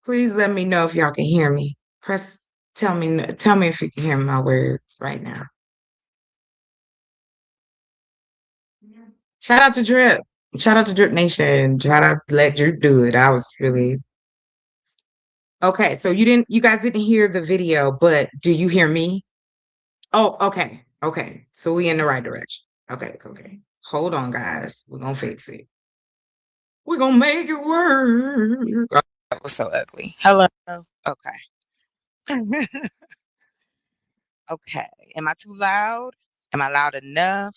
Please let me know if y'all can hear me. Press tell me if you can hear my words right now. Shout out to Drip. Shout out to Drip Nation. Shout out let Drip do it. I was really okay. So you guys didn't hear the video, but do you hear me? Oh, okay. Okay. So we in the right direction. Okay, okay. Hold on, guys. We're gonna fix it. We're gonna make it work. Oh, that was so ugly. Hello. Okay. Okay. Am I too loud? Am I loud enough?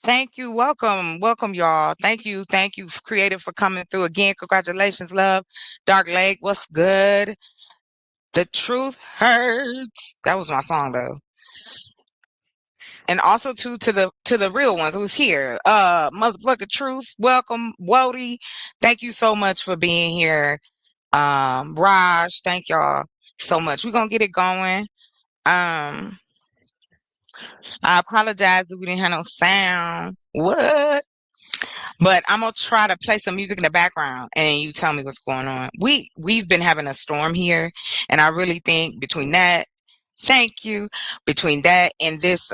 Thank you. Welcome. Welcome, y'all. Thank you. Thank you, Creative, for coming through again. Congratulations, love. Dark Lake, what's good? The truth hurts. That was my song though. And also to the real ones who's here. Motherfucker Truth. Welcome. Wody. Thank you so much for being here. Raj, thank y'all so much. We're gonna get it going. Um, I apologize that we didn't have no sound. What? But I'm gonna try to play some music in the background and you tell me what's going on. We've been having a storm here, and I really think between that, thank you, between that and this,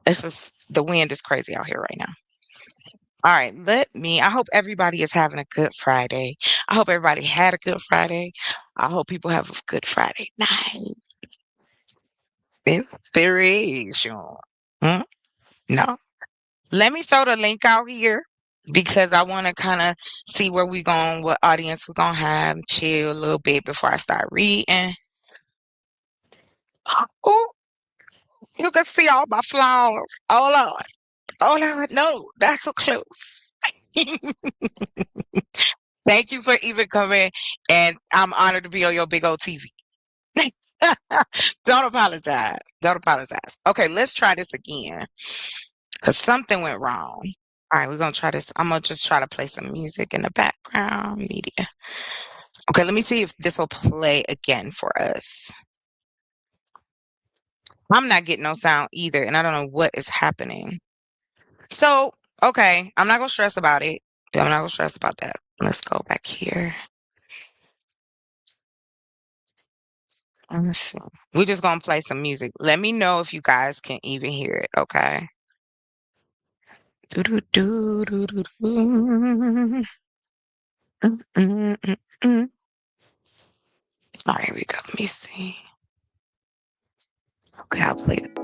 it's just the wind is crazy out here right now. All right, I hope everybody is having a good Friday. I hope everybody had a good Friday. I hope people have a good Friday night. Inspiration. Hmm? No. Let me throw the link out here because I want to kind of see where we going, what audience we're gonna have, chill a little bit before I start reading. Oh, you can see all my flaws. Oh Lord. Oh Lord, no, that's so close. Thank you for even coming, and I'm honored to be on your big old TV. Don't apologize. Don't apologize. Okay, let's try this again because something went wrong. All right, we're gonna try this. I'm gonna just try to play some music in the background, media. Okay, let me see if this will play again for us. I'm not getting no sound either, and I don't know what is happening. So, okay, I'm not gonna stress about it. I'm not gonna stress about that. Let's go back here. Let's see. We're just gonna play some music. Let me know if you guys can even hear it, okay? Doo-doo-doo-doo-doo-doo. Mm. All right, here we go. Let me see. Okay, I'll play it.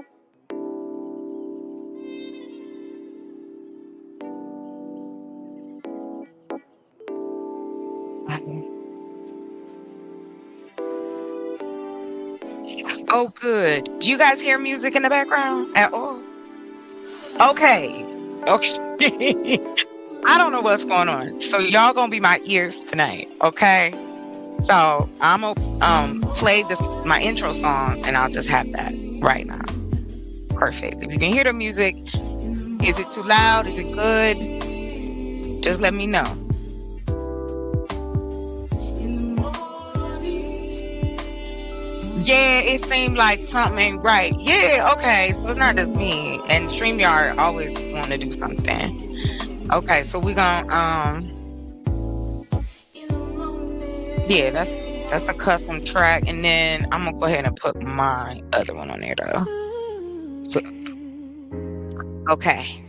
Oh, good. Do you guys hear music in the background at all? Okay. Okay. I don't know what's going on. So y'all gonna be my ears tonight, okay? So I'm gonna play my intro song and I'll just have that right now. Perfect. If you can hear the music, is it too loud? Is it good? Just let me know. Yeah, it seemed like something ain't right. Yeah, okay. So it's not just me. And StreamYard always want to do something. Okay, so we're gonna yeah, that's a custom track, and then I'm gonna go ahead and put my other one on there though. So, okay.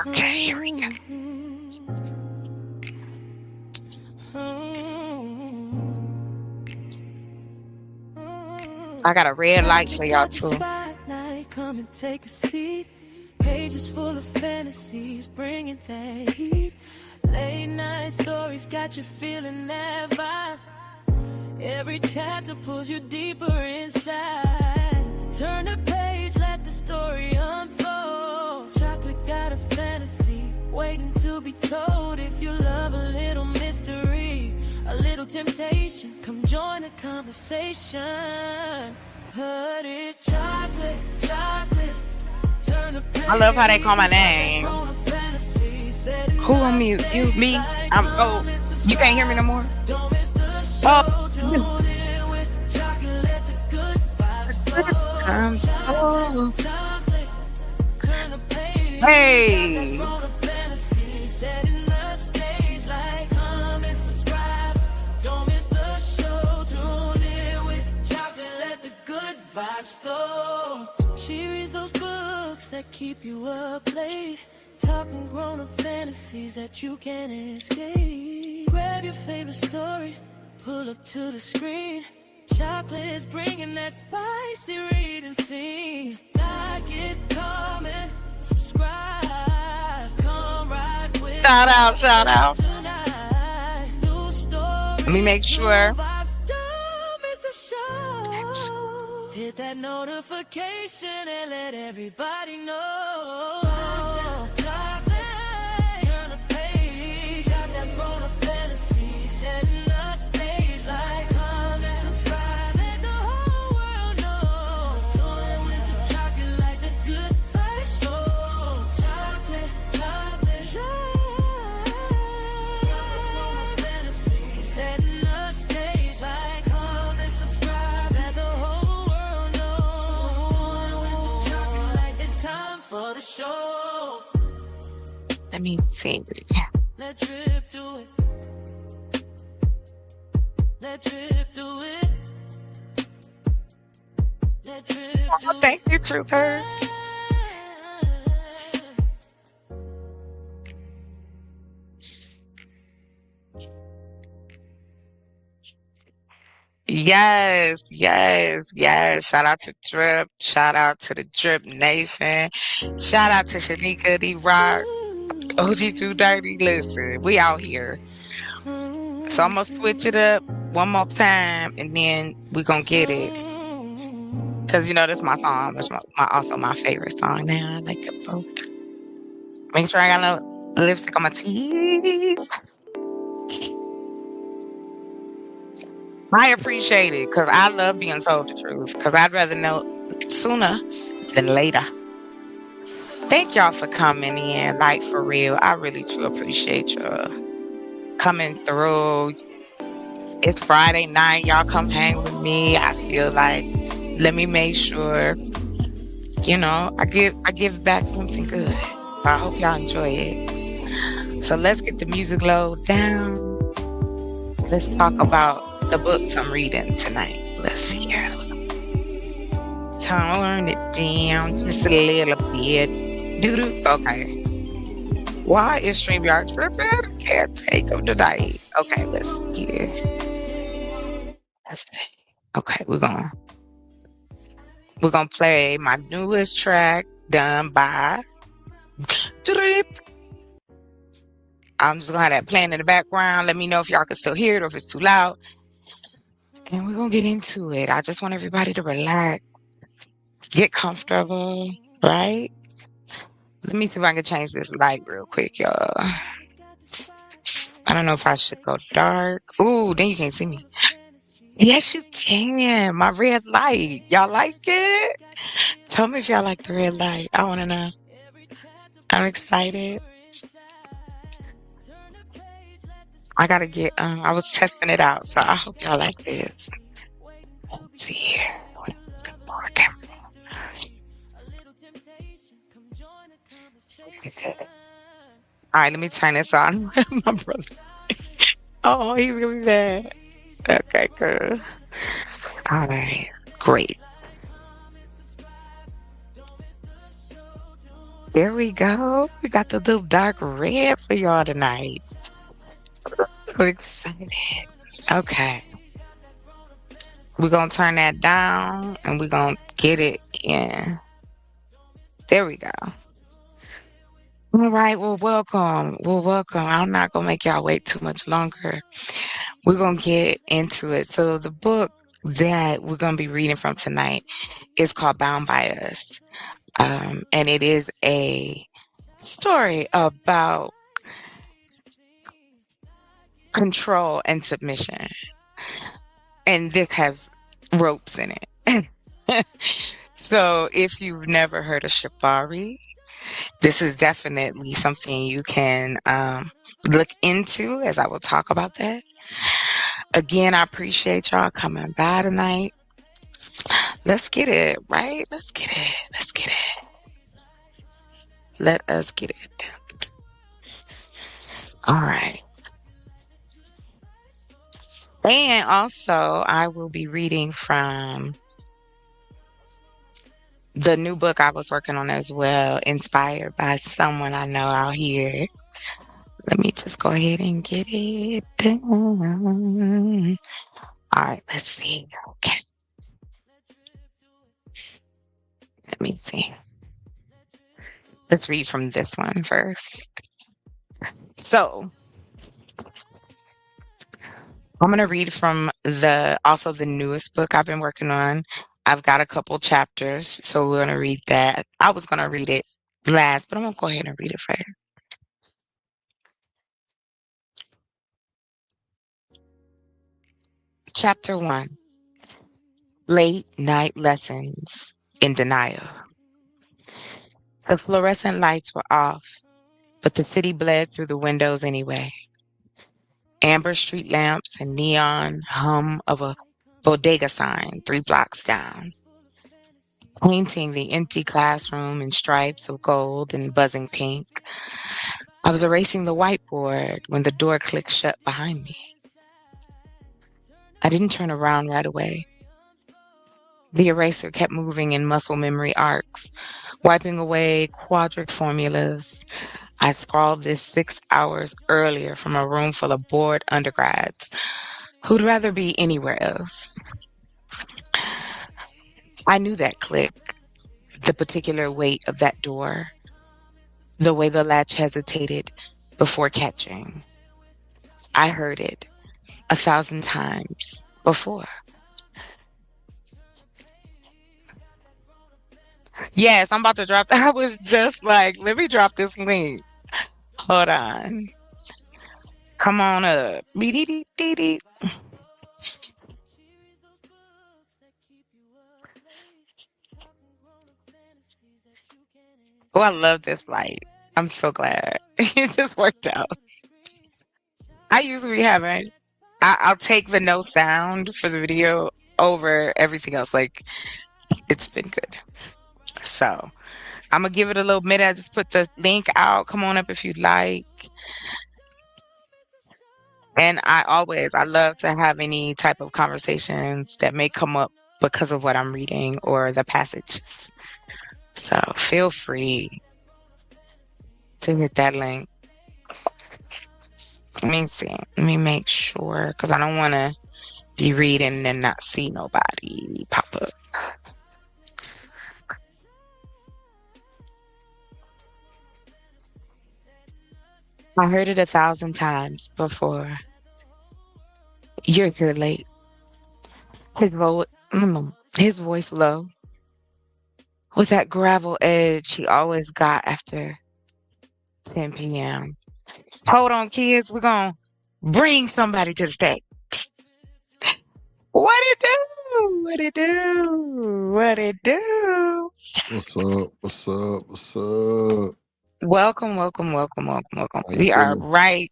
Okay, here we go. I got a red light for y'all too. Come and take a seat. Pages full of fantasies, bringing that heat. Late night stories got you feeling that vibe. Every chapter pulls you deeper inside. Turn the page, let the story unfold. Chocolate got a fantasy waiting to be told. If you love a little mystery, a little temptation, come join the conversation. Honey, chocolate, chocolate. I love how they call my name. Who on mute? You? Me? Oh, you can't hear me no more? Oh. Hey. She reads those books that keep you up late, talking grown-up fantasies that you can't escape. Grab your favorite story, pull up to the screen. Chocolate is bringing that spicy reading scene. Like it, comment, subscribe, come right with Shout out, us shout out. tonight. New Let me stories, make new sure. vibes, don't miss the show. Hit that notification and let everybody know. Chocolate, turn the page, got that grown-up fantasy, setting the stage like comment, subscribe, let the whole world know. Doing with the chocolate like the good fight show. Chocolate, chocolate, chocolate, fantasy, setting the stage like comment, subscribe, let the whole world know. Doing with the chocolate like it's time for the show. Let me see. Let drip do it. Let drip do it. Let drip do Oh, it. thank you, True Hurt. Yes, yes, yes. Shout out to Drip. Shout out to the Drip Nation. Shout out to Shanika D Rock. OG Too Dirty. Listen, we out here. So I'm gonna switch it up one more time and then we're gonna get it. Cause you know that's my song. That's also my favorite song now. I like it so. Make sure I got no lipstick on my teeth. I appreciate it because I love being told the truth. Because I'd rather know sooner than later. Thank y'all for coming in. Like for real. I really do appreciate y'all coming through. It's Friday night. Y'all come hang with me. I feel like let me make sure, I give back something good. So I hope y'all enjoy it. So let's get the music low down. Let's talk about the books I'm reading tonight. Let's see here. Turn it down just a little bit. Doo-doo. Okay. Why is StreamYard tripping? Can't take them tonight. Okay, let's see here. Let's see. Okay, we're gonna play my newest track done by Drip. I'm just gonna have that playing in the background. Let me know if y'all can still hear it or if it's too loud. And we're gonna get into it. I just want everybody to relax, get comfortable, right? Let me see if I can change this light real quick, y'all. I don't know if I should go dark. Ooh, then you can't see me. Yes, you can. My red light. Y'all like it? Tell me if y'all like the red light. I want to know. I'm excited. I gotta get. I was testing it out, so I hope y'all like this. Let's see here. All right, let me turn this on. My brother. Oh, he's gonna be bad. Okay, good. All right, great. There we go. We got the little dark red for y'all tonight. I'm excited. Okay. We're going to turn that down and we're going to get it in. There we go. All right. Well, welcome. I'm not going to make y'all wait too much longer. We're going to get into it. So the book that we're going to be reading from tonight is called Bound by Us. And it is a story about control and submission. And this has ropes in it. So if you've never heard of Shibari, this is definitely something you can look into, as I will talk about that. Again, I appreciate y'all coming by tonight. Let's get it, right? Let's get it. Let us get it. All right. And also, I will be reading from The new book I was working on as well, inspired by someone I know out here. Let me just go ahead and get it done. All right, let's see. Okay, let me see. Let's read from this one first. So I'm gonna read from the newest book I've been working on. I've got a couple chapters, so we're gonna read that. I was gonna read it last, but I'm gonna go ahead and read it first. Chapter 1. Late Night Lessons in Denial. The fluorescent lights were off, but the city bled through the windows anyway. Amber street lamps and neon hum of a bodega sign 3 blocks down, painting the empty classroom in stripes of gold and buzzing pink. I was erasing the whiteboard when the door clicked shut behind me. I didn't turn around right away. The eraser kept moving in muscle memory arcs, wiping away quadratic formulas. I scrawled this 6 hours earlier from a room full of bored undergrads who'd rather be anywhere else. I knew that click, the particular weight of that door, the way the latch hesitated before catching. I heard it 1,000 times before. Yes, I'm about to drop. I was just like, let me drop this link. Hold on. Come on up. Beep-dee-dee-dee-dee. Oh, I love this light. I'm so glad. It just worked out. I usually be having, I'll take the no sound for the video over everything else. Like, it's been good. So, I'm going to give it a little minute. I just put the link out. Come on up if you'd like. And I love to have any type of conversations that may come up because of what I'm reading or the passages. So feel free to hit that link. Let me see. Let me make sure because I don't want to be reading and not see nobody pop up. I heard it 1,000 times before. You're here late. His voice low, with that gravel edge he always got after 10 p.m. Hold on, kids. We're going to bring somebody to the stage. What it do? What it do? What it do? What's up? What's up? What's up? Welcome, welcome, welcome, welcome, welcome. How you We are feeling? right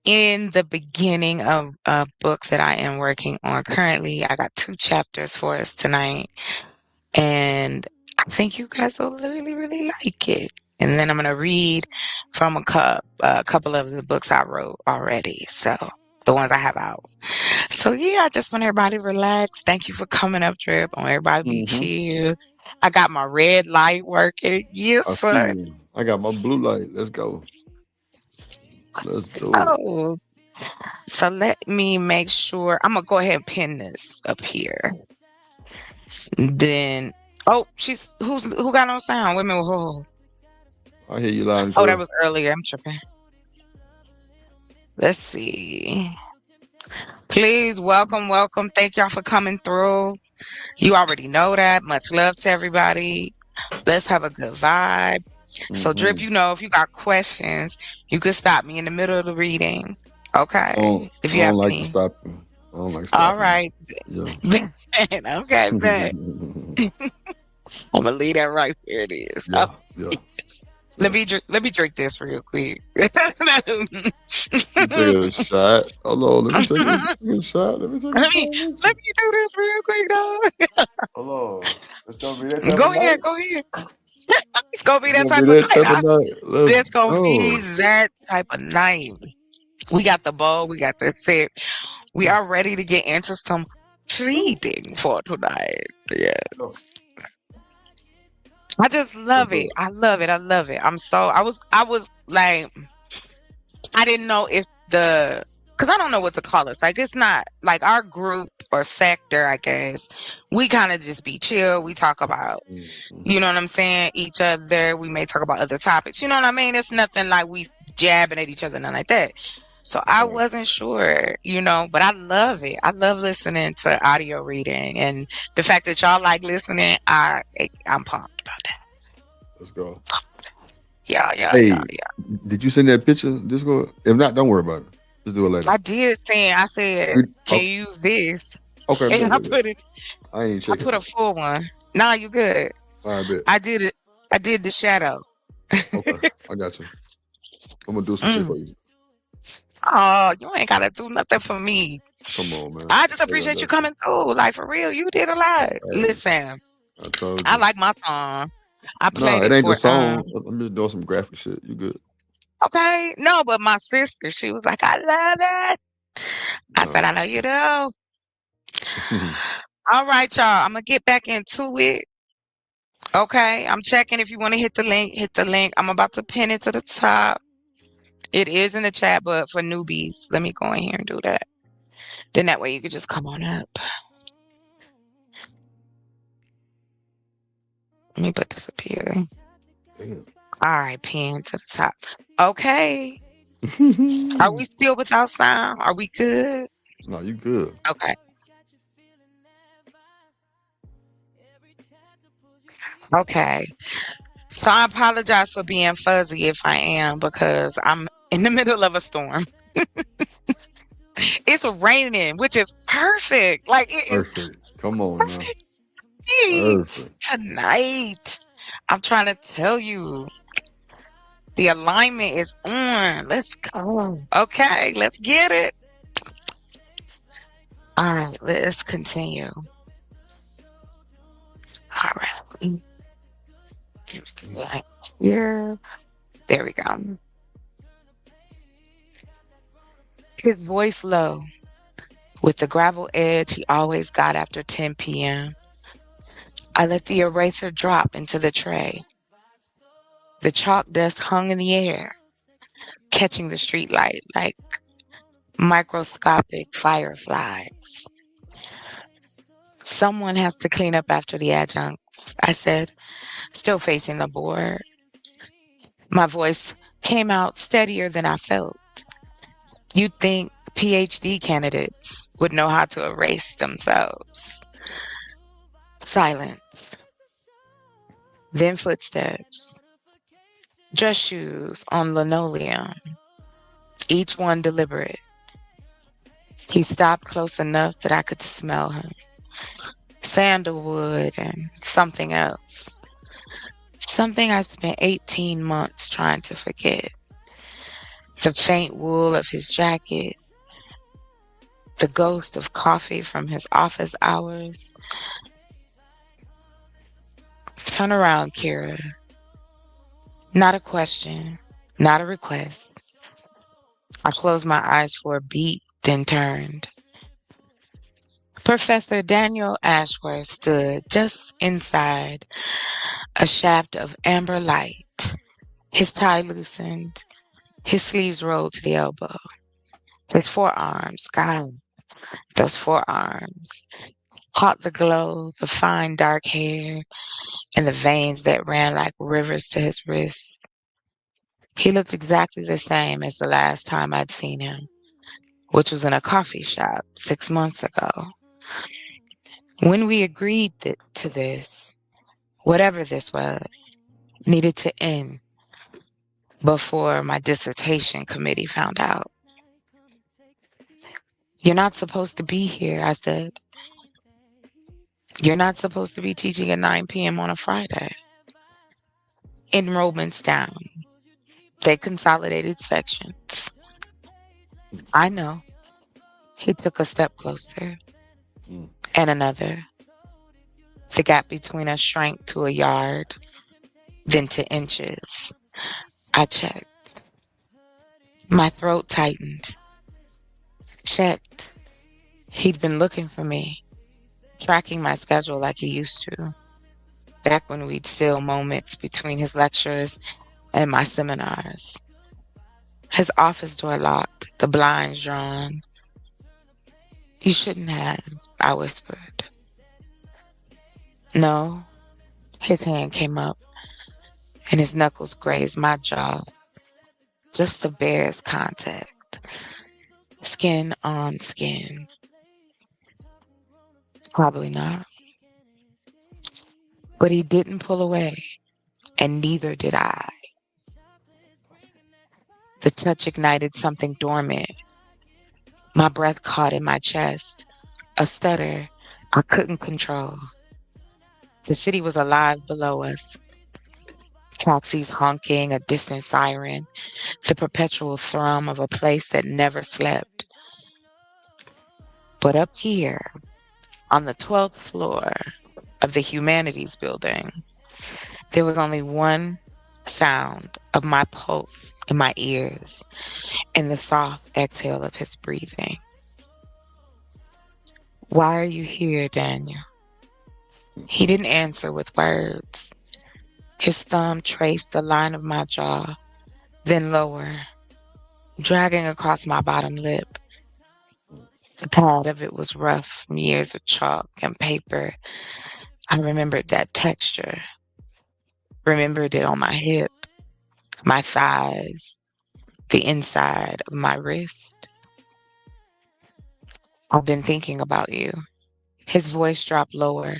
in the beginning of a book that I am working on currently. I got 2 chapters for us tonight, and I think you guys will really, really like it. And then I'm going to read from a couple of the books I wrote already. So the ones I have out. So yeah, I just want everybody to relax. Thank you for coming up, Drip. I want everybody to be chill. I got my red light working. Yes, I sir. see you. I got my blue light. Let's go. Let's do it. Oh, so let me make sure. I'm gonna go ahead and pin this up here. Then, oh, who got no sound? Wait a minute. Whoa. I hear you loud and Oh, that clear. was earlier. I'm tripping. Let's see. Please welcome, welcome. Thank y'all for coming through. You already know that. Much love to everybody. Let's have a good vibe. So, Drip, Mhm. you know, if you got questions, you could stop me in the middle of the reading. I Okay. don't, If I you have don't like to any. stop you. I don't like All stopping. right. Yeah. Okay, bet. I'm gonna leave that right where it is. Yeah. Yeah. Let me drink this real quick. You taking a shot? Hold on. Let me take a shot. Let me take a let shot. me do this real quick, dog. Hold on. It's gonna be that type Go of ahead, night. go ahead. It's gonna be It's that gonna be type of that night. type of night. Let's This gonna be go. that type of night. We got the bowl, we got the sip. We are ready to get into some reading for tonight. Yes. I just Let's love go. it. I love it. I love it. I was like, I didn't know if because I don't know what to call us. Like, it's not like our group or sector, I guess. We kind of just be chill. We talk about, Mm-hmm. you know what I'm saying, each other. We may talk about other topics. You know what I mean? It's nothing like we jabbing at each other, nothing like that. So I Right. wasn't sure, but I love it. I love listening to audio reading, and the fact that y'all like listening, I'm pumped about that. Let's go. Yeah, yeah, yeah, Hey, yeah. did you send that picture? Just go. If not, don't worry about it. Just do it later. I did send. I said, "Can Okay, you use this?" okay, And bet, I bet, bet. put it. I ain't even I checking put a it. full one. Nah, you good. All right, bet. I did it. I did the shadow. Okay, I got you. I'm gonna do some shit Mm. for you. Oh, you ain't gotta do nothing for me. Come on, man. I just I got appreciate you you. coming through. Like, for real, you did a lot. Hey, Listen, I told I you. like my song. I Nah, played it it ain't the for song. I'm just doing some graphic shit. You good? okay. No, but my sister, she was like, I love it. I Nah, said, I know for you do. All right, y'all. I'm gonna get back into it. Okay. I'm checking if you want to hit the link, hit the link. I'm about to pin it to the top. It is in the chat, but for newbies, let me go in here and do that. Then that way you could just come on up. Let me put this up here. Damn. All right, pin to the top. Okay. Are we still without sound? Are we good? Nah, you good. Okay. Okay. So I apologize for being fuzzy if I am because I'm in the middle of a storm. It's raining, which is perfect. Like it is Perfect. Come on now. perfect Perfect. tonight. I'm trying to tell you, the alignment is on. Let's go. Okay, let's get it. All right, let's continue. All right. Right here. There we go. His voice low, with the gravel edge he always got after 10 p.m. I let the eraser drop into the tray. The chalk dust hung in the air, catching the streetlight like microscopic fireflies. Someone has to clean up after the adjuncts, I said, still facing the board. My voice came out steadier than I felt. You'd think PhD candidates would know how to erase themselves. Silence. Then footsteps. Dress shoes on linoleum, each one deliberate. He stopped close enough that I could smell him. Sandalwood and something else. Something I spent 18 months trying to forget. The faint wool of his jacket, the ghost of coffee from his office hours. Turn around, Kira. Not a question, not a request. I closed my eyes for a beat, then turned. Professor Daniel Ashworth stood just inside a shaft of amber light. His tie loosened, his sleeves rolled to the elbow. His forearms, God, those forearms, caught the glow, the fine dark hair, and the veins that ran like rivers to his wrists. He looked exactly the same as the last time I'd seen him, which was in a coffee shop 6 months ago. When we agreed to this, whatever this was, needed to end before my dissertation committee found out. You're not supposed to be here, I said. You're not supposed to be teaching at 9 p.m. on a Friday. Enrollment's down. They consolidated sections. I know. He took a step closer, Mm. and another. The gap between us shrank to a yard, then to inches. I checked. My throat tightened. Checked. He'd been looking for me, tracking my schedule like he used to. back when we'd steal moments between his lectures and my seminars. His office door locked, the blinds drawn. You shouldn't have, I whispered. No, his hand came up and his knuckles grazed my jaw, just the barest contact, skin on skin. Probably not. But he didn't pull away, and neither did I. The touch ignited something dormant. My breath caught in my chest, a stutter I couldn't control. The city was alive below us. Taxis honking, a distant siren, the perpetual thrum of a place that never slept. But up here, on the 12th floor of the Humanities building, there was only one sound of my pulse in my ears and the soft exhale of his breathing. Why are you here, Daniel? He didn't answer with words. His thumb traced the line of my jaw, then lower, dragging across my bottom lip. The pad of it was rough from years of chalk and paper. I remembered that texture, remembered it on my hip, my thighs, the inside of my wrist. I've been thinking about you. His voice dropped lower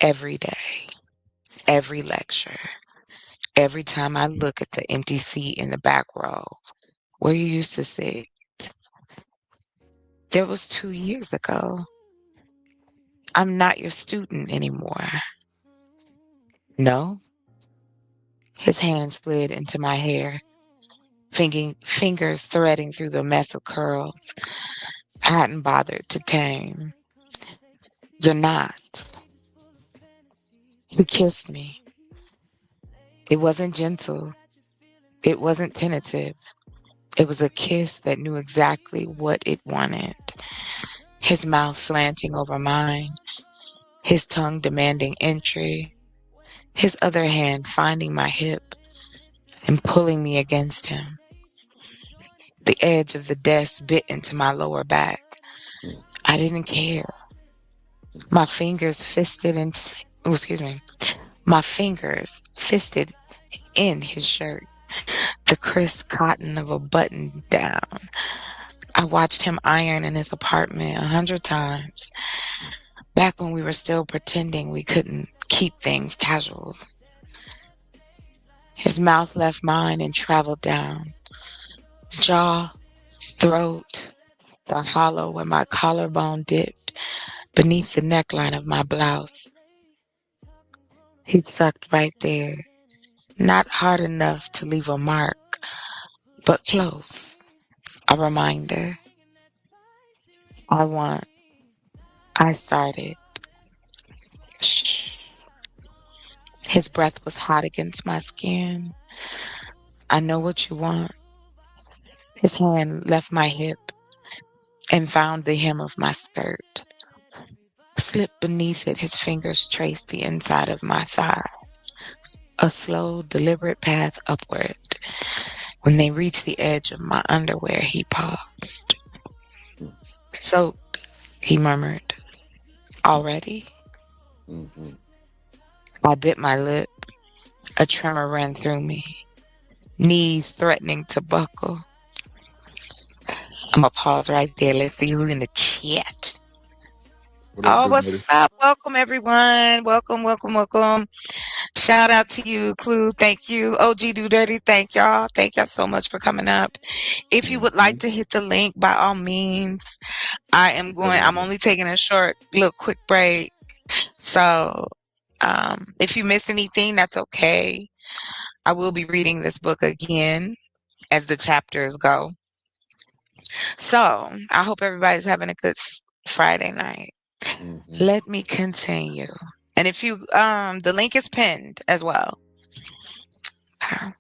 every day, every lecture, every time I look at the empty seat in the back row where you used to sit. That was 2 years ago. I'm not your student anymore. No? His hand slid into my hair, fingers threading through the mess of curls I hadn't bothered to tame. You're not. He kissed me. It wasn't gentle. It wasn't tentative. It was a kiss that knew exactly what it wanted. His mouth slanting over mine, his tongue demanding entry, his other hand finding my hip and pulling me against him. The edge of the desk bit into my lower back. I didn't care. My fingers fisted in, my fingers fisted in his shirt, the crisp cotton of a button down. I watched him iron in his apartment 100 times, back when we were still pretending we couldn't keep things casual. His mouth left mine and traveled down, jaw, throat, the hollow where my collarbone dipped beneath the neckline of my blouse. He sucked right there, not hard enough to leave a mark, but close, a reminder. I want, I started. Shh. His breath was hot against my skin. I know what you want. His hand left my hip and found the hem of my skirt. Slipped beneath it, his fingers traced the inside of my thigh. A slow, deliberate path upward. When they reached the edge of my underwear, he paused. Soaked, he murmured. Already? Mm-hmm. I bit my lip. A tremor ran through me, knees threatening to buckle. I'm going to pause right there. Let's see who's in the chat. What up, Oh, good buddy? what's up? Welcome, everyone. Welcome, welcome, welcome. Shout out to you, Clue. Thank you. OG Do Dirty. Thank y'all. Thank y'all so much for coming up. If you would like Mm-hmm. to hit the link, by all means, I'm Definitely. only taking a short, little quick break. So, if you missed anything, that's okay. I will be reading this book again as the chapters go. So, I hope everybody's having a good Friday night. Mm-hmm. Let me continue. And if you, the link is pinned as well. Okay.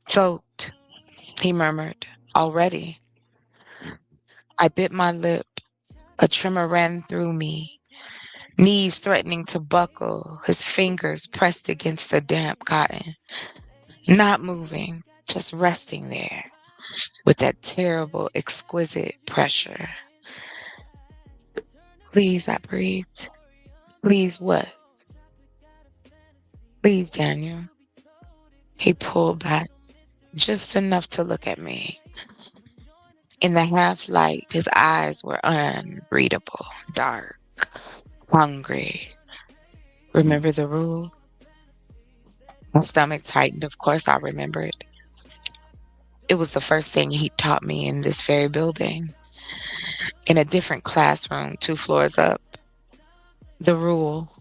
Soaked, he murmured. Already. I bit my lip. A tremor ran through me, knees threatening to buckle, his fingers pressed against the damp cotton, not moving, just resting there with that terrible, exquisite pressure. Please, I breathed. Please, what? Please, Daniel. He pulled back just enough to look at me. In the half light, his eyes were unreadable, dark, hungry. Remember the rule? My stomach tightened. Of course, I remember it. It was the first thing he taught me in this very building, in a different classroom, 2 floors up. The rule.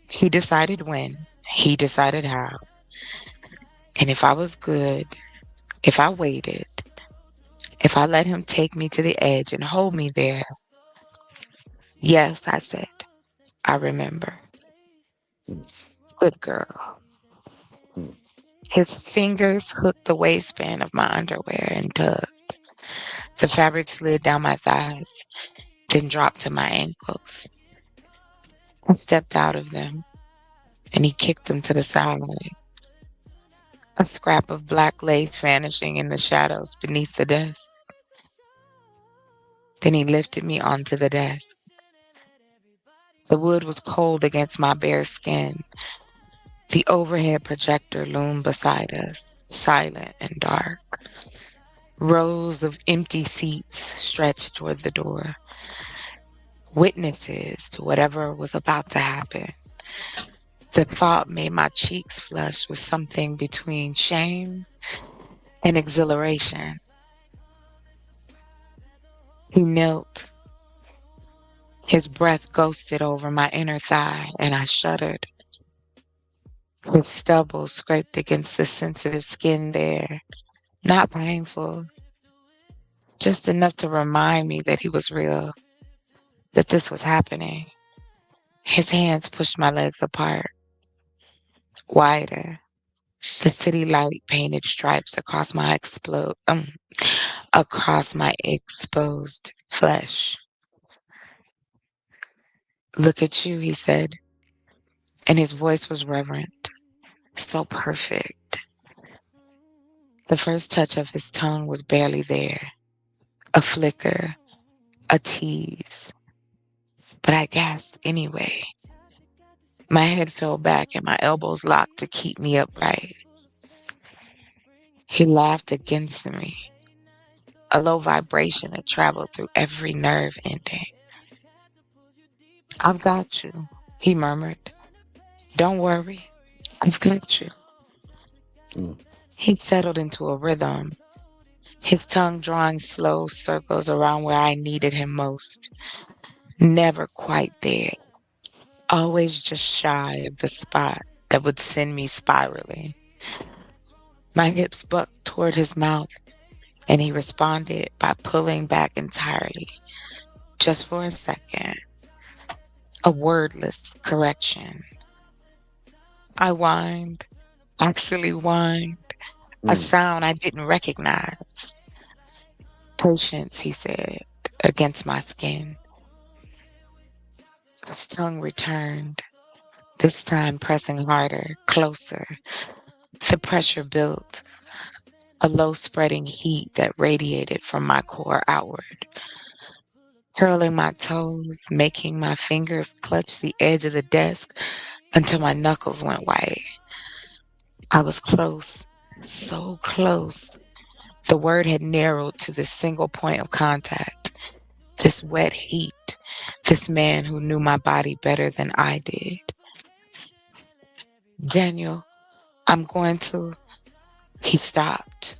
He decided when, he decided how. And if I was good, if I waited, if I let him take me to the edge and hold me there, yes, I said, I remember. Good girl. His fingers hooked the waistband of my underwear and tugged. The fabric slid down my thighs, then dropped to my ankles. I stepped out of them, and he kicked them to the side, a scrap of black lace vanishing in the shadows beneath the desk. Then he lifted me onto the desk. The wood was cold against my bare skin. The overhead projector loomed beside us, silent and dark. Rows of empty seats stretched toward the door, witnesses to whatever was about to happen. The thought made my cheeks flush with something between shame and exhilaration. He knelt. His breath ghosted over my inner thigh, and I shuddered. His stubble scraped against the sensitive skin there. Not painful, just enough to remind me that he was real, that this was happening. His hands pushed my legs apart, wider. The city light painted stripes across my exposed flesh. Look at you, he said, and his voice was reverent, so perfect. The first touch of his tongue was barely there, a flicker, a tease. But I gasped anyway. My head fell back and my elbows locked to keep me upright. He laughed against me, a low vibration that traveled through every nerve ending. I've got you, he murmured. Don't worry, I've got you. Mm. He settled into a rhythm, his tongue drawing slow circles around where I needed him most. Never quite there, always just shy of the spot that would send me spiraling. My hips bucked toward his mouth, and he responded by pulling back entirely, just for a second. A wordless correction. I whined, actually whined, a sound I didn't recognize. Patience, he said, against my skin. His tongue returned, this time pressing harder, closer. The pressure built, a low spreading heat that radiated from my core outward, curling my toes, making my fingers clutch the edge of the desk until my knuckles went white. I was close, so close. The word had narrowed to this single point of contact, this wet heat, this man who knew my body better than I did. Daniel, I'm going to... He stopped.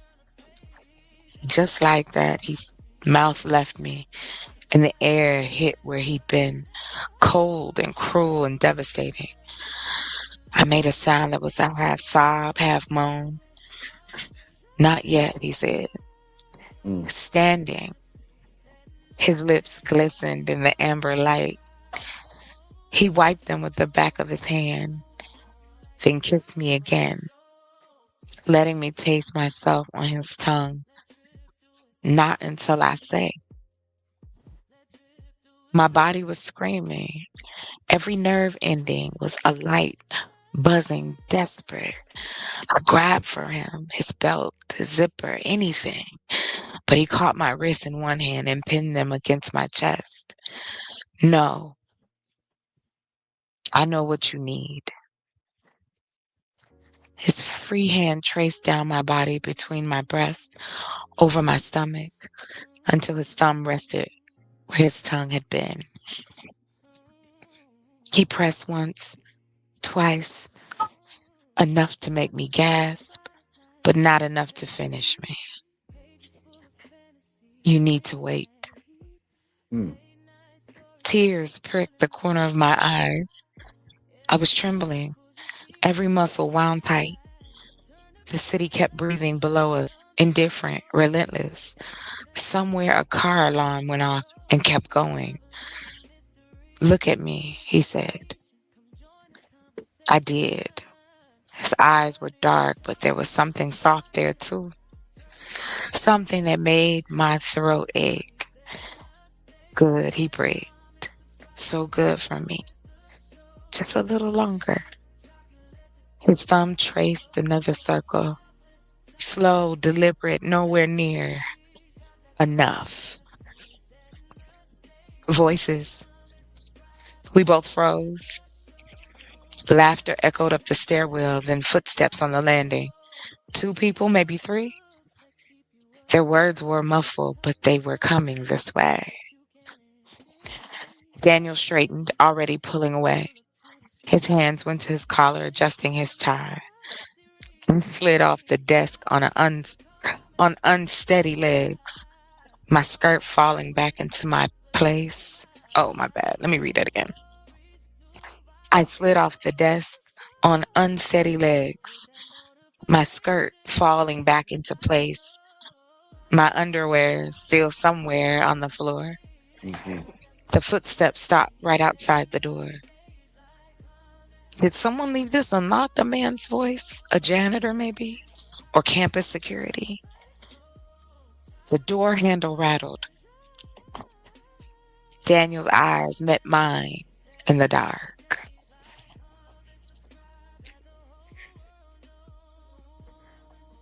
Just like that, his mouth left me, and the air hit where he'd been, cold and cruel and devastating. I made a sound that was a half sob, half moan. Not yet, he said. Standing. His lips glistened in the amber light. He wiped them with the back of his hand, then kissed me again, letting me taste myself on his tongue. Not until I say, My body was screaming. Every nerve ending was alight, buzzing, desperate. I grabbed for him, his belt, his zipper, anything. But he caught my wrists in one hand and pinned them against my chest. No, I know what you need. His free hand traced down my body between my breasts, over my stomach, until his thumb rested where his tongue had been. He pressed once, twice, enough to make me gasp, but not enough to finish me. You need to wait. Mm. Tears pricked the corner of my eyes. I was trembling, every muscle wound tight. The city kept breathing below us, indifferent, relentless. Somewhere a car alarm went off and kept going. Look at me, he said. I did. His eyes were dark, but there was something soft there too. Something that made my throat ache. Good, he breathed. So good for me. Just a little longer. His thumb traced another circle. Slow, deliberate, nowhere near enough. Voices. We both froze. Laughter echoed up the stairwell, then footsteps on the landing. 2 people, maybe 3. Their words were muffled, but they were coming this way. Daniel straightened, already pulling away. His hands went to his collar, adjusting his tie, and slid off the desk on unsteady legs, my skirt falling back into my place. Oh, my bad. Let me read that again. I slid off the desk on unsteady legs, my skirt falling back into place, my underwear still somewhere on the floor. Mm-hmm. The footsteps stopped right outside the door. Did someone leave this unlocked? A man's voice? A janitor, maybe? Or campus security? The door handle rattled. Daniel's eyes met mine in the dark.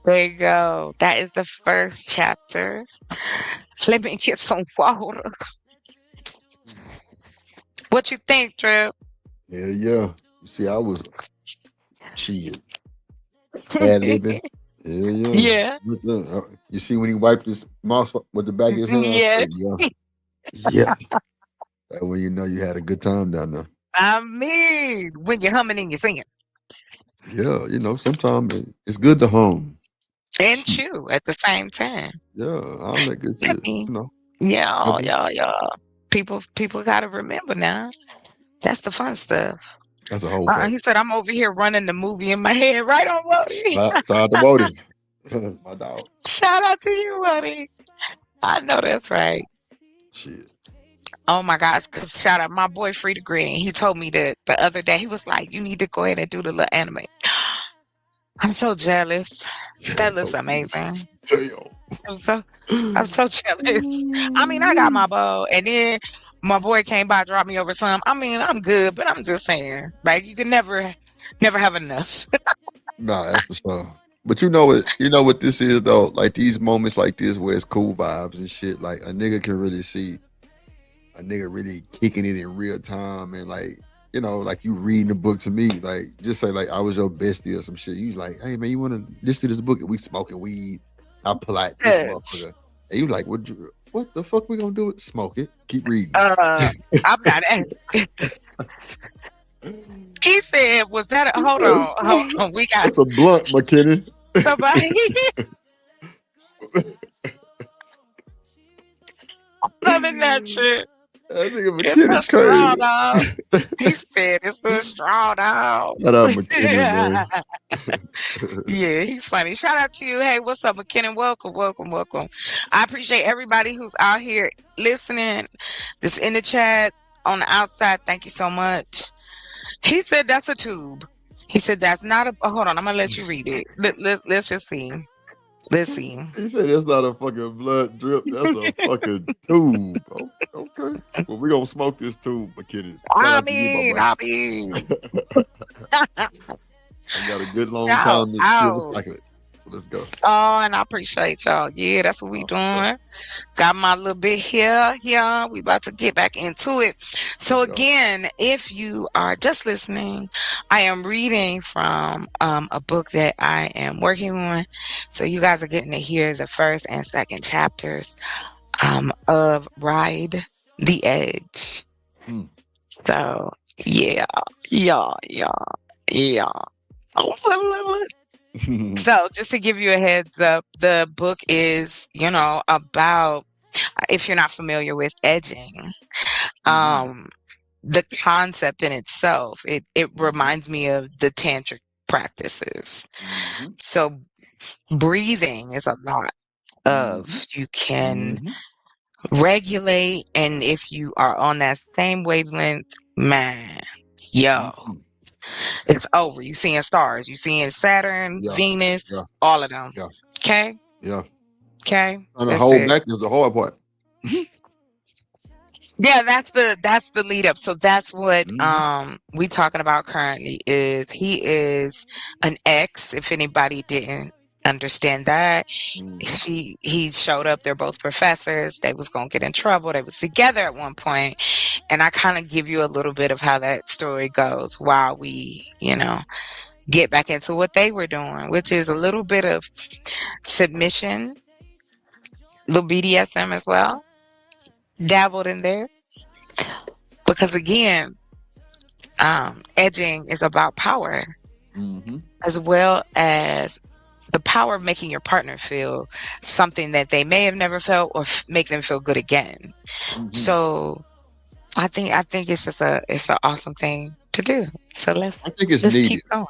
There you go. That is the first chapter. Let me get some water. What you think, Trip? Yeah, yeah. You see, I was shit. Ad libbing. Yeah, yeah. Yeah. You see when he wiped his mouth with the back of his hand? I Yes. said, yeah. Yeah. That when you know you had a good time down there. I mean, when you're humming and you're singing Yeah, sometimes it's good to hum. and chew at the same time. Yeah, all that good I shit. mean, You know. yeah, Pebbles. yeah. People got to remember now. That's the fun stuff. That's a whole fact. He said, I'm over here running the movie in my head. Right on, Wody. Shout out to Bodie. My dog. Shout out to you, Wody. I know that's right. Shit. Oh my gosh, because shout out my boy Frida Green. He told me that the other day. He was like, you need to go ahead and do the little anime. I'm so jealous. That looks amazing. I'm so jealous. I mean, I got my bow, and then my boy came by, dropped me over some. I mean, I'm good, but I'm just saying, like, you can never have enough. Nah, that's for sure. But you know what this is though? Like these moments like this where it's cool vibes and shit. Like a nigga can really see a nigga really kicking it in real time and like like you reading the book to me, like just say like I was your bestie or some shit. You was like, hey man, you want to listen to this book? And we smoking weed. I pull out this motherfucker, and you like, what the fuck we gonna do? It smoke it, keep reading. I'm not asking. He said, "Was that a hold on? We got That's a blunt, McKinney. somebody." Loving that shit. That nigga It's a McKinney's straw, crazy. dog. He said it's a straw, dog. Shout out McKinney, man. Yeah, he's funny. Shout out to you. Hey, what's up, McKinnon? Welcome. I appreciate everybody who's out here listening. This in the chat on the outside. Thank you so much. He said that's a tube. He said that's not a. Hold on, I'm gonna let you read it. Let's just see. Let's see. He said that's not a fucking blood drip. That's a fucking tube. Okay. Well, we gonna smoke this tube, McKinney. Shout I out to you, my mean, boy. I mean, I got a good long shout time to chill out. recycle it. So let's go. Oh, and I appreciate y'all. Yeah, that's what we Oh, for sure. doing. Got my little bit here. Yeah, we about to get back into it. So Let's go. again, if you are just listening, I am reading from a book that I am working on. So you guys are getting to hear the first and second chapters of Ride the Edge. Hmm. So yeah, yeah, yeah, yeah. So just to give you a heads up, the book is, about, if you're not familiar with edging, Mhm. the concept in itself, it Mhm. reminds me of the tantric practices. Mhm. So breathing is a lot Mhm. of, you can Mhm. regulate, and if you are on that same wavelength, man, yo, Mhm. it's over. You seeing stars, you seeing Saturn, Yeah. Venus, Yeah. all of them. Yeah. Okay. Yeah. Okay. And the That's hold it. back is the hard part. Yeah, that's the lead up. So that's what Mhm. we talking about currently. Is he is an ex, if anybody didn't understand that. Mhm. He showed up, they're both professors, they was gonna get in trouble, they was together at one point, and I kind of give you a little bit of how that story goes while we, get back into what they were doing, which is a little bit of submission, little BDSM as well, dabbled in there. Because again, edging is about power, Mhm. as well as the power of making your partner feel something that they may have never felt, or make them feel good again. Mhm. So I think it's an awesome thing to do. So let's I think it's let's keep needed. going.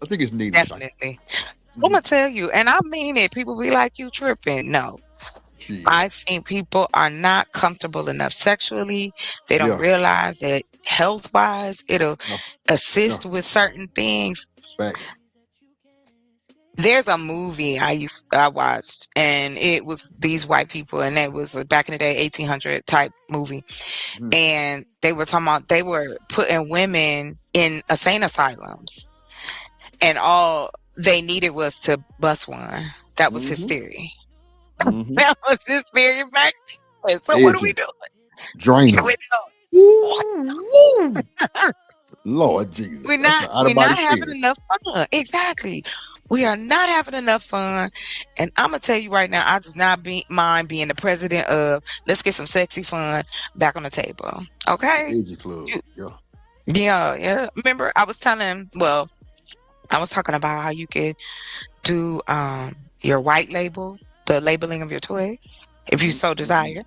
I think it's needed, Shaka. Definitely. I'm Mhm. gonna tell you, and I mean it. People be like, you tripping. No, Shit. I think people are not comfortable enough sexually. They don't Yeah. realize that health wise, it'll Yeah. Yeah. assist with certain things. Facts. There's a movie I watched, and it was these white people, and it was back in the day, 1800 type movie, Mhm. and they were talking about, they were putting women in insane asylums, and all they needed was to bust one. That was his Mhm. theory. Mhm. That was his theory back then. So what are we Edging. doing? Drain We're them. Woo, woo. doing. Lord Jesus. We're That's an not out of we're body not having experience. enough fun. Exactly. We are not having enough fun. And I'm gonna tell you right now, I do not mind being the president of, let's get some sexy fun back on the table. The Okay? edgy club. You- Yeah. Yeah, yeah. Remember, I was talking about how you could do your white label, the labeling of your toys, if you Mhm. so Mhm. desire.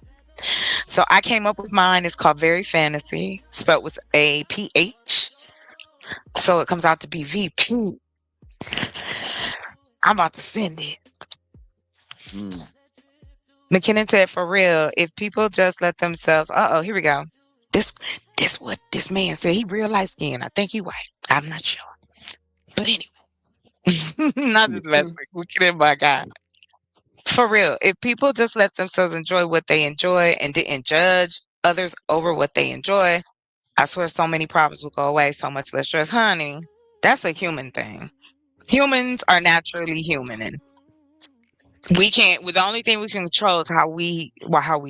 So I came up with mine. It's called Very Fantasy, spelled with a PH. So it comes out to be VP. I'm about to send it. Mm. McKinnon said, for real, if people just let themselves, here we go. This, this what this man said. He real light skin. I think he white. I'm not sure. But anyway, not just messing. McKinnon, my guy. For real, if people just let themselves enjoy what they enjoy and didn't judge others over what they enjoy, I swear so many problems will go away, so much less stress. Honey, that's a human thing. Humans are naturally human, and we can't. With the only thing we can control is how we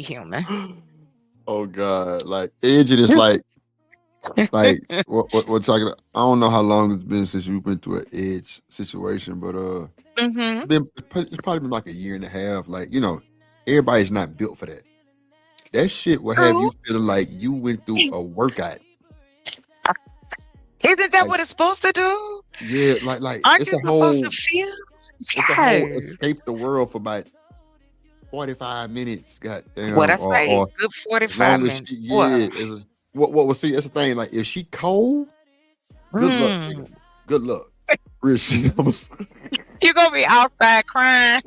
human. Oh God. Like edging is like what talking I don't know how long it's been since you've been through an edge situation, but Hmm. it's probably been like a year and a half. Like, everybody's not built for that. That shit will have True. you feeling like you went through a workout. Isn't that Like, what it's supposed to do? yeah, like Aren't it's you a supposed to whole feel? it's a whole Yes. escape the world for about 45 minutes, What I goddamn, say, or good as 45 long as minutes. she, What? yeah, what was see, that's the thing. Like, if she cold, good luck, Mm. nigga. Good luck. Real shit. You gonna be outside crying?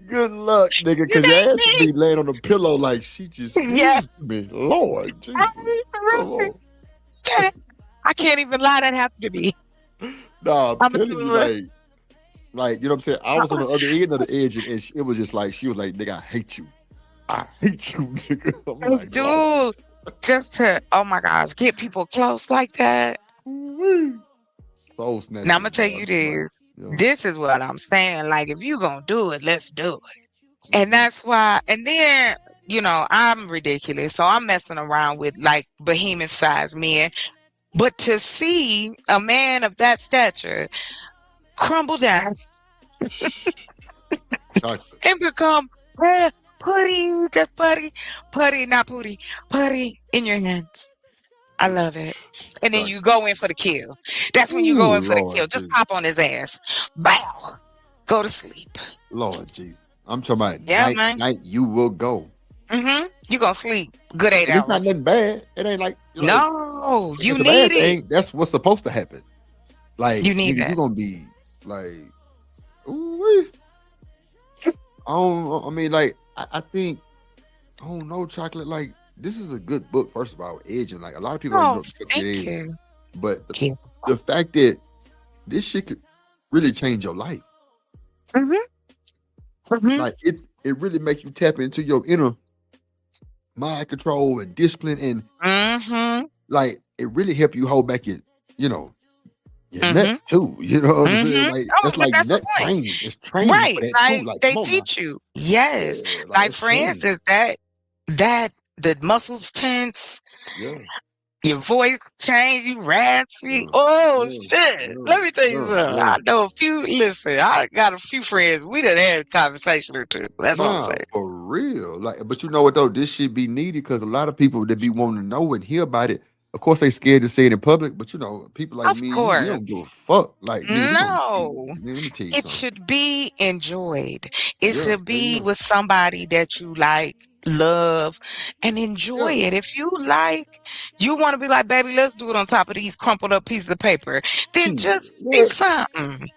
Good luck, nigga, You because your ass would need be laying on the pillow like she just me? Yeah. used me. Lord Jesus. Right, Come right. on. Okay. I can't even lie. That happened to me. Nah, I'm I'm a telling you, doula. like, Like, you know what I'm saying? I was on the other end of the edge, and it was just like she was like, "Nigga, I hate you. I hate you, nigga." I'm I like, Lord. do. Just to, oh my gosh, get people close like that. Ooh-wee. Soul Now I'm snatching, gonna tell boy. you Like, this. yeah. This is what I'm saying. Like, if you gonna do it, let's do it. And Mm-hmm. that's why. And then, I'm ridiculous, so I'm messing around with like behemoth size men. But to see a man of that stature crumble down Chocolate. and become putty, just putty, not putty, putty in your hands. I Yeah. love it. And then Chocolate. you go in for the kill. That's when you go Ooh, in for the Lord kill. Just Jesus. pop on his ass. Bow. Go to sleep. Lord Jesus. I'm talking about Yeah, night, man. night, you will go. You gonna sleep. Good eight And it's not hours. nothing bad. It ain't like No, you it's a need bad it. thing. That's what's supposed to happen. Like, You need nigga, you that. gonna be like, ooh, I mean, like, I think, I don't know, chocolate. Like, this is a good book. First of all, Edge, and like a lot of people don't even know Oh, what the book it thank is. you. But Yeah. the fact that this shit could really change your life, hmm hmm like it really make you tap into your inner mind control and discipline, and hmm like it really help you hold back you know, your nut hmm too. You know what I'm saying? Like Oh, that's but like that's the nut point. training. It's training for Right. that too. Like Like, they come on now. teach you. Yes. Yeah, like Like that's for training. instance, that the muscles tense, Yeah, your voice change, you raspy. yeah, Oh yeah, shit. yeah, Let me tell you yeah, something. yeah. I know a few listen, I got a few friends. We done had a conversation or two. That's all I'm Nah, saying. for real. Like, but you know what though? This should be needed because a lot of people that be wanting to know and hear about it. Of course, they scared to say it in public. But you know, people like Of me and you, we don't give course. a fuck. Like, nigga, we gonna see. No. Nigga, let me tell you It something. should be enjoyed. It Yeah, should yeah, be yeah, with somebody that you like, love, and enjoy yeah. it. If you want to be like, baby, let's do it on top of these crumpled up pieces of paper, then Shit, just say what? something.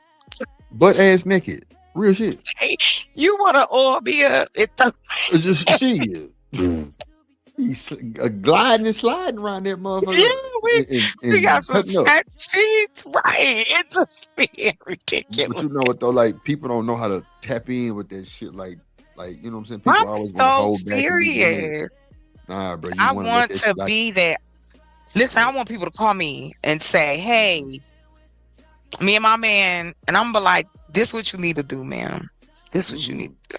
Butt ass naked, real shit. Hey, you want to all be It's just shit. He's gliding and sliding around that yeah, motherfucker we, we got and some cutting up. fat sheets. Right. It's just being But ridiculous. you know what though? Like people don't know how to tap in with that shit. Like you know what I'm saying? People I'm always want to so hold back and be timid. serious. Nah, bro, you I want to let want that to shit out. be there. Listen, Yeah. I want people to call me and say, hey, me and my man, and I'm gonna be like, this what you need to do, man. This what you need Mm-hmm. to do.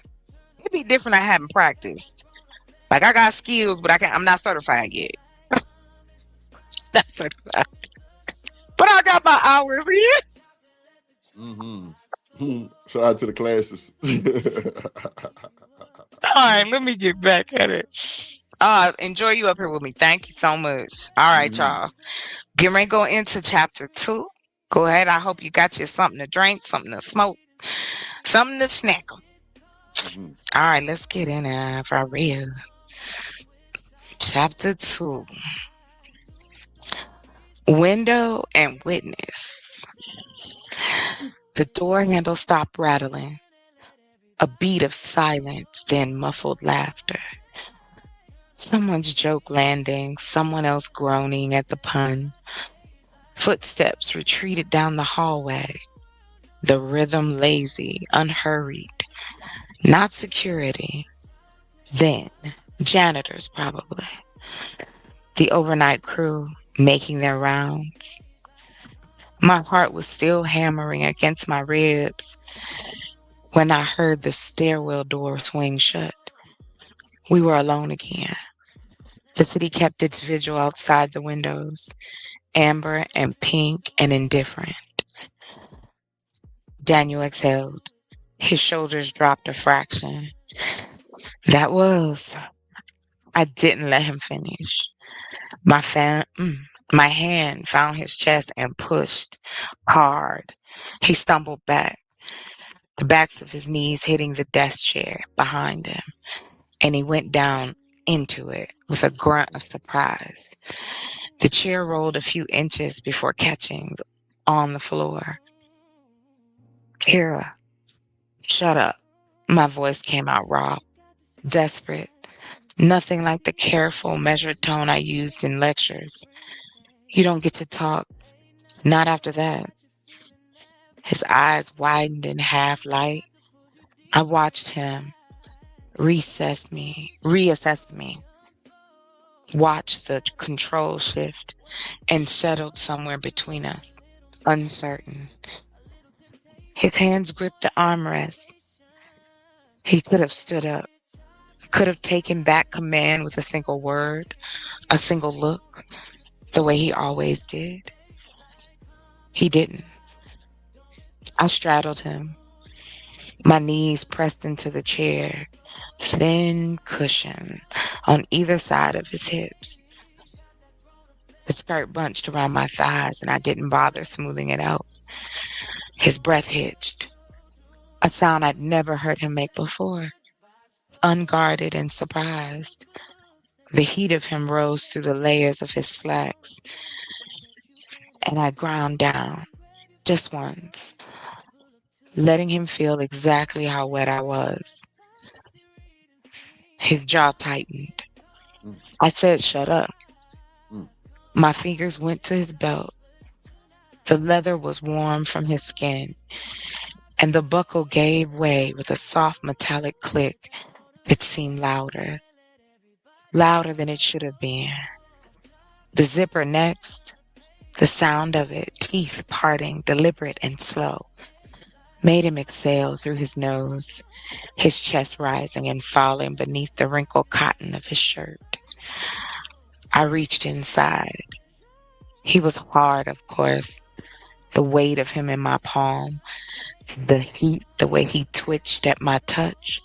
It'd be different. I haven't practiced. Like I got skills, but I'm not certified yet. Not certified. But I got my hours in. Mm-hmm. Shout out to the classes. All right, let me get back at it. Enjoy you up here with me. Thank you so much. All right, Mm-hmm. y'all. Get ready to go into chapter 2. Go ahead. I hope you got you something to drink, something to smoke, something to snack on. Mm-hmm. All right, let's get in there for real. Chapter 2. Window and witness. The door handle stopped rattling. A beat of silence, then muffled laughter. Someone's joke landing, someone else groaning at the pun. Footsteps retreated down the hallway, the rhythm lazy, unhurried. Not security. Then, janitors probably. The overnight crew making their rounds. My heart was still hammering against my ribs when I heard the stairwell door swing shut. We were alone again. The city kept its vigil outside the windows, amber and pink and indifferent. Daniel exhaled. His shoulders dropped a fraction. That was. I didn't let him finish. My hand found his chest and pushed hard. He stumbled back, the backs of his knees hitting the desk chair behind him, and he went down into it with a grunt of surprise. The chair rolled a few inches before catching on the floor. Kira, shut up. My voice came out raw, desperate, nothing like the careful, measured tone I used in lectures. You don't get to talk. Not after that. His eyes widened in half light. I watched him reassess me, watch the control shift, and settled somewhere between us, uncertain. His hands gripped the armrest. He could have stood up, could have taken back command with a single word, a single look, the way he always did. He didn't. I straddled him, my knees pressed into the chair, thin cushion on either side of his hips. The skirt bunched around my thighs, and I didn't bother smoothing it out. His breath hitched, a sound I'd never heard him make before, unguarded and surprised. The heat of him rose through the layers of his slacks, and I ground down, just once, letting him feel exactly how wet I was. His jaw tightened. Mm, I said, "Shut up." mm, My fingers went to his belt. The leather was warm from his skin, and the buckle gave way with a soft metallic click that seemed louder than it should have been. The zipper next, the sound of it, teeth parting, deliberate and slow, made him exhale through his nose, his chest rising and falling beneath the wrinkled cotton of his shirt. I reached inside. He was hard, of course, the weight of him in my palm, the heat, the way he twitched at my touch.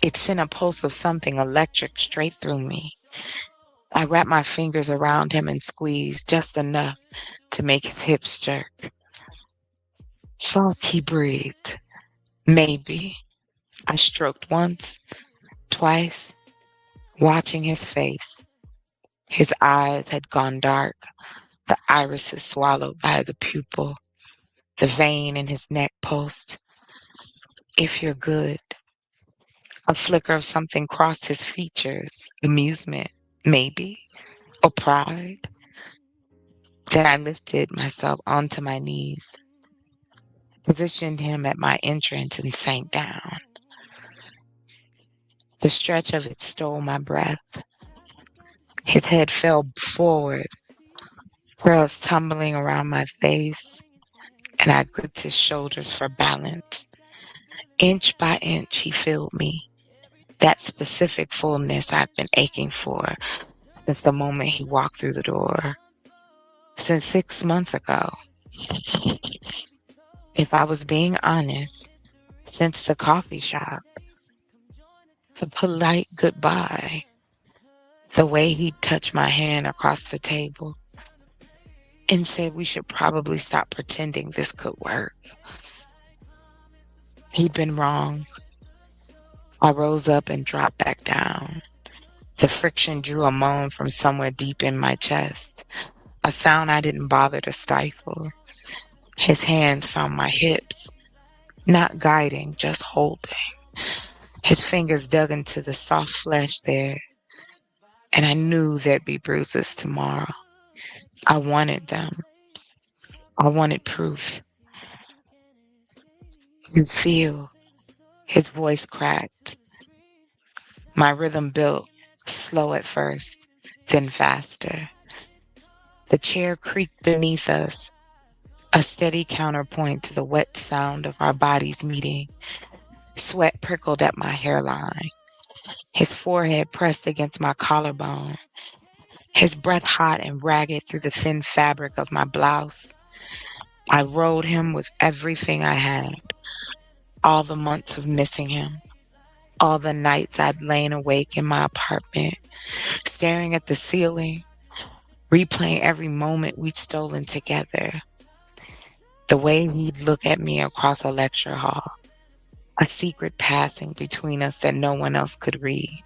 It sent a pulse of something electric straight through me. I wrapped my fingers around him and squeezed just enough to make his hips jerk. Fuck, he breathed. Maybe. I stroked once, twice, watching his face. His eyes had gone dark, the irises swallowed by the pupil, the vein in his neck pulsed. If you're good. A flicker of something crossed his features. Amusement, maybe, or pride. Then I lifted myself onto my knees, positioned him at my entrance, and sank down. The stretch of it stole my breath. His head fell forward, curls tumbling around my face, and I gripped his shoulders for balance. Inch by inch, he filled me. That specific fullness I've been aching for since the moment he walked through the door. Since 6 months ago. If I was being honest, since the coffee shop, the polite goodbye, the way he touched my hand across the table and said we should probably stop pretending this could work. He'd been wrong. I rose up and dropped back down. The friction drew a moan from somewhere deep in my chest, a sound I didn't bother to stifle. His hands found my hips, not guiding, just holding. His fingers dug into the soft flesh there, and I knew there'd be bruises tomorrow. I wanted them. I wanted proof. You feel. His voice cracked. My rhythm built, slow at first, then faster. The chair creaked beneath us, a steady counterpoint to the wet sound of our bodies meeting. Sweat prickled at my hairline. His forehead pressed against my collarbone. His breath hot and ragged through the thin fabric of my blouse. I rode him with everything I had. All the months of missing him. All the nights I'd lain awake in my apartment, staring at the ceiling, replaying every moment we'd stolen together. The way he'd look at me across a lecture hall. A secret passing between us that no one else could read.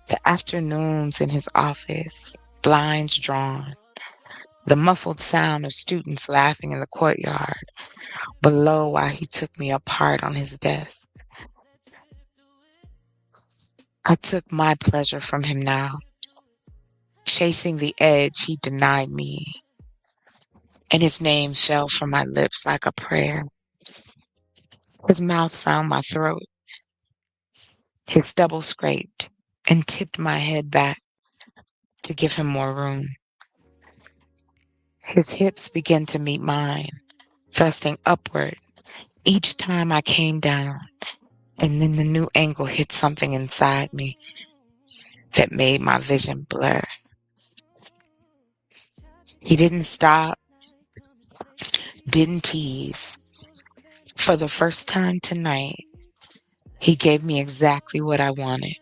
The afternoons in his office, blinds drawn. The muffled sound of students laughing in the courtyard below while he took me apart on his desk. I took my pleasure from him now, chasing the edge he denied me. and his name fell from my lips like a prayer. His mouth found my throat, his stubble scraped, and tipped my head back to give him more room. His hips began to meet mine, thrusting upward each time I came down, and then the new angle hit something inside me that made my vision blur. He didn't stop, didn't tease. For the first time tonight, he gave me exactly what I wanted,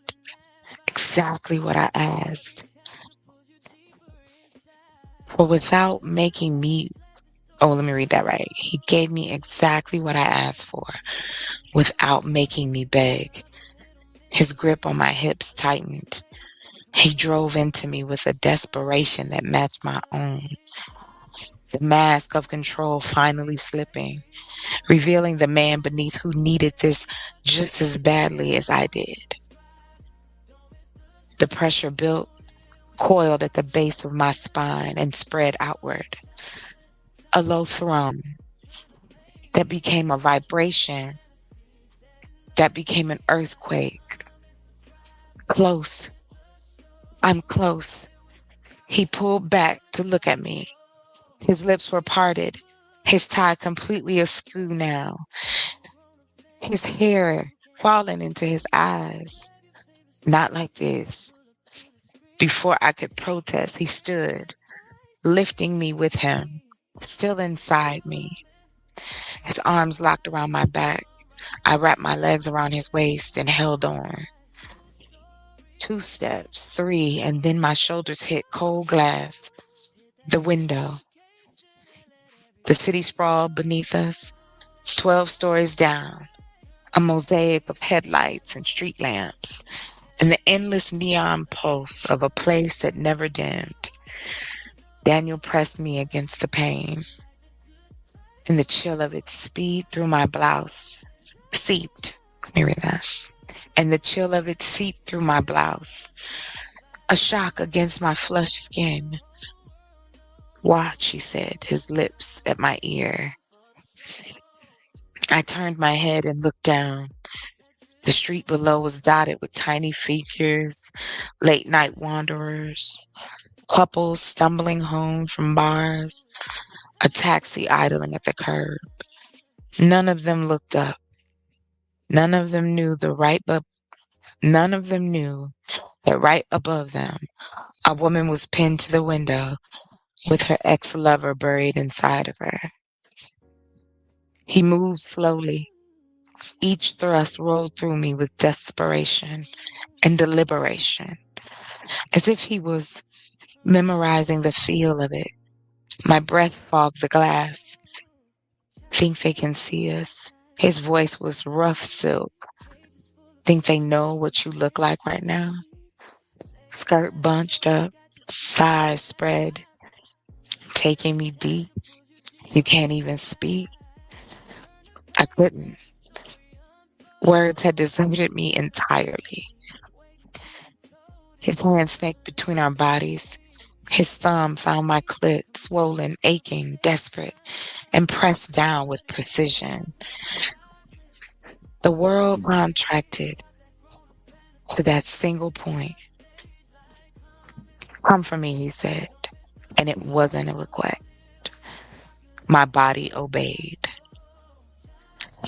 exactly what I asked. For without making me, oh, let me read that right. He gave me exactly what I asked for without making me beg. His grip on my hips tightened. He drove into me with a desperation that matched my own. The mask of control finally slipping, revealing the man beneath who needed this just as badly as I did. The pressure built, coiled at the base of my spine and spread outward. A low thrum that became a vibration, that became an earthquake. Close. I'm close. He pulled back to look at me. His lips were parted, his tie completely askew now, his hair falling into his eyes. Not like this. Before I could protest, he stood, lifting me with him, still inside me. His arms locked around my back. I wrapped my legs around his waist and held on. 2 steps, 3, and then my shoulders hit cold glass. The window. The city sprawled beneath us, 12 stories down, a mosaic of headlights and street lamps, and the endless neon pulse of a place that never dimmed. Daniel pressed me against the pane, and the chill of its speed through my blouse seeped. Let me read that. And the chill of it seeped through my blouse, a shock against my flushed skin. Watch, he said, his lips at my ear. I turned my head and looked down. The street below was dotted with tiny figures, late night wanderers, couples stumbling home from bars, a taxi idling at the curb. None of them looked up. None of them knew none of them knew that right above them, a woman was pinned to the window with her ex-lover buried inside of her. He moved slowly. Each thrust rolled through me with desperation and deliberation, as if he was memorizing the feel of it. My breath fogged the glass. Think they can see us? His voice was rough silk. Think they know what you look like right now? Skirt bunched up, thighs spread, taking me deep. You can't even speak. I couldn't. Words had deserted me entirely. His hand snaked between our bodies. His thumb found my clit, swollen, aching, desperate, and pressed down with precision. The world contracted to that single point. Come for me, he said, and it wasn't a request. My body obeyed.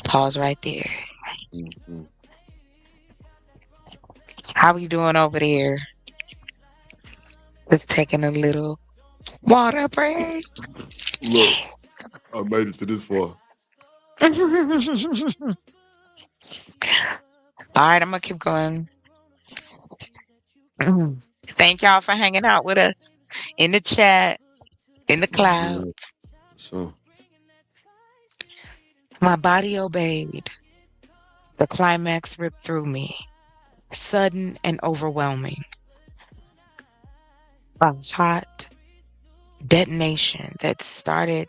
Pause right there. Mhm. How are you doing over there? Just taking a little water break. Look, I made it to this far. All right, I'm gonna keep going. Thank y'all for hanging out with us in the chat, in the Yeah, clouds. so My body obeyed. The climax ripped through me, sudden and overwhelming. A hot detonation that started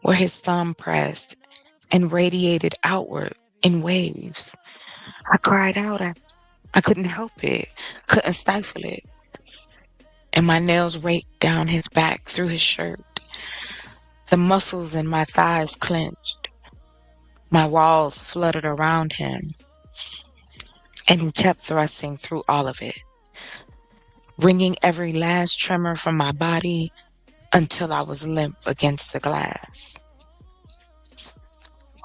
where his thumb pressed and radiated outward in waves. I cried out. I couldn't help it, couldn't stifle it. And my nails raked down his back through his shirt. The muscles in my thighs clenched. My walls fluttered around him, and he kept thrusting through all of it, wringing every last tremor from my body until I was limp against the glass.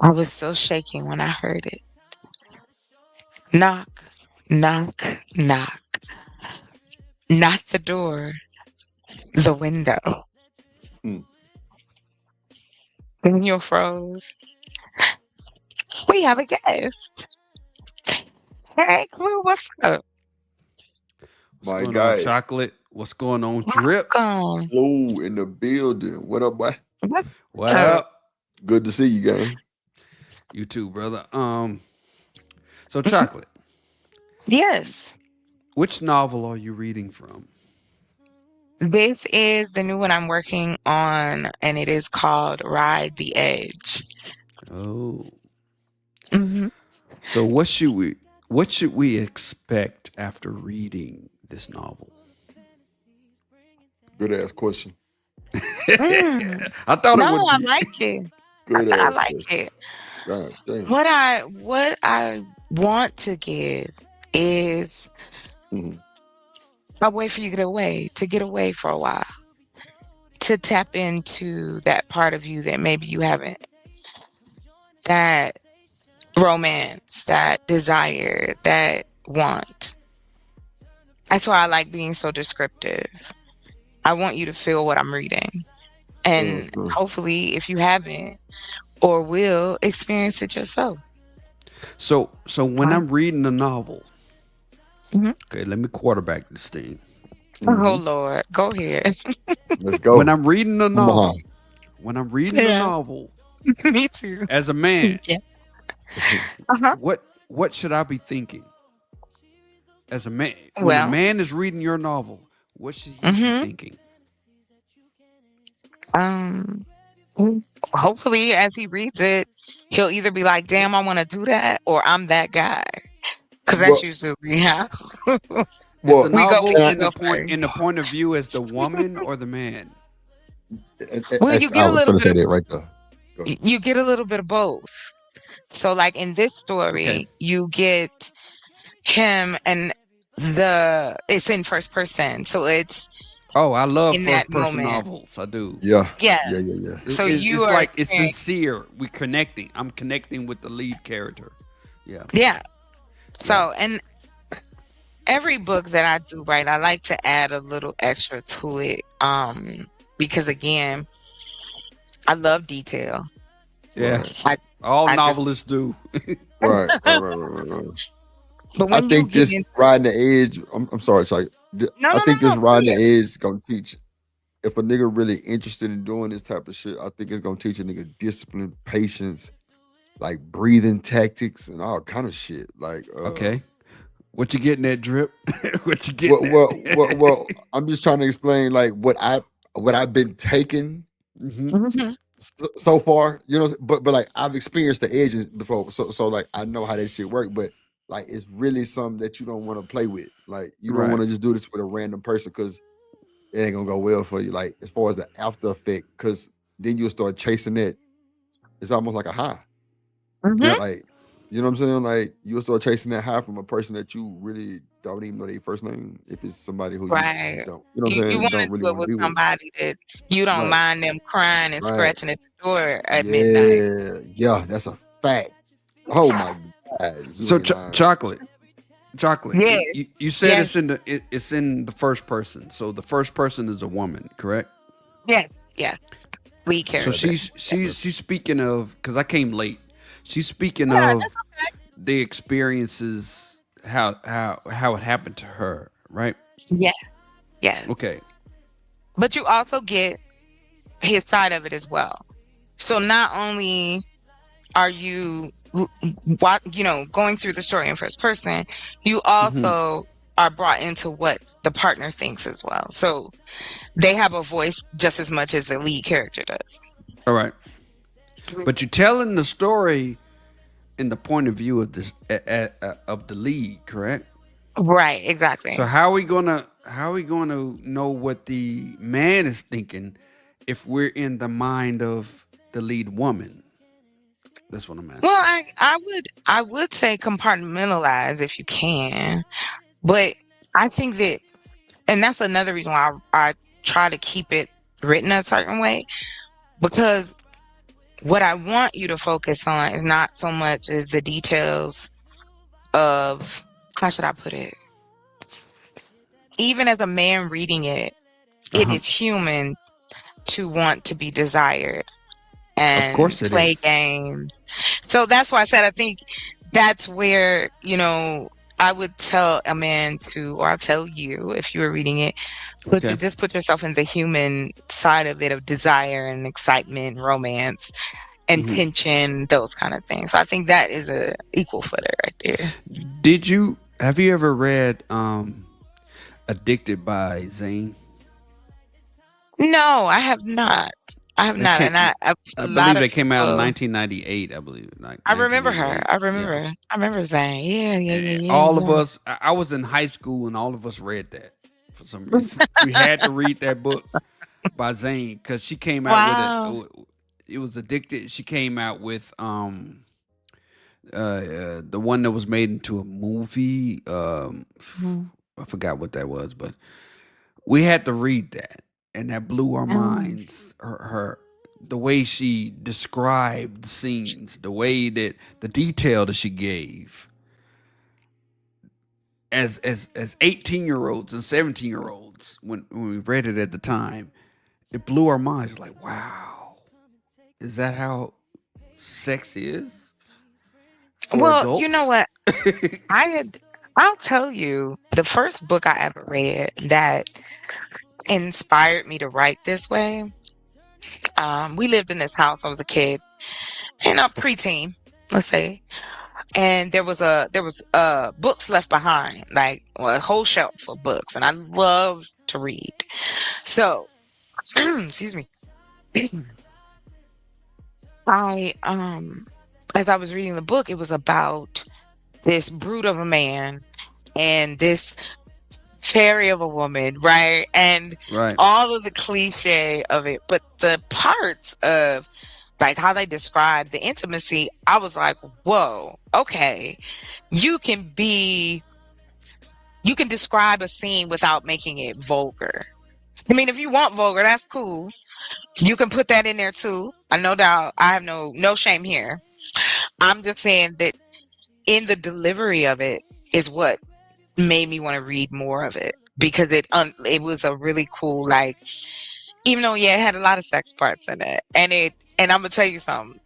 I was still shaking when I heard it. Knock, knock, knock. Not the door, the window. Mm. Daniel froze. We have a guest. Hey, Clue, what's up? What's My going on, guy, Chocolate? What's going on, Drip? Welcome. Blue in the building. What up, boy? What's What up? up? Good to see you, gang. You too, brother. So Mhm. Chocolate, Yes. which novel are you reading from? This is the new one I'm working on, and it is called Ride the Edge. Oh, Hmm. so what should we expect after reading this novel? Good ass question. Mm. I thought it No, would I be. like it. Good I ass like question. it. God damn. What I want to give is Mhm. a way for you to get away for a while, to tap into that part of you that maybe you haven't, that romance, that desire, that want. That's why I like being so descriptive. I want you to feel what I'm reading. And Mhm. hopefully, if you haven't or will, experience it yourself. So when Huh? I'm reading a novel, Mhm. okay, let me quarterback this thing. Oh, Mhm. Lord. Go ahead. Let's When go. I'm reading a Come on. novel, when I'm reading a Yeah, novel me too. as a man, Yeah. Uh-huh. what should I be thinking? As a man, when a Well, man is reading your novel, what should he be hmm thinking? um, hopefully, as he reads it, he'll either be like, damn, I want to do that, or I'm that guy. Because that's Well, usually how It's a well, we go with and novel I, in the ego point in first. the point of view as the woman or the man. Well, you I get a was little going to bit say of that right there. Go ahead. you get a little bit of both. So, like in this Okay. story, you get him and it's in first person, so it's Oh, I love in that first person moment. novels. I do. Yeah. Yeah. Yeah. Yeah. Yeah. So you It's are like it's experiencing, sincere. We connecting. I'm connecting with the lead character. Yeah. yeah. Yeah. So, and every book that I do, right, I like to add a little extra to it. Because again, I love detail. Yeah. Right. I All I just novelists do. Right. Right. Right. Right. Right. Right. but I when you think get this into riding the edge. I'm sorry. Sorry. no, I no, no, think this no, go riding the ahead. edge is gonna teach. If a nigga really interested in doing this type of shit, I think it's gonna teach a nigga discipline, patience, like breathing tactics, and all kind of shit. Like, Okay. What you getting at, Drip? What you well, getting at? well, well, well, I'm just trying to explain like what I've been taking Hmm. Mhm. so far, you know. But like I've experienced the edges before, so like I know how that shit work. But like it's really something that you don't want to play with. Like you don't Right. want to just do this with a random person because it ain't gonna go well for you. Like as far as the after effect, because then you'll start chasing it. It's almost like a high. Mhm. Yep. Like you know what I'm saying? Like you'll start chasing that high from a person that you really don't even know their first name. If it's somebody who you Right. don't, you know what I'm You saying, want to don't really do it want to with be with. somebody that you don't Right, mind them crying and right. scratching at the door at midnight. Yeah, yeah, that's a fact. Oh my God, you So ain't lying. chocolate. Yes. You said Yes. it's in the first person. So the first person is a woman, correct? Yes. Yeah. Lead So character. she's speaking of, because I came late. She's speaking Yeah, of that's okay. the experiences, how it happened to her, right? Yeah. Yeah. Okay. But you also get his side of it as well. So not only are you going through the story in first person, you Hmm. also are brought into what the partner thinks as well. So they have a voice just as much as the lead character does. All right. But you're telling the story in the point of view of this of the lead, correct? Right, So exactly. how are we gonna know what the man is thinking if we're in the mind of the lead woman. That's what I'm Well, asking. I would say compartmentalize if you can, but I think that, and that's another reason why I try to keep it written a certain way, because what I want you to focus on is not so much as the details of, how should I put it? Even as a man reading it, Uh it huh. is human to want to be desired Of and course it play is. games. So that's why I said I think that's where, I would tell a man to, or I'll tell you if you were reading it, Okay. just put yourself in the human side of it, of desire and excitement, romance and Hmm. tension, those kind of things. So I think that is a equal footer right there. Did you have you ever read Addicted by Zane? No, I have not. I have That not. And came a I lot believe of that came out in people, 1998, I believe, like I remember her. 1998. I Yeah. remember. I remember saying, yeah, yeah, yeah, yeah, All of yeah. us, I was in high school and all of us read that for some reason. We had to read that book by Zane because she came out with it. Wow. It was Addicted. She came out with the one that was made into a movie. I forgot what that was, but we had to read that, and that blew our Um, minds. Her the way she described the scenes, the way that the detail that she gave as 18-year-olds and 17-year-olds when we read it at the time, it blew our minds. Like, wow, is that how sex is for well, you know adults? what? I had, I'll tell you, the first book I ever read that inspired me to write this way. We lived in this house. I was a kid and a preteen, let's say, and there was books left behind, like, well, a whole shelf of books, and I love to read. So, excuse me, I as I was reading the book, it was about this brute of a man and this fairy of a woman, right? And Right. all of the cliche of it, but the parts of like how they describe the intimacy, I was like, whoa, okay, you can be, you can describe a scene without making it vulgar. I mean, if you want vulgar, that's cool. You can put that in there too. I no doubt. I have no shame here. I'm just saying that in the delivery of it is what made me want to read more of it, because it was a really cool, like, even though, yeah, it had a lot of sex parts in it, and I'm gonna tell you something.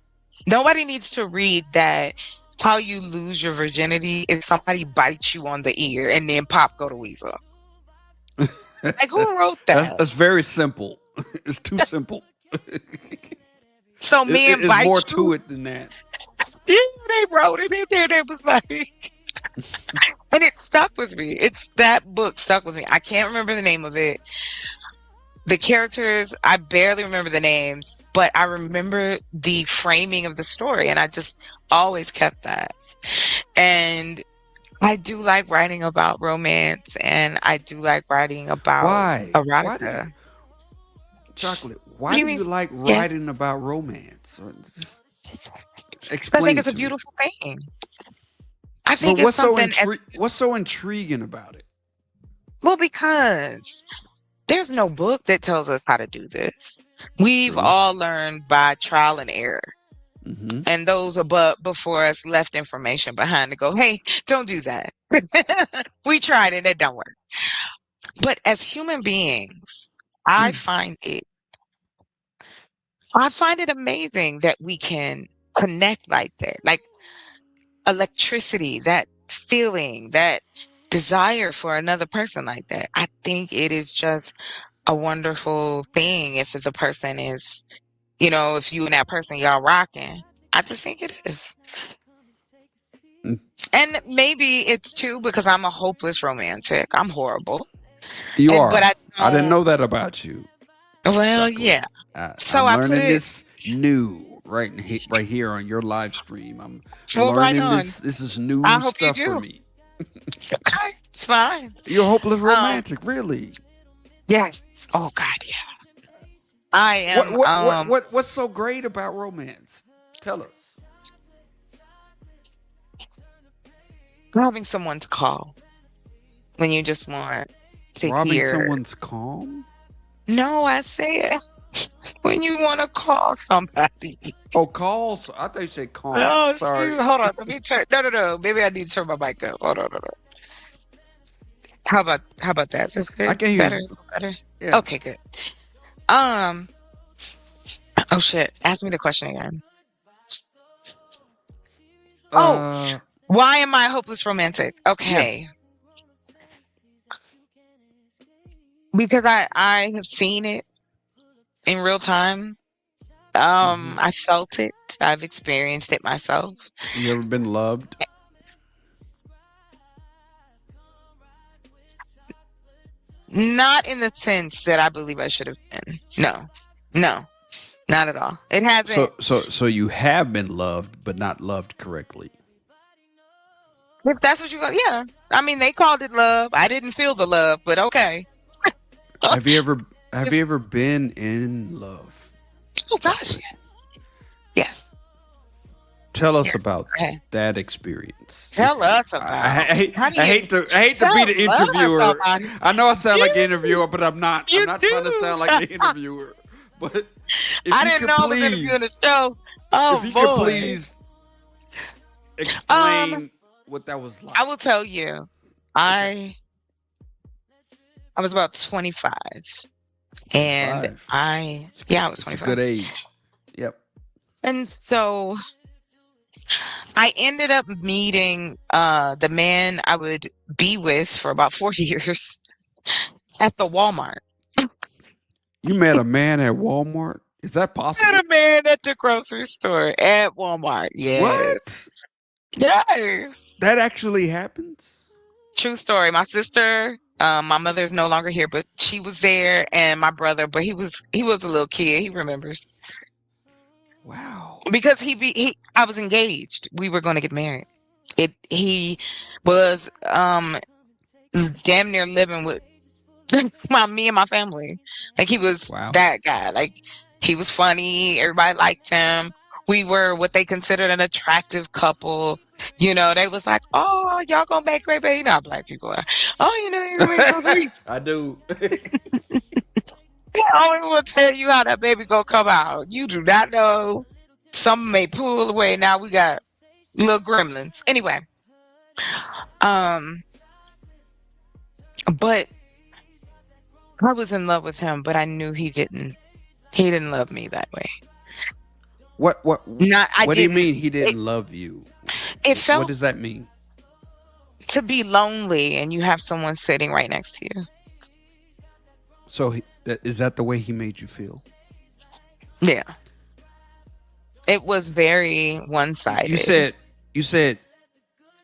Nobody needs to read that how you lose your virginity is somebody bites you on the ear and then pop go to weasel. Like, who wrote that? That's very simple. It's too simple. So men It's more bite to you? it than that. Yeah, they wrote it in there. They was like, and it stuck with me. It's that book stuck with me. I can't remember the name of it. The characters, I barely remember the names, but I remember the framing of the story, and I just always kept that. And I do like writing about romance, and I do like writing about Why? Why do you, erotica. chocolate? What Why do do you mean? you like Yes, writing about romance? Just I think explain it it's a to me. beautiful thing. I But think it's something as what's so intriguing about it? well, because there's no book that tells us how to do this. We've True. all learned by trial and error. Mm-hmm. And those above before us left information behind to go, hey, don't do that. We tried and it don't work. But as human beings, I Mm. find it I find it amazing that we can connect like that. Like electricity, that feeling, that desire for another person like that. I think it is just a wonderful thing if the person is, if you and that person y'all rocking. I just think it is. Mm. And maybe it's too because I'm a hopeless romantic. I'm horrible. You And but are. I I didn't don't, know that about you, well, chocolate. yeah. So I'm I put learning it, this new right here on your live stream. I'm well, right learning on. this. This is new I hope you stuff for do. me. Okay, it's fine. You're a hopeless Um, romantic, really. yes. Oh God, yeah. I What am what what what what's so great about romance? Tell us. having someone to call when you just want to Robbing hear. someone's calm? No, I said when you want to call somebody. Oh, calls. I thought you said calm. Oh Sorry. shoot! Hold on, let me turn. No, no, no. Maybe I need to turn my mic up. Hold on, hold on. How about that? Is this I good? can hear Better, you. better. Yeah. Okay, good. Um. Oh shit! Ask me the question again. Oh, Uh why am I a hopeless romantic? yeah. Okay, because I have seen it in real time. Hmm. I felt it. I've experienced it myself. You ever been loved? Not in the sense that I believe I should have been. No, no, not at all. It hasn't. So you have been loved, but not loved correctly. If that's what you got, yeah. I mean, they called it love. I didn't feel the love, but okay. Have you ever have you It's- ever been in love oh that gosh, way? yes, yes. Tell us Yeah. about Okay. that experience. Tell us I, about. How do I you hate to I hate to tell be the us interviewer. about it? I know I sound like an You, interviewer, but I'm not. I'm you not trying to do. sound like the interviewer. But if I you didn't could know I was interviewing the please, show. Oh if you could boy. please Um, explain what that was I like. will tell you. Okay. I I was about 25, and 25. yeah, I was It's a 25, good age. Yep. and so I ended up meeting the man I would be with for about 4 years at the Walmart. You met a man at Walmart? Is that Met possible? a man at the grocery store at Walmart. Yes. What? Yes. That actually happens? True story. My sister, my mother is no longer here, but she was there, and my brother, but he was a little kid. He remembers Wow. because he I was engaged. We were going to get married. He was damn near living with me and my family. Like he was Wow. that guy. Like he was funny. Everybody liked him. We were what they considered an attractive couple. They was like, "Oh, y'all gonna make great baby." You know how black people are. Oh, you're gonna make great baby. I do. They always will tell you how that baby gonna come out. You do not know. Some may pull away. Now we got little gremlins. Anyway, um, but I was in love with him, but I knew he didn't. He didn't love me that way. What Not, I what do you didn't. mean he It, didn't love you? it What felt does that mean? to be lonely and you have someone sitting right next to you. So is that the way he made you feel? Yeah. It was very one You sided. said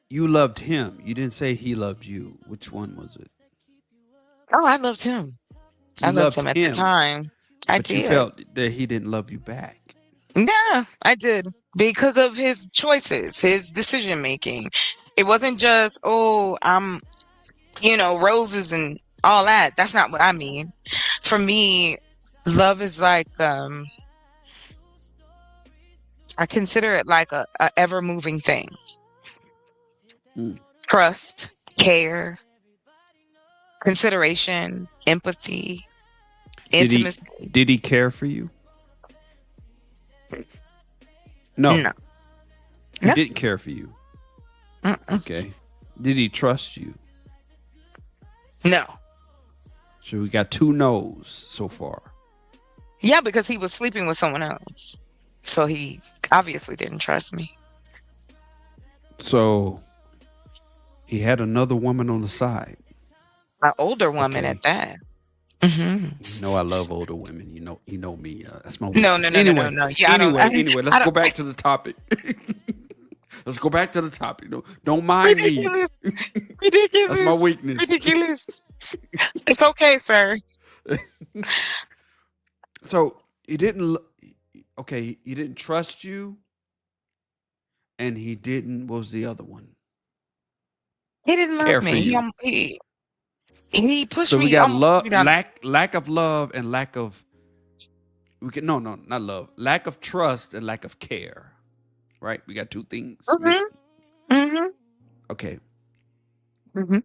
you loved him. You didn't say he loved you. Which one was it? Oh, I loved him. I You loved loved him at the him, time. I but you did. felt that he didn't love you back. Yeah, I did. Because of his choices, his decision making. It wasn't just, oh, roses and all that. That's not what I mean. For me, love is like, I consider it like a ever moving thing. Mm. Trust, care, consideration, empathy, Did he intimacy. did he care for you? No, No. he No. didn't care for you. Mm-mm. Okay. Did he trust you? No. So we got 2 no's so far. Yeah, because he was sleeping with someone else. So he obviously didn't trust me. So he had another woman on the side. An older woman Okay. at that. Hmm. You know I love older women. You know me. That's my No, weakness. no, no, no, no, no. Yeah, Anyway, I let's go don't. back to the topic. Let's go back to the topic. Don't mind me. Ridiculous. Ridiculous. That's my weakness. Ridiculous. It's okay, sir. So he didn't. Okay, he didn't trust you, and he didn't. What was the other one? He didn't Care love for me. you. He pushed So we me got almost pushed me down. lack of love, and lack of we can no, not love. Lack of trust and lack of care. Right? We got two things Mm-hmm. missing. Mm-hmm. Okay. Mm-hmm.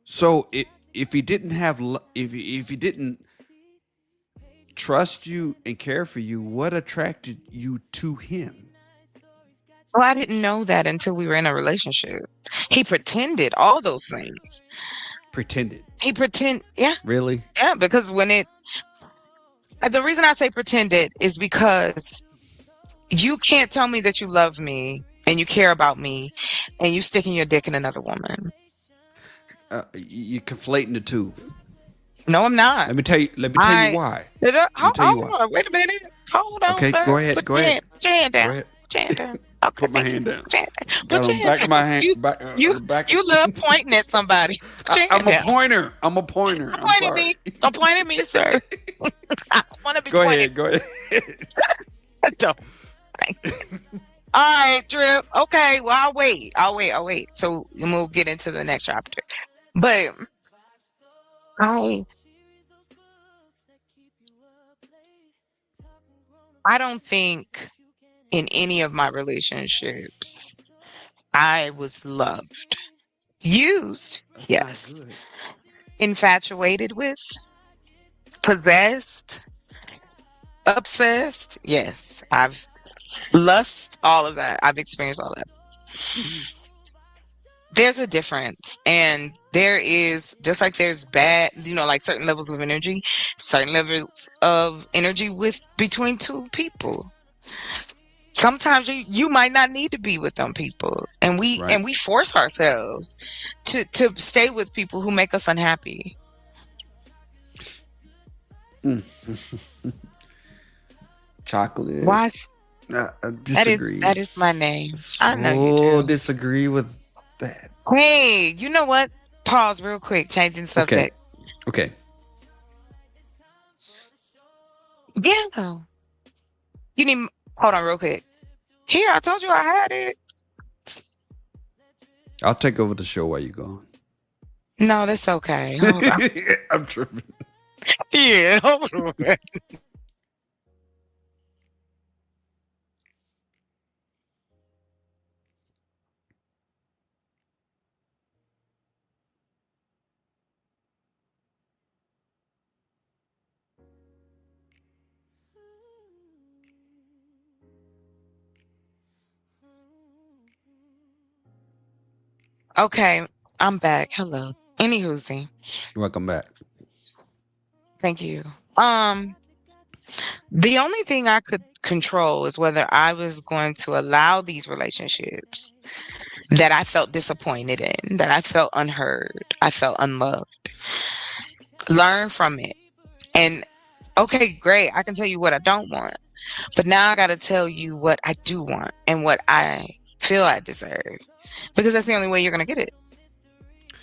So if he didn't have if he didn't trust you and care for you, what attracted you to him? Well, I didn't know that until we were in a relationship. He pretended all those things. Pretended. Yeah, Really? yeah, because the reason I say pretended is because you can't tell me that you love me and you care about me and you sticking your dick in another woman. You're conflating the two. No, I'm not. Let me tell you. Let me tell you why. Let me tell you why. Hold on, wait a minute. Hold on, Okay, sir. go ahead. Go ahead. Put your hand down. Go ahead. Put your hand down. Okay, Put my thank you. hand down. Put your hand down. Got Put your on the hand back of down. my hand. You, On the back. you love pointing at somebody. Put your hand I'm a down. pointer. I'm a pointer. Don't I'm point at sorry. me. Don't point at me, sir. I don't want to be Go pointed. ahead. Go ahead. I don't. All right, Drip. Okay, well, I'll wait. So we'll get into the next chapter. But I don't think in any of my relationships I was loved. Used, That's yes. not good. Infatuated with, possessed, obsessed, yes. I've lust, all of that. I've experienced all that. There's a difference. And there is, just like there's bad, like certain levels of energy, certain levels of energy with between two people. Sometimes you might not need to be with them people. And we Right. force ourselves to stay with people who make us unhappy. Chocolate. Why? I disagree. That is my name. I know you do. Disagree with that. Hey, you know what? Pause real quick, changing the subject. Okay. Yeah. You need, hold on real quick. Here, I told you I had it. I'll take over the show while you're gone. No, that's okay. Hold on. I'm tripping. Yeah, hold on. Okay, I'm back. Hello. Anywhoosy. Welcome back. Thank you. The only thing I could control is whether I was going to allow these relationships that I felt disappointed in, that I felt unheard, I felt unloved. Learn from it. And okay, great. I can tell you what I don't want. But now I got to tell you what I do want and what I feel I deserve. Because that's the only way you're going to get it.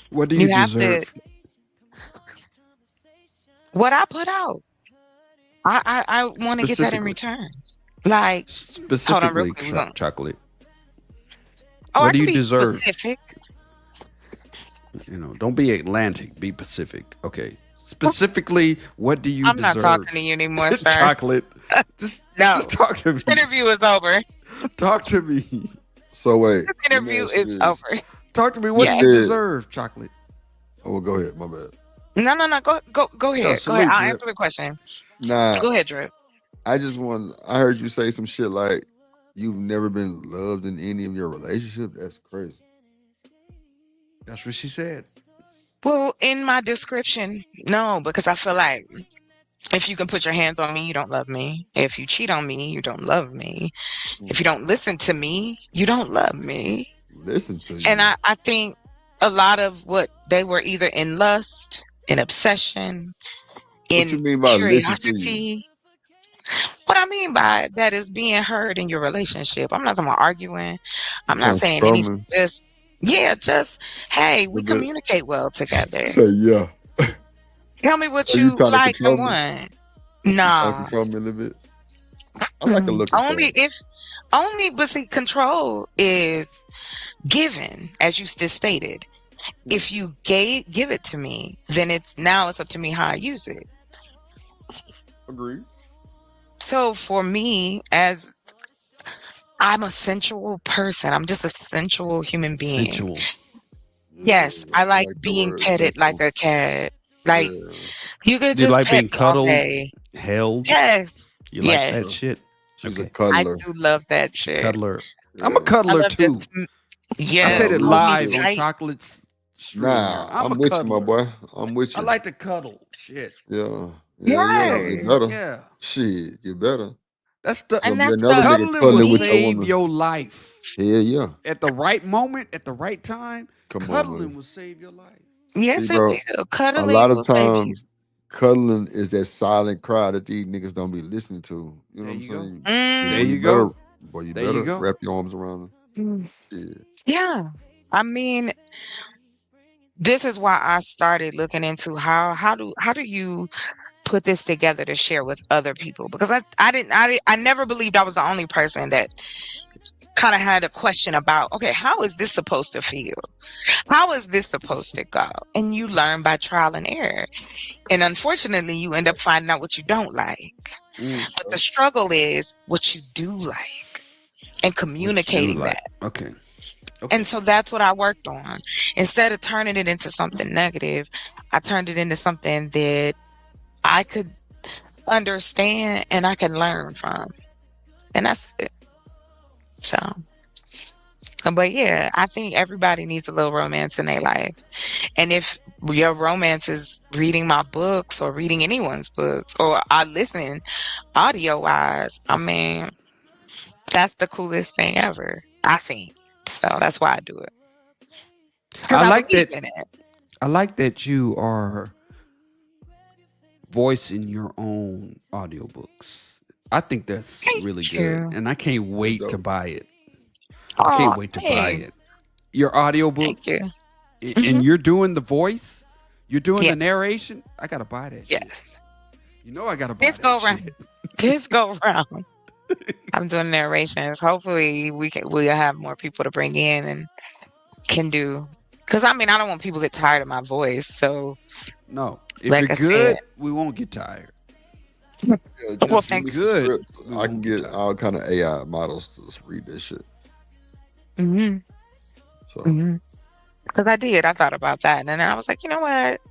What do you deserve? What I put out. I want to get that in return. Like, hold on real Specifically, quick. chocolate. Oh, What I do can you be deserve? specific. Don't be Atlantic. Be Pacific. Okay. Specifically, what do you I'm deserve? not talking to you anymore, sir. Chocolate. Just talk to me. This interview is over. Talk to me. So wait. This interview is over. Talk to me. What do you deserve, chocolate? Oh, well, go ahead. My bad. No. Go ahead. Go ahead. I'll Drip. answer the question. Nah. Go ahead, Drip. I heard you say some shit like you've never been loved in any of your relationship. That's crazy. That's what she said. Well, in my description, no, because I feel like if you can put your hands on me, you don't love me. If you cheat on me, you don't love me. If you don't listen to me, you don't love me. Listen to you. And I think a lot of what they were either in lust, in obsession, in what you mean by listen to you? curiosity. What I mean by that is being heard in your relationship. I'm not talking about arguing. I'm not saying anything. Just, hey, we communicate well together. Say yeah. Tell me what So you trying to like control and me? want. Trying to Nah. control me a little bit. I like a look. But see, control is given, as you just stated. If you give it to me, then it's up to me how I use it. Agree. So for me, as I'm a sensual person, I'm just a sensual human being. Sensual. Yeah, Yes, I I like like the being word petted like sensual. a cat. Like Yeah, you could Do you just like pet being me all cuddled, day. held? Yes. You like Yes. that yeah. shit? She's a Okay. I cuddler. do love that shit. Cuddler. I'm a Yeah. I cuddler love this. too. I Nah, said Yes. it real Hold me live shit. on tight. Chocolate Stream here. Nah, I'm a I'm with you, my cuddler. boy. I'm with I you. like to cuddle. Shit. Yeah, yeah, yeah. You Yes. better. Yeah. Shit, you better. That's the Gonna And be that's another the nigga cuddling will cuddling with your me. save woman. your life. Hell yeah. At the right moment, at the right time, Come on, cuddling man. will save your life. See, Yes, it bro. will. A lot Cuddling of will save you. times, cuddling is that silent cry that these niggas don't be listening to. You know There what I'm you go. saying? Shit, There boy, you you better, go. boy, you There you better go. wrap your arms around them. Mm. Yeah. Yeah. I mean, this is why I started looking into how do you put this together to share with other people, because I never believed I was the only person that kind of had a question about, okay, how is this supposed to feel? How is this supposed to go? And you learn by trial and error. And unfortunately, you end up finding out what you don't like. Mm, But the struggle is what you do like and what you do communicating like? that. Okay. And Okay. so that's what I worked on. Instead of turning it into something negative, I turned it into something that I could understand and I can learn from. And that's it. So, but yeah, I think everybody needs a little romance in their life. And if your romance is reading my books or reading anyone's books or I listen audio wise, I mean, that's the coolest thing ever, I think. So that's why I do it. Because I I like believe that. in it. I like that you are voicing your own audiobooks. I think that's Thank really good. you. And I can't That's wait to dope. buy it. I Oh, can't wait to buy thanks. it. Your audiobook, Thank you. and Hmm. you're doing the voice, you're doing Yeah. the narration. I got to buy that shit. Yes. You know, I got to buy This that go shit. round. This go round. I'm doing narrations. Hopefully we'll have more people to bring in and can do. Because I mean, I don't want people to get tired of my voice. So, No, if you're like I said, good, we won't get tired. Yeah, well, just If you're send me thanks. some good, scripts. we I can won't get get tired. all kind of AI models to just read that shit. Hmm. So Hmm. Because I did. I thought about that. And then I was like, you know what?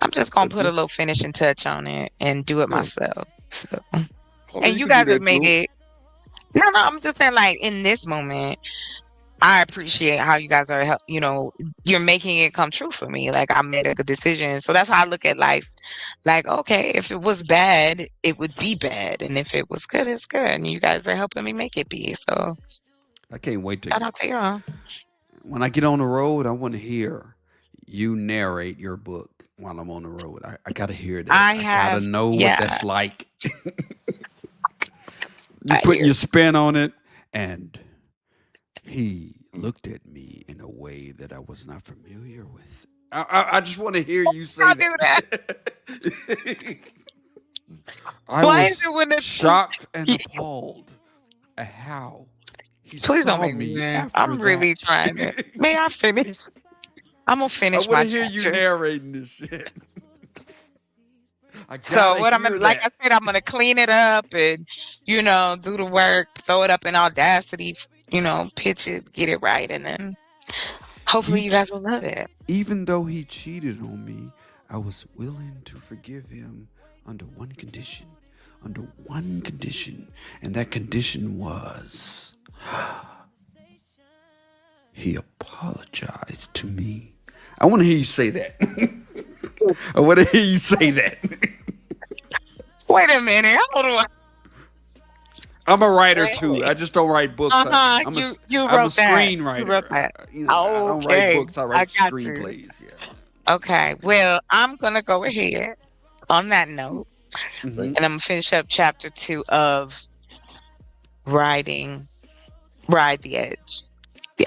I'm just going to put a just little finishing touch on it and do it yeah. myself. So, I mean, and you you can do guys have that made too. it. No, no, I'm just saying, like, in this moment, I appreciate how you guys are, you're making it come true for me. Like, I made a good decision. So that's how I look at life. Like, okay, if it was bad, it would be bad. And if it was good, it's good. And you guys are helping me make it be. So I can't wait to. shout out to y'all. When I get on the road, I want to hear you narrate your book while I'm on the road. I got to hear that. I I got to have, know what yeah, that's like. You I putting hear. your spin on it, and he looked at me in a way that I was not familiar with. I just want to hear you say I'll do that. that. I Why is was it when it's, shocked and yes. appalled at how he Please don't saw make me me mad. after I'm really that. trying to. May I finish? I'm gonna I finish want my to hear you chapter. narrating this shit. I So gotta what I'm hear gonna, like that. I said, I'm gonna clean it up and do the work, throw it up in Audacity, pitch it, get it right, and then hopefully He, you guys will love it. even though he cheated on me, I was willing to forgive him under one condition. Under one condition, and that condition was he apologized to me. I want to hear you say that. I want to hear you say that. Wait a minute, hold on. I'm a writer too. Wait. I just don't write books. I'm a You I'm a wrote that. You wrote screenwriter. that. I don't write Okay, books. I I write got you. screenplays. Yeah. Okay, well, I'm gonna go ahead on that note, Hmm. Thank and I'm gonna finish up chapter 2 of riding, ride the edge. Yeah.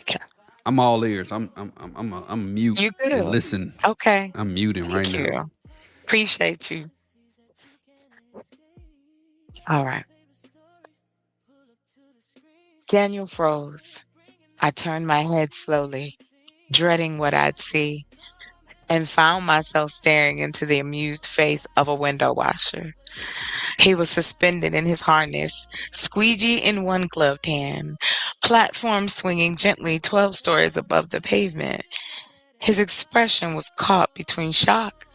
Okay. I'm all ears. I'm mute You and good? listen. Okay. I'm muting right Thank now. you. Appreciate you. All right. Daniel froze. I turned my head slowly, dreading what I'd see, and found myself staring into the amused face of a window washer. He was suspended in his harness, squeegee in one gloved hand, platform swinging gently 12 stories above the pavement. His expression was caught between shock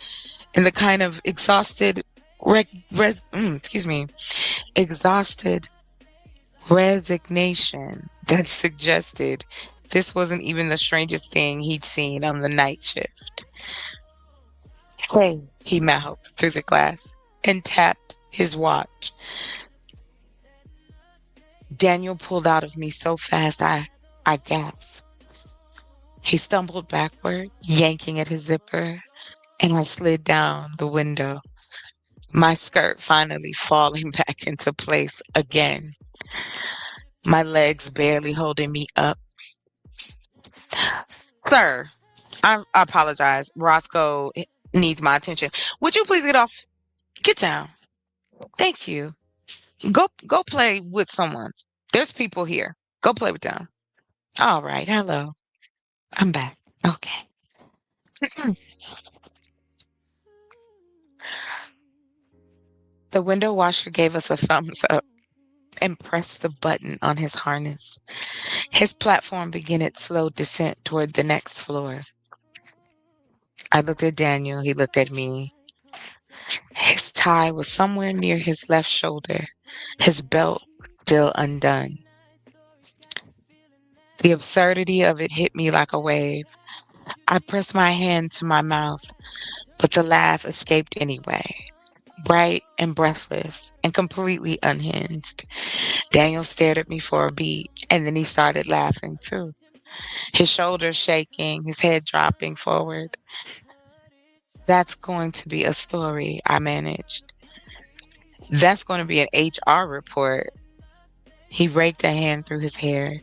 and the kind of exhausted resignation that suggested this wasn't even the strangest thing he'd seen on the night shift. Hey, he mouthed through the glass and tapped his watch. Daniel pulled out of me so fast I gasped. He stumbled backward, yanking at his zipper, and I slid down the window, my skirt finally falling back into place again, my legs barely holding me up. Sir, I apologize. Roscoe needs my attention. Would you please get off? Get down. Thank you. Go play with someone. There's people here. Go play with them. All right. Hello. I'm back. Okay. The window washer gave us a thumbs up and pressed the button on his harness. His platform began its slow descent toward the next floor. I looked at Daniel. He looked at me. His tie was somewhere near his left shoulder, his belt still undone. The absurdity of it hit me like a wave. I pressed my hand to my mouth, but the laugh escaped anyway, bright and breathless and completely unhinged. Daniel stared at me for a beat, and then he started laughing too, his shoulders shaking, his head dropping forward. That's going to be a story, I managed. That's going to be an HR report. He raked a hand through his hair.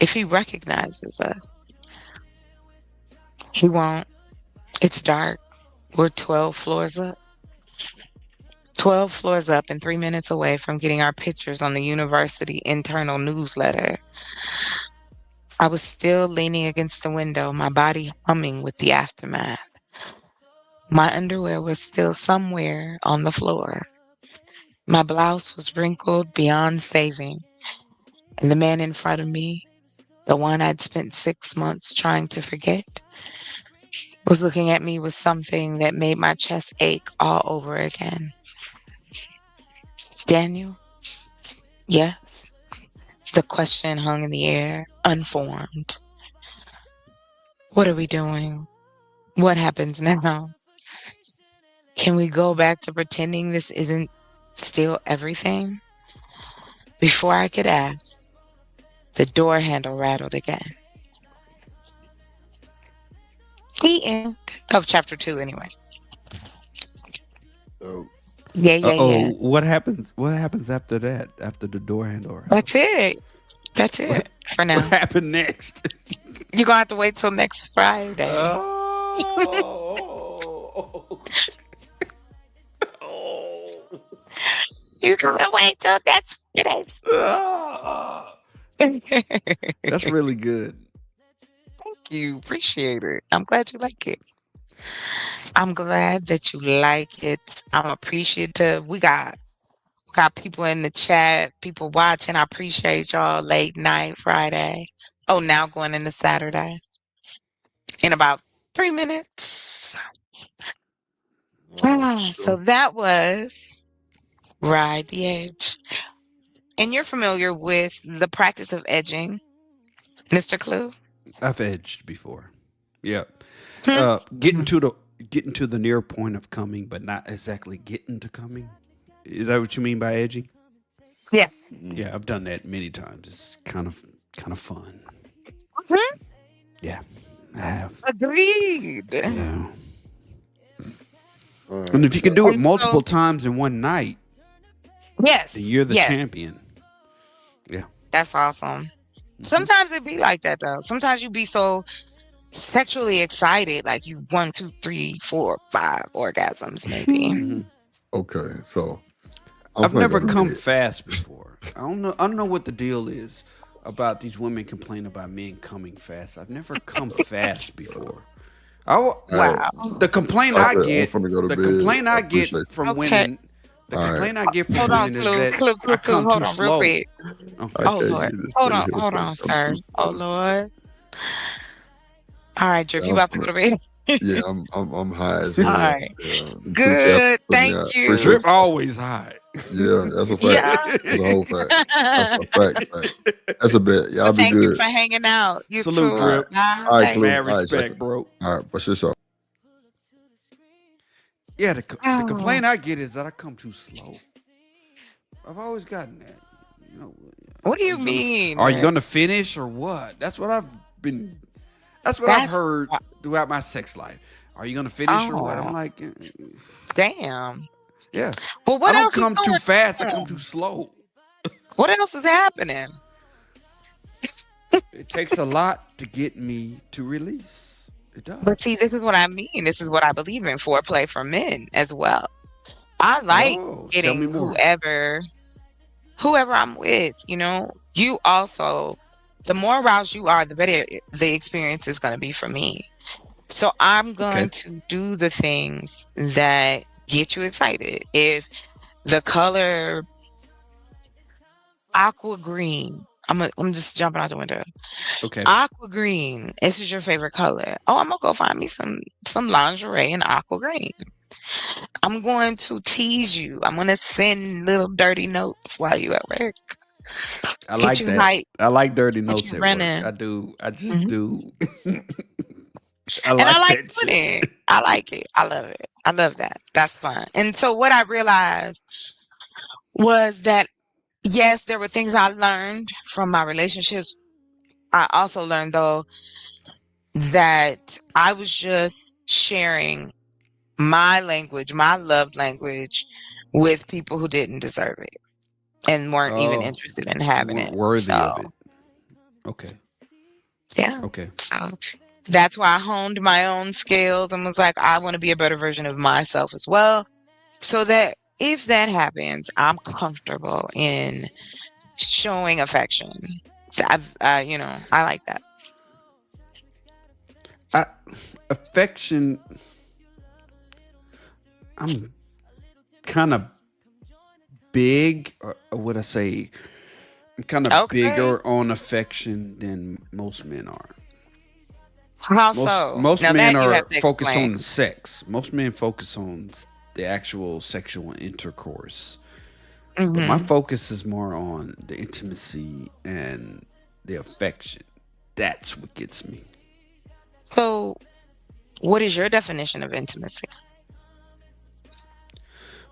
If he recognizes us, he won't. It's dark. We're 12 floors up. 12 floors up and 3 minutes away from getting our pictures on the university internal newsletter. I was still leaning against the window, my body humming with the aftermath. My underwear was still somewhere on the floor. My blouse was wrinkled beyond saving. And the man in front of me, the one I'd spent 6 months trying to forget, was looking at me with something that made my chest ache all over again. Daniel? Yes. The question hung in the air, unformed. What are we doing? What happens now? Can we go back to pretending this isn't still everything? Before I could ask, the door handle rattled again. The end of chapter 2, anyway. So, Yeah. What happens? What happens after that? After the door handle? That's it. That's it for What now. happened next? You're going to have to wait till next Friday. Oh. You're going to wait till next Friday. Thank That's really good. you. Appreciate it. I'm glad you like it. I'm glad that you like it. I'm appreciative. We got people in the chat, people watching. I appreciate y'all. Late night Friday. Oh, now going into Saturday. In about 3 minutes. So that was Ride the Edge. And you're familiar with the practice of edging, Mr. Clue? I've edged before. Yep. Hmm? Getting to the near point of coming, but not exactly getting to coming. Is that what you mean by edging? Yes. Yeah, I've done that many times. It's kind of fun. Mhm. Yeah, I have. Agreed. Yeah. And if you can do it And multiple so, times in one night, yes, then you're the yes, champion. Yeah. that's awesome. Mhm. Sometimes it be like that though. Sometimes you be so sexually excited, like you 1, 2, 3, 4, 5 orgasms, maybe. Mhm. okay, so I'm I've finna never go to come bed. fast before. I don't know what the deal is about these women complain about men coming fast. I've never come fast before. Wow. The complaint Okay, I I'm get, finna go to the bed. complaint I I get appreciate from Okay. women The All right. complaint I get from Hold on, women is Clue, that Clue, I Clue, Clue. come Hold too on, real slow. quick. I Okay. Oh can't Lord, get this nigga here. hold on, I'm sir. too Oh close. Lord. All right, Drip, you Yeah, about to go to bed? yeah, I'm high as All hell. right, Yeah, the two chapters good. put me Thank out. you. Appreciate Drip you. always high. Yeah, that's a fact. Yeah. That's a whole fact. That's a fact. Fact. That's a bet. Y'all But be thank you good. for hanging out. You Salute, too. All right. Drip. All right, Bye. Clue. Mad All right, check respect, it. bro. All right, for sure. Yeah, the Oh, complaint I get is that I come too slow. I've always gotten that. You know, what do are you you gonna mean? are you gonna finish or what? That's what I've been. That's what I've That's heard throughout my sex life. Are you gonna finish or what? I'm oh like, damn. yeah. Well, I what don't else is come too going fast. I come too on? slow. What else is happening? It takes a lot to get me to release. It But see, does. this is what I mean. This is what I believe in foreplay for men as well. I like Oh, tell me getting more. whoever I'm with, you know. You also, the more aroused you are, the better the experience is going to be for me. So I'm Okay. going to do the things that get you excited. If the color aqua green, I'm just jumping out the window. Okay. Aqua green, this is your favorite color. Oh, I'm gonna go find me some lingerie in aqua green. I'm going to tease you. I'm gonna send little dirty notes while you at work. I Get like you that. hyped, I like dirty get notes you at work. running. I do. I just Mhm. do. I And I like like that doing shit. it. I like it. I love it. I love that. That's fun. And so what I realized was that yes, there were things I learned from my relationships. I also learned though that I was just sharing my language, my love language with people who didn't deserve it and weren't even Oh, interested in you having weren't it. worthy So, of it. Okay. yeah. Okay. So that's why I honed my own skills and was like, I want to be a better version of myself as well. So that if that happens, I'm comfortable in showing affection. I like that. I affection. I'm kind of big, or would I say, I'm kind of Okay. bigger on affection than most men are. How Most so? most Now men that you have are to focused explain. on the sex. Most men focus on the actual sexual intercourse. But my Hmm. focus is more on the intimacy and the affection. That's what gets me. So, what is your definition of intimacy?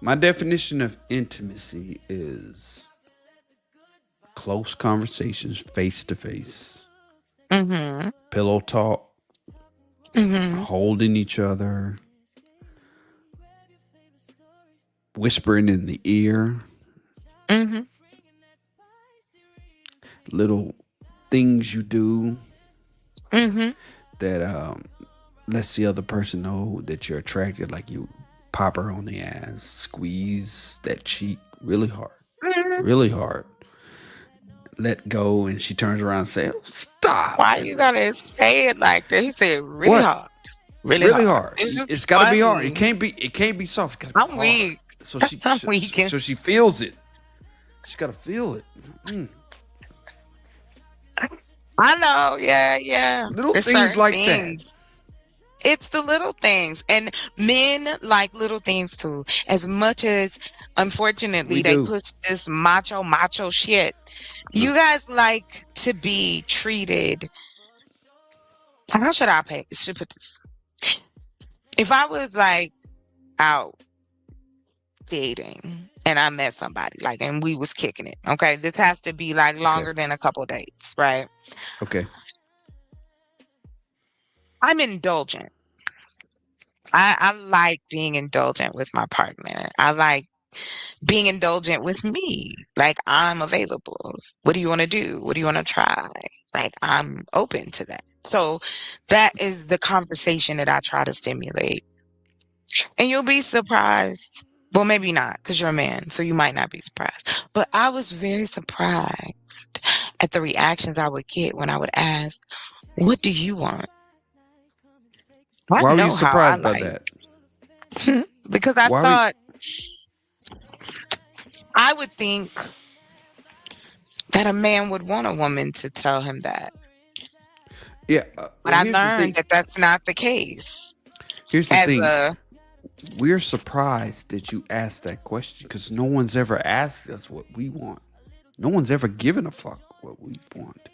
My definition of intimacy is close conversations, face to face, Mm-hmm. pillow talk, Mm-hmm. holding each other, whispering in the ear, Mm-hmm. little things you do Mm-hmm. that lets the other person know that you're attracted, like you pop her on the ass, squeeze that cheek Hmm. really hard, let go, and she turns around and says, "Oh, stop," Why you and gotta say it like that? He said really what? hard, really Really hard. hard. It's just It's got to be hard. It funny. can't be. It can't be soft. It's got to be I'm hard. weak. So she, I'm so, weak. so she feels it. She's got to feel it. Mm. I know. Yeah, yeah. Little There's things certain like that. things. It's the little things. And men like little things too. As much as unfortunately We they do. push this macho shit. Uh, You guys like to be treated. How should put this? If I was like out dating and I met somebody, like, and we was kicking it, okay? This has to be like okay. longer than a couple dates, right? Okay. I'm indulgent. I like being indulgent with my partner. I like being indulgent with me. Like, I'm available. What do you want to do? What do you want to try? Like, I'm open to that. So that is the conversation that I try to stimulate. And you'll be surprised. Well, maybe not, because you're a man, so you might not be surprised. But I was very surprised at the reactions I would get when I would ask, what do you want? I Why were you know how I surprised by like. that? Because I Why were you, thought I would think that a man would want a woman to tell him that. Yeah. But Well, I here's the learned thing. that that's not the case. Here's the As thing. a We're surprised that you asked that question because no one's ever asked us what we want. No one's ever given a fuck what we want.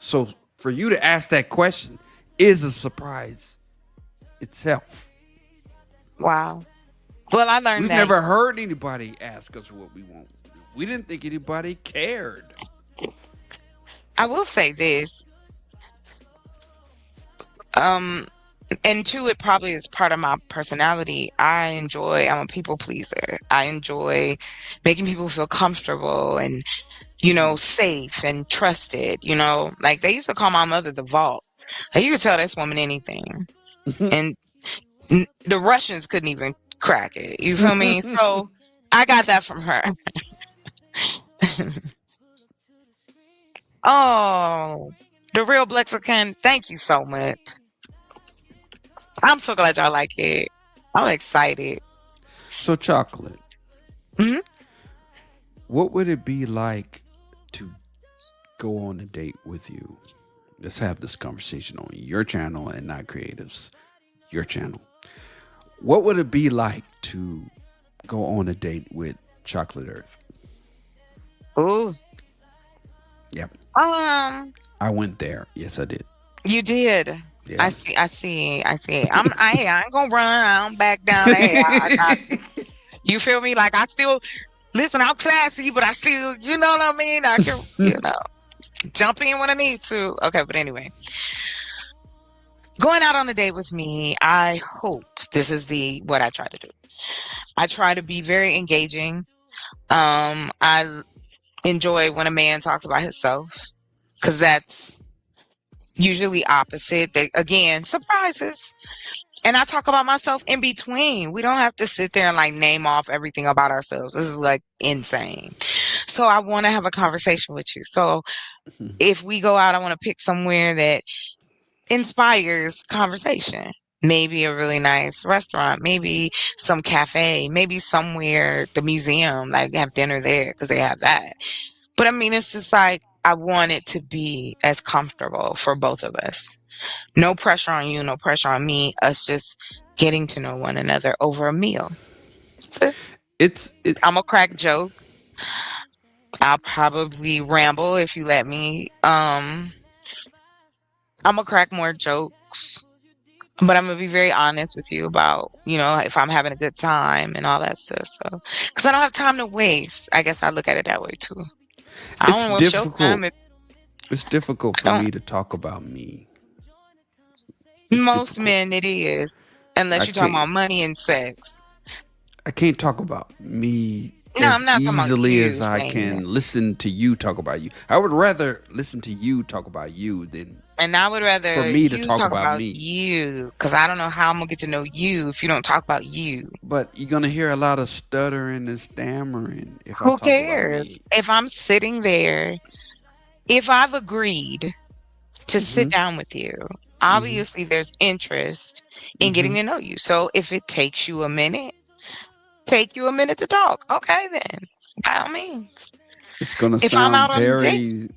So for you to ask that question is a surprise itself. wow. Well, I learned We've that. never heard anybody ask us what we want. We didn't think anybody cared. I will say this. Um, and two, it probably is part of my personality. I'm a people pleaser. I enjoy making people feel comfortable and, safe and trusted, like they used to call my mother the vault. Like, you could tell this woman anything. And the Russians couldn't even crack it. You feel me? So I got that from her. Oh, the real Blexican. Thank you so much. I'm so glad y'all like it. I'm excited. So, Chocolate, Hmm. what would it be like to go on a date with you? Let's have this conversation on your channel and not Creatives, your channel. What would it be like to go on a date with Chocolate Earth? Ooh. Yep. Um, I went there. Yes, I did. you did. Yeah. I see. I ain't gonna run. I don't back down. Hey, you feel me? Like I still listen. I'm classy, but I still, you know what I mean. I can, jump in when I need to. Okay, but anyway, going out on a date with me. I hope this is what I try to do. I try to be very engaging. I enjoy when a man talks about himself because that's usually opposite. They, again, surprises. And I talk about myself in between. We don't have to sit there and like name off everything about ourselves. This is like insane. So I want to have a conversation with you. So if we go out, I want to pick somewhere that inspires conversation. Maybe a really nice restaurant, maybe some cafe, maybe somewhere, the museum, like have dinner there because they have that. But I mean, it's just like I want it to be as comfortable for both of us. No pressure on you, no pressure on me. Us just getting to know one another over a meal. That's it. I'm a crack joke. I'll probably ramble if you let me. I'm gonna crack more jokes, but I'm gonna be very honest with you about, if I'm having a good time and all that stuff. So, because I don't have time to waste. I guess I look at it that way too. I don't It's want to waste your difficult. time. It's difficult I for don't. me to talk about me. It's Most difficult. men, it is, unless I you're talking can't. about money and sex. I can't talk about me No, as I'm not talking about easily you as I saying that. can listen to you talk about you. I would rather listen to you talk about you than And I would for rather me to you talk talk about about me. you because I don't know how I'm gonna get to know you if you don't talk about you. But you're gonna hear a lot of stuttering and stammering if I Who talk about cares? me. If I'm sitting there, if I've agreed to sit Hmm. down with you, Hmm. obviously there's interest in getting Hmm. to know you. So if it takes you a minute, take you a minute to talk. Okay, then by all means. It's gonna If I'm sound out on date, very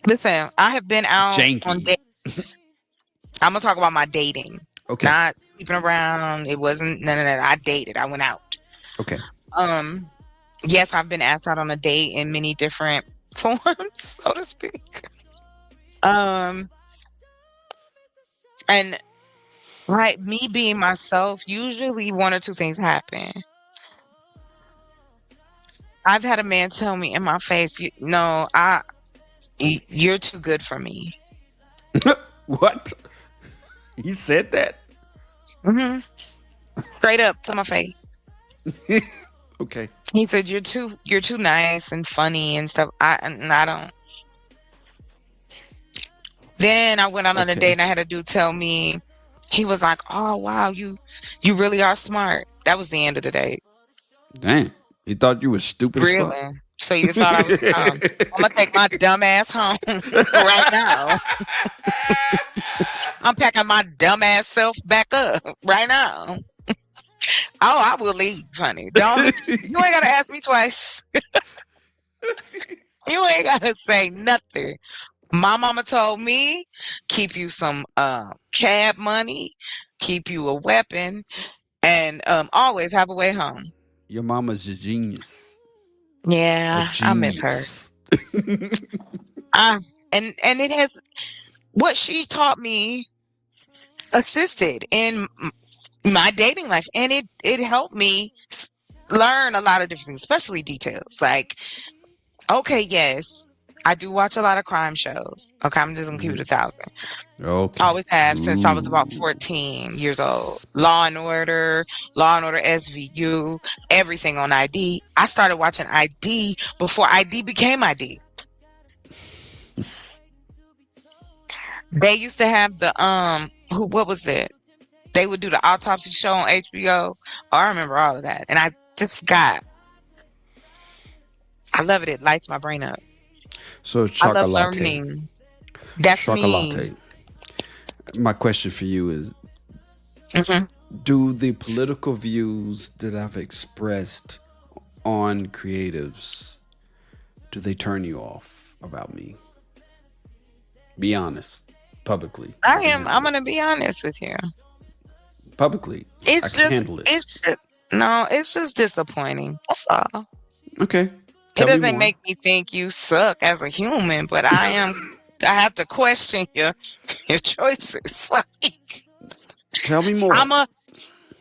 listen, I have been out on janky. dates. I'm gonna talk about my dating, Okay. not sleeping around. It wasn't none of that. I dated. I went out. Okay. Um, yes, I've been asked out on a date in many different forms, so to speak. Um, and right, me being myself, usually one or two things happen. I've had a man tell me in my face, "No, you're too good for me." What? He said that? Hmm. Straight up to my face. Okay. He said, "You're too nice and funny and stuff." I don't. Then I went out on a date Okay. and I had a dude tell me, he was like, "Oh wow, you really are smart." That was the end of the date. Damn. He thought you was stupid as fuck. Really? So you thought I was dumb? I'm gonna take my dumb ass home right now. I'm packing my dumb ass self back up right now. Oh, I will leave, honey. Don't you ain't gotta ask me twice. You ain't gotta say nothing. My mama told me, keep you some cab money, keep you a weapon, and always have a way home. Your mama's a genius. A Yeah, I miss her. genius. I, and it has what she taught me assisted in my dating life, and it helped me learn a lot of different things, especially details. Like, okay, yes, I do watch a lot of crime shows. Okay, I'm just gonna keep it Mhm. 1,000. Okay. Always have since I was about Ooh. 14 years old. Law and Order SVU, everything on ID. I started watching ID before ID became ID. They used to have the who what was it? They would do the autopsy show on HBO. Oh, I remember all of that. And just got I love it. It lights my brain up. So I love chocolate. learning. That's me. Chocolate. My question for you is, Hmm. do the political views that I've expressed on creatives, do they turn you off about me? Be honest. Publicly. I can I'm handle it. gonna be honest with you. Publicly. I It's can just handle it. it's just no, it's just disappointing. That's all. Okay. It Tell me doesn't more. make me think you suck as a human, but I have to question your choices. Like Tell me more. I'm a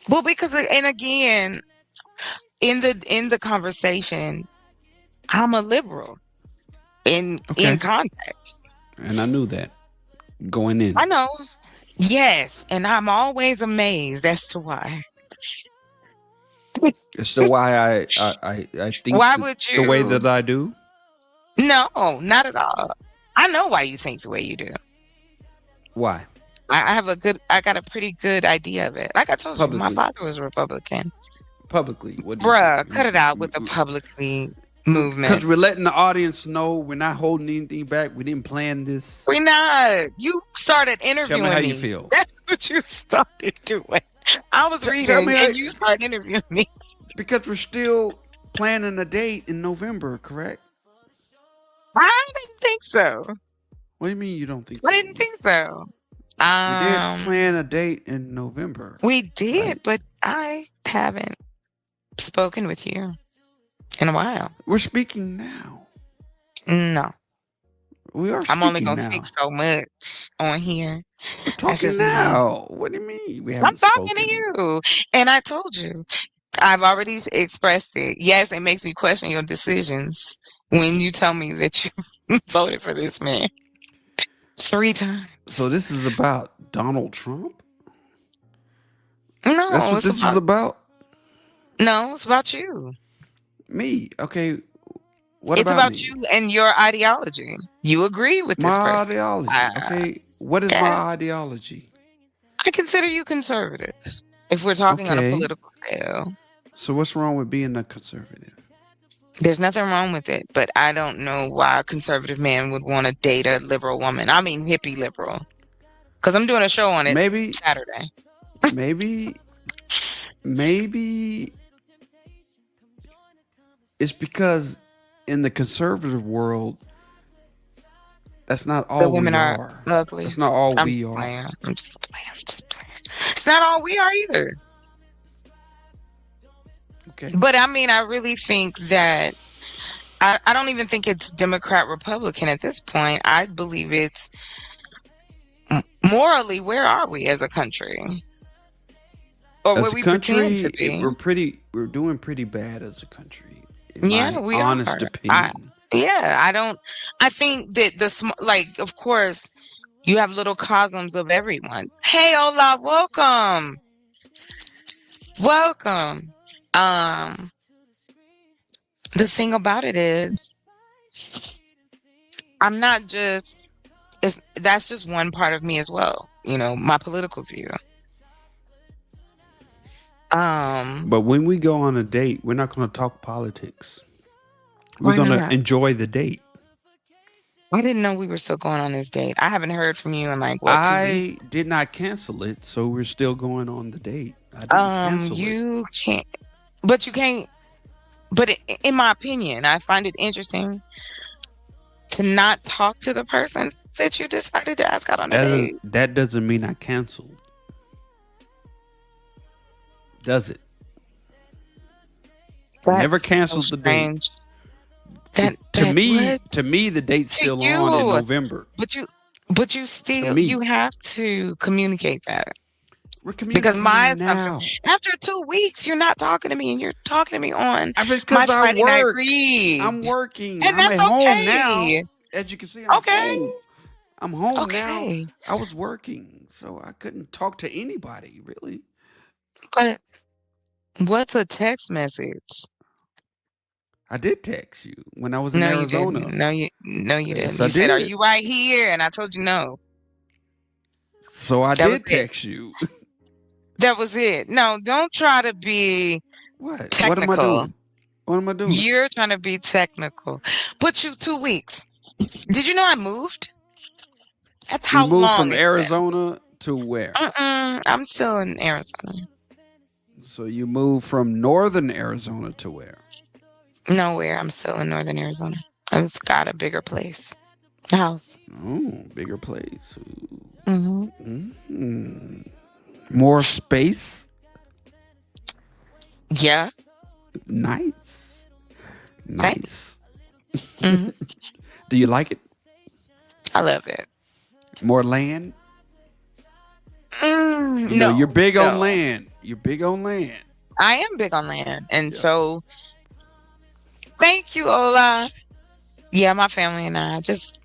well because and again in the conversation, I'm a liberal in Okay. context. And I knew that going I in. know. Yes, and I'm always amazed as to why. It's the why I think Why that would the way you? that I do. No, not at all. I know why you think the way you do. Why? I got a pretty good idea of it. Like I told you, my Publicly. father was a Republican. Publicly. What do you think? Bruh, cut it out with the publicly Because movement. we're letting the audience know we're not holding anything back. We didn't plan this. We not. You started Tell me how interviewing you me. feel. That's what you started doing. I was Tell me reading how, and you started interviewing me. because we're still planning a date in November, correct? I didn't think so. What do you mean you don't think I so? didn't think so. We did plan a date in November, We did, right? but I haven't spoken with you in a while. We're speaking now. No, We are I'm only speaking gonna speak now. so much on here. We're That's talking just me. now. What do you mean we I'm haven't talking to spoken? you, and I told you. I've already expressed it. Yes, it makes me question your decisions when you tell me that you voted for this man 3 times. So this is about Donald Trump? That's No, what this is about? it's about you. Me. Okay. What It's about about me? you and your ideology. You agree with this My person. ideology. Uh, Okay. What is yeah, my ideology? I consider you conservative if we're talking on a Okay. political scale. So what's wrong with being a conservative? There's nothing wrong with it, but I don't know why a conservative man would want to date a liberal woman. I mean, hippie liberal. Because I'm doing a show on it Maybe, Saturday. maybe, maybe it's because in the conservative world, that's not The all women we are are. ugly. That's not all I'm we just are. playing. I'm just playing. I'm just playing. It's not all we are either. Okay. But I mean, I really think that I don't even think it's Democrat Republican at this point. I believe it's morally, where are we as a country? Or where As a we pretend to country, be. we're doing pretty bad as a country, in Yeah, my we honest are. I opinion. yeah, I think that like of course you have little cosms of everyone. Hey Ola, welcome. Welcome. Um the thing about it is I'm not just that's just one part of me as well, my political view. Um But when we go on a date, we're not going to talk politics. We're why going to not? enjoy the date. I didn't know we were still going on this date. I haven't heard from you in like what, 2 weeks? I did not cancel it, so we're still going on the date. I didn't cancel it. You can't, but you can't. But in my opinion, I find it interesting to not talk to the person that you decided to ask out on a date. That doesn't mean I canceled. Does it? Never That's so canceled the date. strange. To me, what? to me, the date's To still on in you, November. but you To still me, you have to communicate that. we're Because my communicating assumption, now. after 2 weeks, you're not talking to me, and you're talking to me on my Because I Friday night work. read, I'm working. and I'm that's at home now. okay. As you can see, I'm Okay, home. I'm home now. okay. I was working, so I couldn't talk to anybody really. But what's a text message? I did text you when I was in No, you Arizona. didn't. No, you Yes, didn't. I You said, "Are did. you right here?" And I told you no. So I That was did it. text you. That was it. No, don't try to be What? What am I technical. doing? What am I doing? You're trying to be technical. But you 2 weeks. Did you know I moved? That's You how moved long from it's been. Arizona to where? I'm still in Arizona. So you moved from northern Arizona to where? Nowhere. I'm still in northern Arizona. I just got a bigger place. House. Oh, bigger place. hmm Mm. More space. Yeah. Nice. Okay. Nice. hmm Do you like it? I love it. More land? You know, you're No, big on no. land. You're big on land. I am big on land. And Yeah. so thank you, Ola. Yeah, my family and I just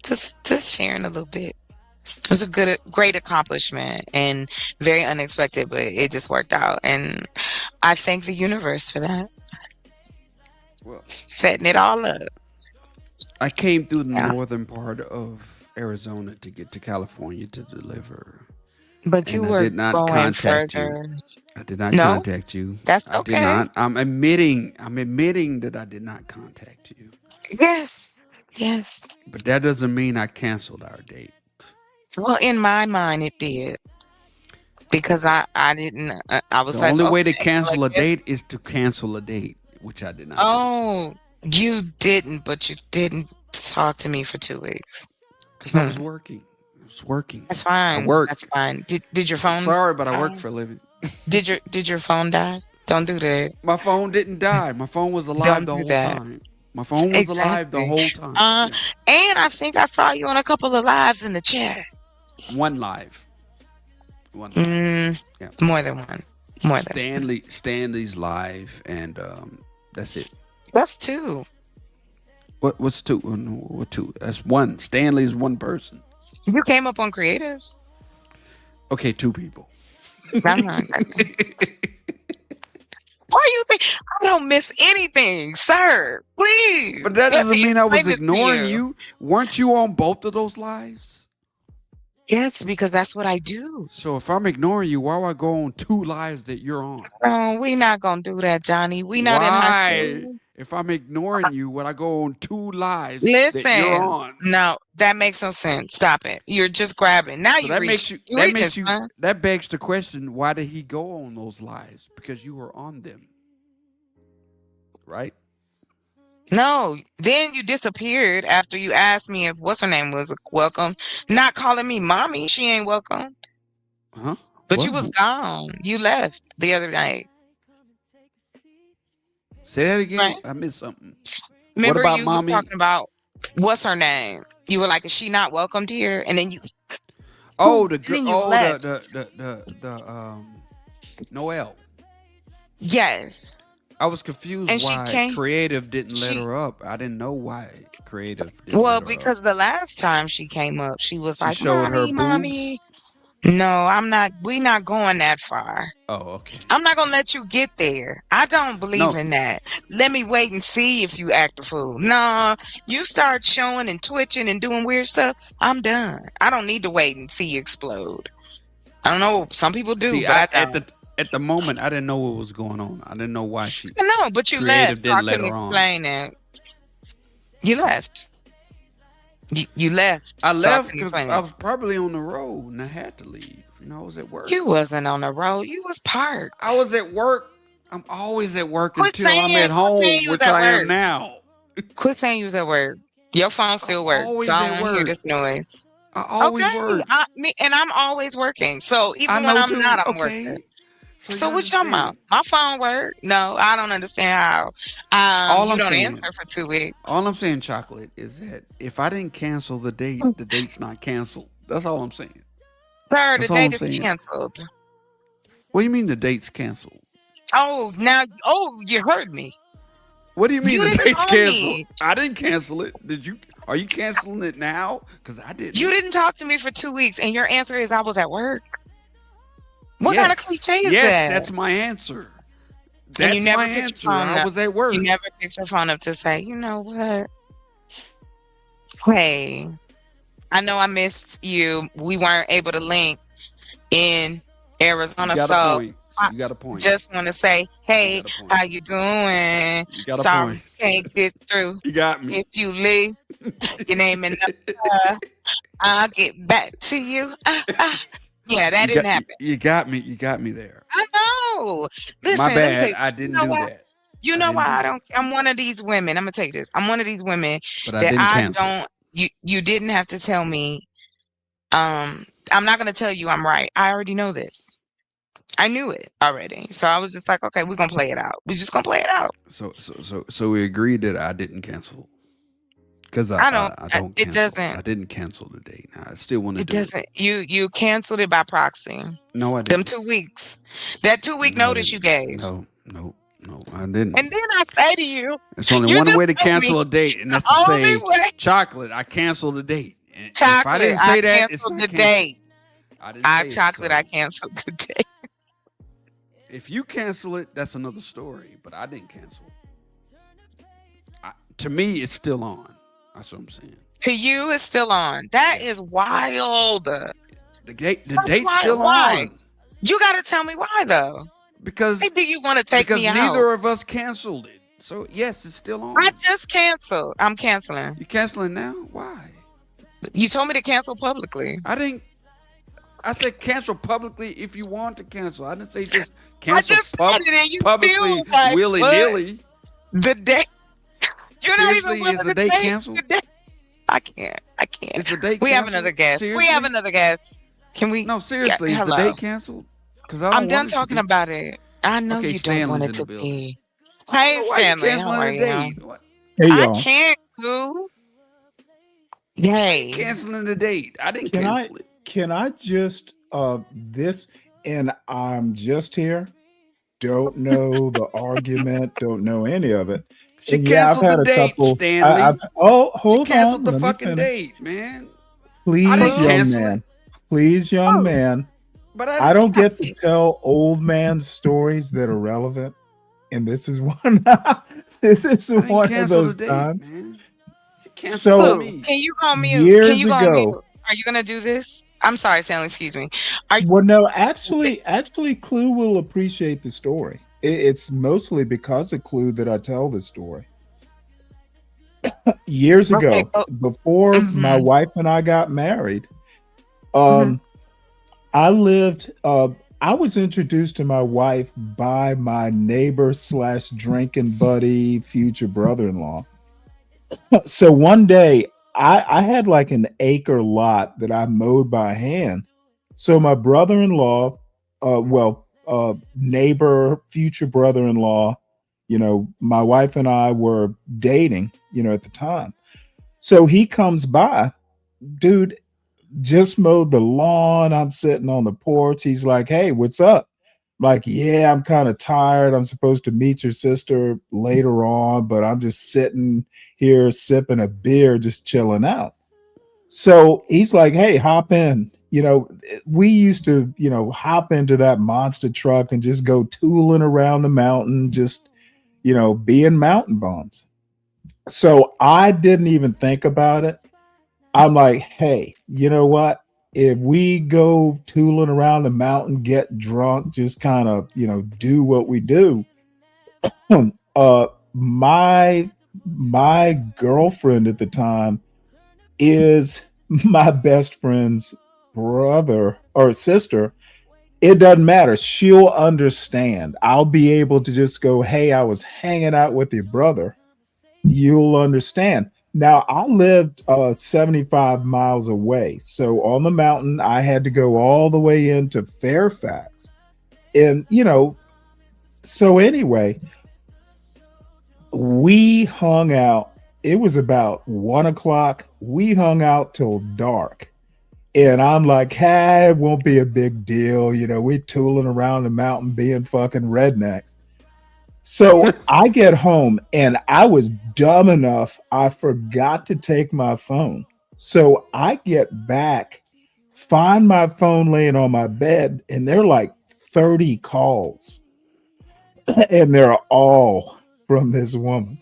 sharing a little bit. It was a great accomplishment and very unexpected, but it just worked out. And I thank the universe for that, Well, setting it all up. I came through the Yeah. northern part of Arizona to get to California to deliver. But you And I were did not going contact you. further. I did not No, contact you. that's I did okay. not. I'm admitting that I did not contact you. Yes. Yes. But that doesn't mean I canceled our date. Well, in my mind, it did because I didn't. I The was like, only way to okay, so I cancel a guess. date is to cancel a date, which I did not do. Oh, you didn't, but you didn't talk to me for 2 weeks. Because I Hmm. was working. I was working. That's I fine. work. That's fine. Did your I'm phone sorry, but I work die? for a living. Did your phone die? Don't do that. My phone didn't die. My phone was alive Don't the do whole that. time. My phone was alive the Exactly. whole time. Uh, Yeah. and I think I saw you on a couple of lives in the chat. One live. One live. Mm, Yeah. more than one. More than Stanley's live, and that's it. that's two. What's two? Oh, no, what two? That's one. Stanley's one person. You came up on creatives. Okay, two people. Uh-huh. Why you think I don't miss anything, sir? Please. But that let doesn't me mean I was explain it to ignoring you. Weren't you on both of those lives? Yes, because that's what I do. So if I'm ignoring you, why would I go on two lives that you're on? No, we not gonna do that, Johnny. We not in high Why? school. If I'm ignoring you, would I go on two lives that you're Listen, on? no, that makes no sense. Stop it. You're just grabbing. Now So you that reach. makes you You that reaching, makes you son. that begs the question, why did he go on those lives? Because you were on them. Right? No, then you disappeared after you asked me if what's her name was welcome. Not calling me mommy. She ain't welcome. Huh? But you was gone. You left the other night. Say that again. Right? I missed something. Remember about you was mommy? talking about what's her name? You were like, is she not welcomed here? And then you Oh, the and girl. then you Oh, left. the Noel. Yes. I was confused And she why came. Creative didn't let She her up. I didn't know why Creative didn't well, let her up. because the last time she came up, she was She like, showed her mommy. No, I'm not. We not going that far. Oh, okay. I'm not gonna let you get there. I don't believe No. in that. Let me wait and see if you act a fool. No, you start showing and twitching and doing weird stuff. I'm done. I don't need to wait and see you explode. I don't know. Some people do, See, but I don't. at the moment, I didn't know what was going on. I didn't know why she I know, but you Creative left. So I didn't let couldn't her on. explain it. You left. You left, I so I left couldn't because explain I it. was probably on the road and I had to leave. I was at work. You wasn't on the road. You was I parked. was at work. I'm always at work Quit until I'm at saying home, you was which at I am work. now. Quit saying you was at work. Your phone I'm still works, so always I at don't want to hear work. this noise. I always Okay, work. I'm always working. So I even when know I'm not, too. I'm working. Okay. So So you what you talking about? understand. My phone work? No, I don't understand how. All You I'm don't saying, answer for 2 weeks. all I'm saying, chocolate, is that if I didn't cancel the date's not canceled. That's all I'm saying. Sir, the That's all I'm date is saying. canceled. What do you mean the date's canceled? You heard me. What do you mean You the didn't date's call canceled? me. I didn't cancel it. Did you? Are you canceling it now? Because I You didn't. didn't talk to me for 2 weeks, and your answer is I was at work. What kind of Yes. cliche is Yes, that? that's my answer. And you That's my never picked your answer. phone I up. was at You work. never picked your phone up to say, you know what? Hey, I know I missed you. We weren't able to link in You Arizona, got a so point. I You got a point. just want to say, You hey, got a point. how you doing? You got a Sorry, point. can't get through. You got me. If you leave your name and number, I'll get back to you. Yeah, that didn't happen. You got me. You got me there. I know. My Listen, let me tell bad. you. I You didn't know do why? that. You I know didn't why do I that. don't. I'm one of these women. I'm gonna tell you this. I'm one of these women But I that didn't I cancel. don't. You didn't have to tell me. I'm not gonna tell you I'm right. I already know this. I knew it already. So I was just like, okay, we're gonna play it out. We're just gonna play it out. So we agreed that I didn't cancel because I don't. I don't It cancel. doesn't. I didn't cancel the date. I still want to It do it. doesn't. You canceled it by proxy. No, I Them didn't. 2 weeks. That 2 week No, I notice you didn't. gave. No, I didn't. And then I say to you, It's only you one just way to told me cancel a date, and the that's to only say, way. chocolate. I canceled the date. And if I Chocolate, didn't I say that, it's canceled not the canceled. date. I didn't say it. I So canceled the date. if you cancel it, that's another story. But I didn't cancel. To me, it's still on. That's what I'm saying. To you, it's still on. That Yeah. is wild. The That's date's why. still Why? on You got to tell me why, though. because Why do you want to take because me out? neither of us canceled it. So yes, it's still I on. just canceled. I'm canceling. You canceling now? Why? You told me to cancel publicly. I didn't. I said cancel publicly if you want to cancel. I didn't say just I cancel just said it, and you still publicly like willy what? nilly. The date. You're not even Seriously, willing is the to date take canceled? the date. I can't. I can't. Is the date We have canceled? another guest. Seriously? We have another guest. Can we? No, seriously, is the Hello. date canceled? Because I I'm don't done want it to talking be. about it. I know Okay, you don't want Stanley's it in the to building. be. I don't Hey, know why you Stanley, how canceling are the you? date. What? Hey I y'all, can't, boo. Why you Yay. canceling the date? I didn't can I cancel it. can I just this and I'm just here, don't know the argument, don't know any of it. She And yeah, I've canceled the had a date, couple I've Stanley. She hold canceled on, the let me fucking finish. date, man. I Please, didn't Boo. young cancel it, man. Please, young Oh, man. but I I didn't. don't get to tell old man stories that are relevant. And this is one this is I didn't one of cancel the those date, times. man. She canceled on So boo. me. Can you go on mute? Can years you go on mute? ago, Are you gonna do this? I'm sorry, Stanley. Excuse me. Are you? well, no, actually, Clue will appreciate the story. It's mostly because of Clue that I tell this story. Years Okay. ago, Go. before my Mm-hmm. wife and I got married, Mm-hmm. um, I lived. I was introduced to my wife by my neighbor slash drinking buddy, future brother-in-law. So one day, I had like an acre lot that I mowed by hand. So my brother-in-law, neighbor, future brother-in-law, my wife and I were dating, at the time. So he comes by, dude, just mowed the lawn. I'm sitting on the porch. He's like, "Hey, what's up?" I'm like, "Yeah, I'm kind of tired. I'm supposed to meet your sister later on, but I'm just sitting here sipping a beer, just chilling out." So he's like, "Hey, hop in." We used to, hop into that monster truck and just go tooling around the mountain, just, being mountain bums. So I didn't even think about it. I'm like, hey, you know what? If we go tooling around the mountain, get drunk, just kind of, do what we do. uh, my girlfriend at the time is my best friend's brother or sister, it doesn't matter. She'll understand. I'll be able to just go, hey, I was hanging out with your brother. You'll understand. Now, I lived 75 miles away. So on the mountain, I had to go all the way into Fairfax. And, so anyway, we hung out. It was about 1 o'clock. We hung out till dark. And I'm like, hey, it won't be a big deal. We tooling around the mountain being fucking rednecks. So I get home and I was dumb enough. I forgot to take my phone. So I get back, find my phone laying on my bed, and they're like 30 calls. And they're all from this woman.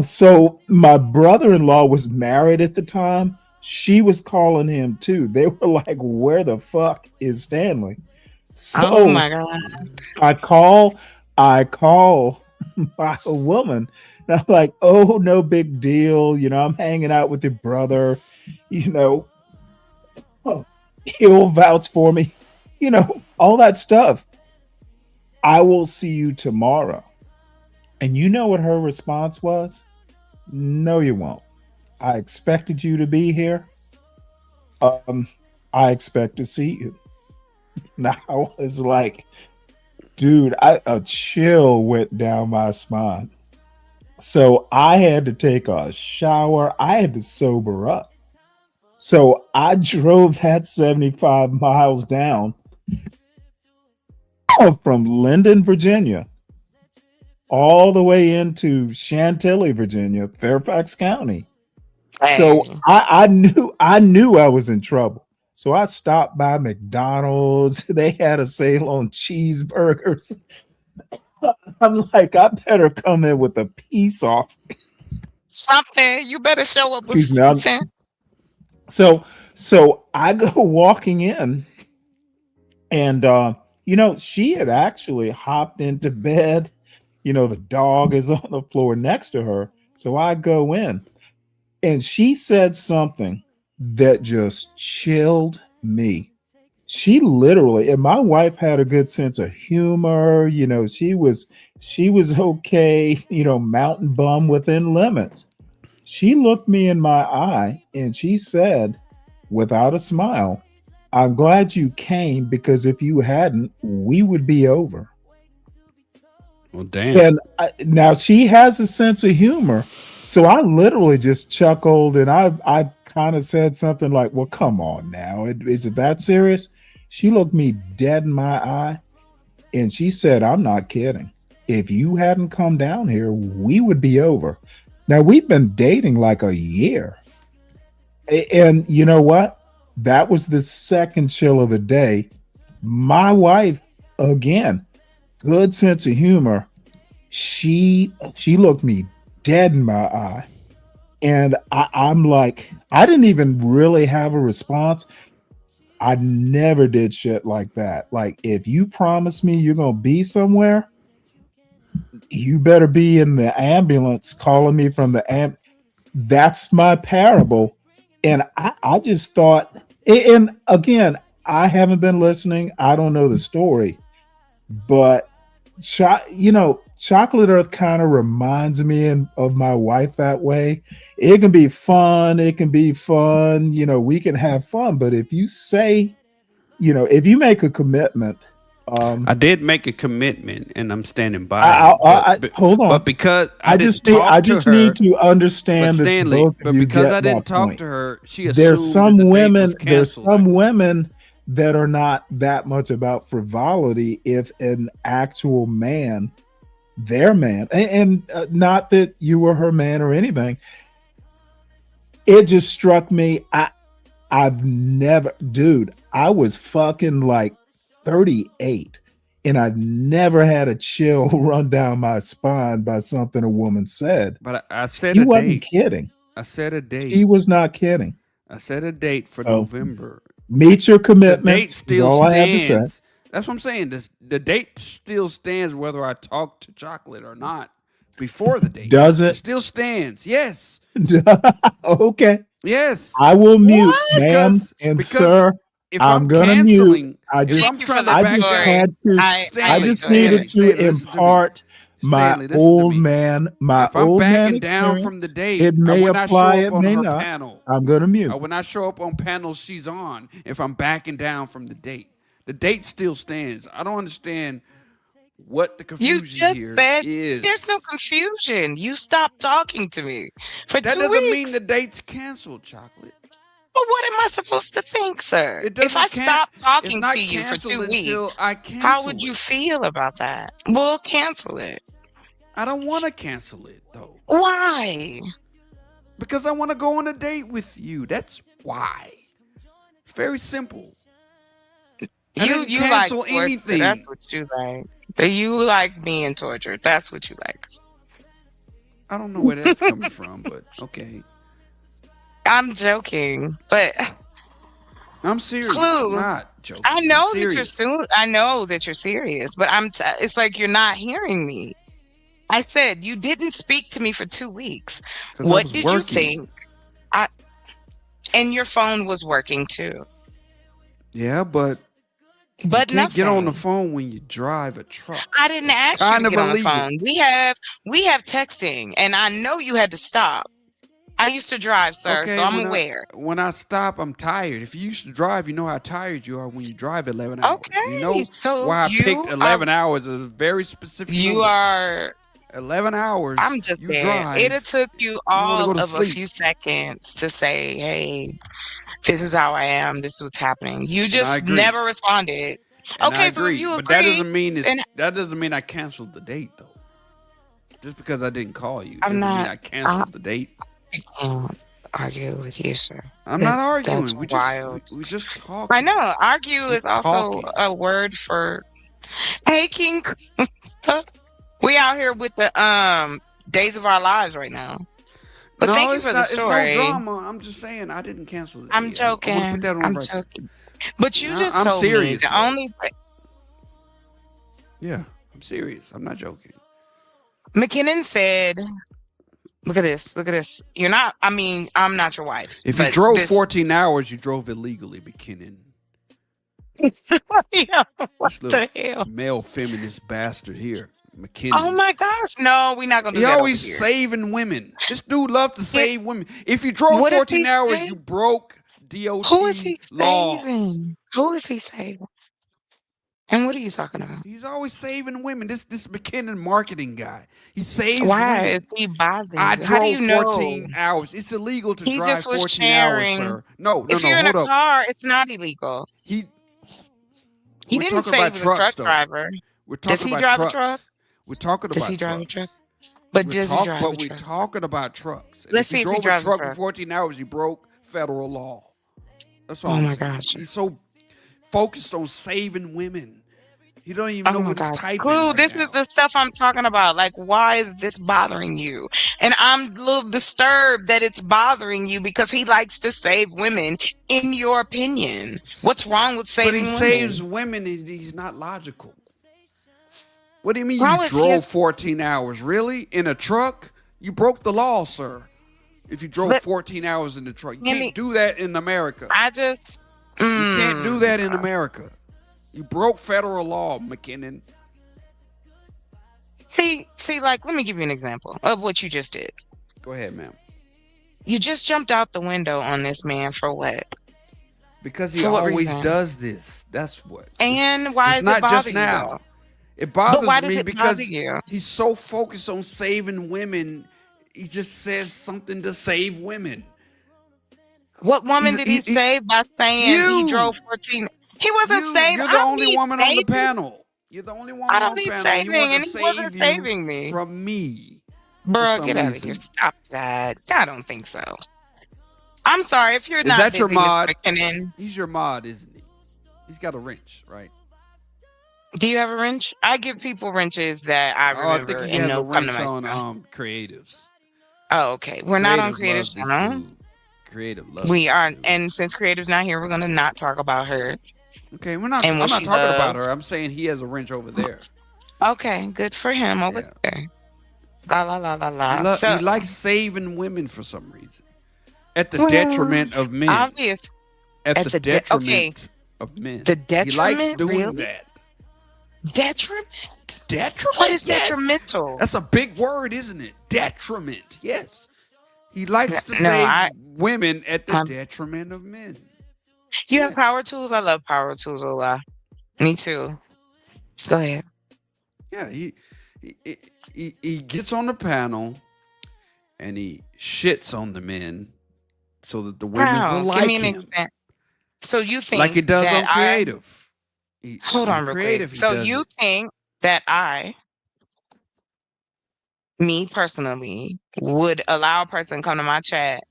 So my brother-in-law was married at the time. She was calling him too. They were like, where the fuck is Stanley? Oh So my God. I call, I call my woman. And I'm like, oh, no big deal. I'm hanging out with your brother. You know, oh, he'll vouch for me. All that stuff. I will see you tomorrow. And you know what her response was? No, you won't. I expected you to be here. Um, I expect to see you. Now I was like, dude, a chill went down my spine. So I had to take a shower. I had to sober up. So I drove that 75 miles down from Linden, Virginia, all the way into Chantilly, Virginia, Fairfax County. So Hey. I knew I was in trouble. So I stopped by McDonald's. They had a sale on cheeseburgers. I'm like, I better come in with a piece off. Something. You better show up with Excuse me. something. So so I go walking in, and she had actually hopped into bed. The dog is on the floor next to her. So I go in, and she said something that just chilled me. She literally, and my wife had a good sense of humor. She was okay, mountain bum within limits. She looked me in my eye and she said, without a smile, I'm glad you came because if you hadn't, we would be over. Well, damn. And now she has a sense of humor. So I literally just chuckled and I kind of said something like, well, come on now. Is it that serious? She looked me dead in my eye and she said, I'm not kidding. If you hadn't come down here, we would be over. Now we've been dating like a year. And you know what? That was the second chill of the day. My wife, again, good sense of humor. She looked me dead in my eye. And I'm like, I didn't even really have a response. I never did shit like that. Like, if you promise me you're gonna be somewhere, you better be in the ambulance calling me from the That's my parable. And I just thought, and again, I haven't been listening. I don't know the story, but Chocolate Earth kind of reminds me of my wife that way. It can be fun. It can be fun. We can have fun. But if you say, if you make a commitment, I did make a commitment, and I'm standing by I, it. hold on. But because I just didn't need, talk I to just her, need to but understand that Stanley, both of but you because get I didn't that talk point. to her, she There's assumed some that the date women. was There's canceled. some women that are not that much about frivolity. If an actual man, their man, and not that you were her man or anything, it just struck me. I've never, dude. I was fucking like 38, and I've never had a chill run down my spine by something a woman said. But I set She a wasn't date. kidding. I set a She date. was not kidding. I set a date for So November. meet your The date commitments is still all I have to say. stands. That's what I'm saying. The date still stands whether I talk to Chocolate or not. before the date. Does It it? still stands. Yes. Okay. Yes. I will mute, What? ma'am and Because sir. if I'm I'm gonna mute. canceling, I if just I'm Thank you for trying to the I back just story. down, had to I I Stanley, just enjoyed needed it. to Listen to me. impart my Stanley, listen to old me. my If I'm old man backing down from the experience. date, It or may when I apply, show up it on may her not. panel, I'm gonna or mute. when I show up on panels she's on, if I'm backing down from the date still stands. I don't understand what the You confusion just here said there's no is. confusion. You stopped talking to me for That two doesn't mean weeks. the date's canceled, Chocolate. Well, what am I supposed to think, sir? It If I doesn't stop it's talking to not you for canceled 2 weeks, until I how would cancel you it. feel about that? We'll cancel it. I don't want to cancel it though. Why? Because I want to go on a date with you. That's why. It's very simple. I didn't You like cancel torture. That's anything. what you like. You like being tortured. That's what you like. I don't know where that's coming from, but okay. I'm joking, but I'm serious. I'm Clue. not joking. I I'm know that you're serious. soon. I know that you're serious, but it's like you're not hearing me. I said you didn't speak to me for 2 weeks. Because I What was did you working. think? I and your phone was working too, Yeah, but you but can't get on the nothing. phone when you drive a truck. I didn't It's ask you to kind of get on the illegal. phone. We have texting, and I know you had to stop. I used to drive, sir, so Okay, I'm aware. when I stop, I'm tired. If you used to drive, you know how tired you are when you drive 11 hours. You Okay, know so why I picked 11 hours is a very specific you number. are 11 hours I'm just you saying, it'd have drive, took you you want to all go to of a sleep. few seconds to say, hey, this is how I am. This is what's happening. You And I just agree. never responded. And I Okay, so if agree. you But that agree, doesn't mean then I canceled the date though. Just because I didn't call you I'm doesn't mean not, I I canceled the date. can't argue with you, sir. I'm not That's arguing. wild. We just I talking. know. Argue We is also talking. a word for, hey, King. We out here with the days of our lives right now. But thank No, you it's for the not. It's no story. drama. I'm just saying I didn't cancel the I'm date. I want to put joking. that on I'm record. joking. But you just I'm told me serious. the Though. only Yeah, I'm serious. I'm not joking. McKinnon said, look at this. Look at this. You're not, I mean, I'm not your wife, If you but drove this, 14 hours, you drove illegally, McKinnon. yeah, what This little the hell? male feminist bastard here, McKinnon. Oh my gosh. No, we're not going to He do that over always here. saving women. This dude loves to Yeah, save women. If you drove what is 14 he hours, you saying? broke DOT Who is he laws. saving? Who is he saving? And what are you talking about? He's always saving women. This McKinnon marketing guy. He saves Why women. is he bothering I you? How do drove you know? 14 hours. It's illegal to He drive just was 14 hours, sharing. sir. No, If you're in a hold up. car, it's not illegal. He He We're didn't talking say he about was a trucks truck though. driver. We're Does talking he about drive a truck? trucks. We're talking Does he about drive a truck? trucks. But does he drive a We're truck? talking about trucks. And Let's if you see if he drove a drives a truck for truck. 14 hours, you broke federal law. That's all Oh I'm my saying. gosh. He's so focused on saving women. He don't even know Oh my what he's gosh. typing Clue, right this now. is the stuff I'm talking about. Like, why is this bothering you? And I'm a little disturbed that it's bothering you because he likes to save women, in your opinion. What's wrong with But saving he women? saves women and he's not logical. What do you mean How you is drove his 14 hours? Really? In a truck? You broke the law, sir. If you drove but 14 hours in the truck. You Andy, can't do that in America. I just You can't do that in America. You broke federal law, McKinnon. see, like, let me give you an example of what you just did. Go ahead, ma'am. You just jumped out the window on this man for what? Because he For what always reason? does this. That's what. And why It's does it not bother just you now. though? It But why bothers does me it because bother you? he's so focused on saving women. He just says something to save women. What woman did he he save by saying he drove you 14? He wasn't saving. you're I the don't only need woman on the saving. panel. You're the only I woman don't on the need panel. He saving, wanted and to he wasn't save you saving me. from me for Bruh, some get out of here. reason. Stop that. I don't think so. I'm sorry if you're Is not that your busy, Mr. mod? McKinnon. He's your mod, isn't he? He's got a wrench, right? Do you have a wrench? I give people wrenches that I Oh, I think remember he and has a know come to wrench my on creatives. Oh, okay. We're not on Creative Creative loves this Channel. dude. Creative loves We this are, dude. and since Creative's not here, we're gonna not talk about her Okay, and I'm what not she talking about loves. her. I'm saying he has a wrench over there. Okay, good for him over Yeah. there. La la la la He la. he So, likes saving women for some reason, at the well, detriment of men. obvious At at the okay, detriment of men. the He likes detriment, doing really? that. Detriment? What Detriment, is yes. detrimental? That's a big word, isn't it? Detriment, yes. He likes to No, save women at the um, detriment of men. you have Yes. power tools. I love power tools, Ola. Me too. Go ahead. Yeah, he gets on the panel and he shits on the men so that the women will How? Give like me an him, example. So you like he think does that on Creative. hold On on real quick. Creative, he So does you it. think that me personally, would allow a person to come to my chat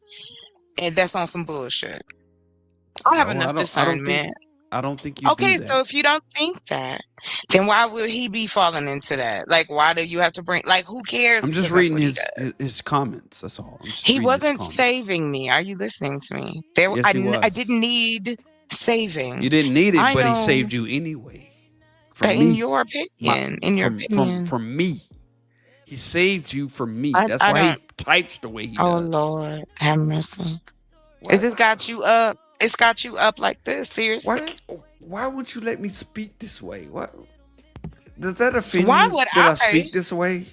and that's on some bullshit? I have No, enough I don't think. discernment. I don't think you do Okay, so that. if you don't think that, then why would he be falling into that? Like, why do you have to bring, like, who cares? I'm just Because that's reading what he does. his comments. That's all. I'm just He reading his wasn't comments. saving me. Are you listening to me? Yes, he I didn't was. need saving. You didn't need it, I but he know saved you anyway. that From me, in your opinion, from me. He saved you from me. That's I why he don't. types the way he Oh does. Lord, have mercy. Is What? this got you up? It's got you up like this? Why? Seriously? Why won't you let me speak this way? What? Does that offend Why you would that I I? speak this way?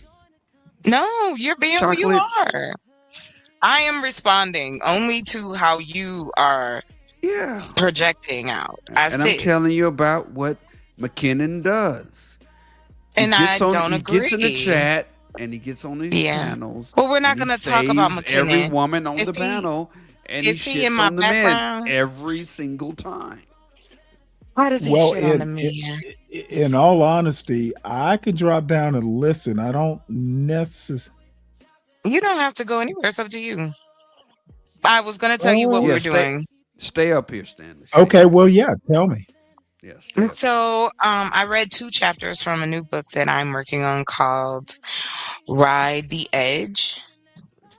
No, you're being who you Chocolate? are. I am responding only to how you are Yeah. projecting out. I And I'm said, telling you about what McKinnon does. and I don't He gets in the agree. chat and he gets on these Yeah. panels Well, we're not and he going to talk about saves every McKinnon. woman on Is the he? panel and he Is he in shits my on the men background? every single time. Why does he Well, shit on the man? in all honesty, I can drop down and listen. I don't necessarily. You don't have to go anywhere. It's up to you. I was going to tell you what we Oh, Yeah, were doing. stay up here, Stanley. Stay okay. up. Well, yeah. Tell me. Yeah, stay And up here. so I read 2 chapters from a new book that I'm working on called Ride the Edge.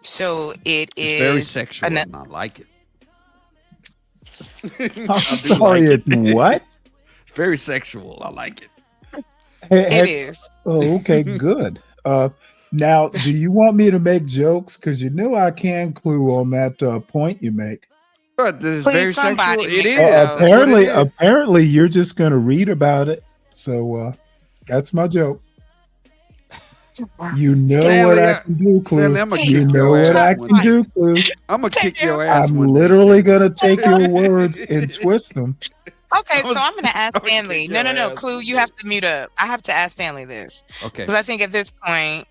So it It's very is sexual and I like it. I'm I do sorry. like it. It's what? It's very sexual. I like it. it is. Oh, okay. Good. Now, do you want me to make jokes? Because you know I can clue on that point you make. But this is Please, very sexual. somebody It make a is. joke. That's what it is. Apparently, you're just going to read about it. So that's my joke. You know Stanley, what I can do, Clue. Stanley, I'm gonna You kick know your what ass I one can day. do, Clue. I'm gonna Thank kick your you. ass I'm one day. literally Stanley. going to take your words and twist them. Okay, I'm so I'm going to ask I'm gonna Stanley. kick No, your no. ass Clue, one you day. have to mute up. I have to ask Stanley this. Okay. Because I think at this point,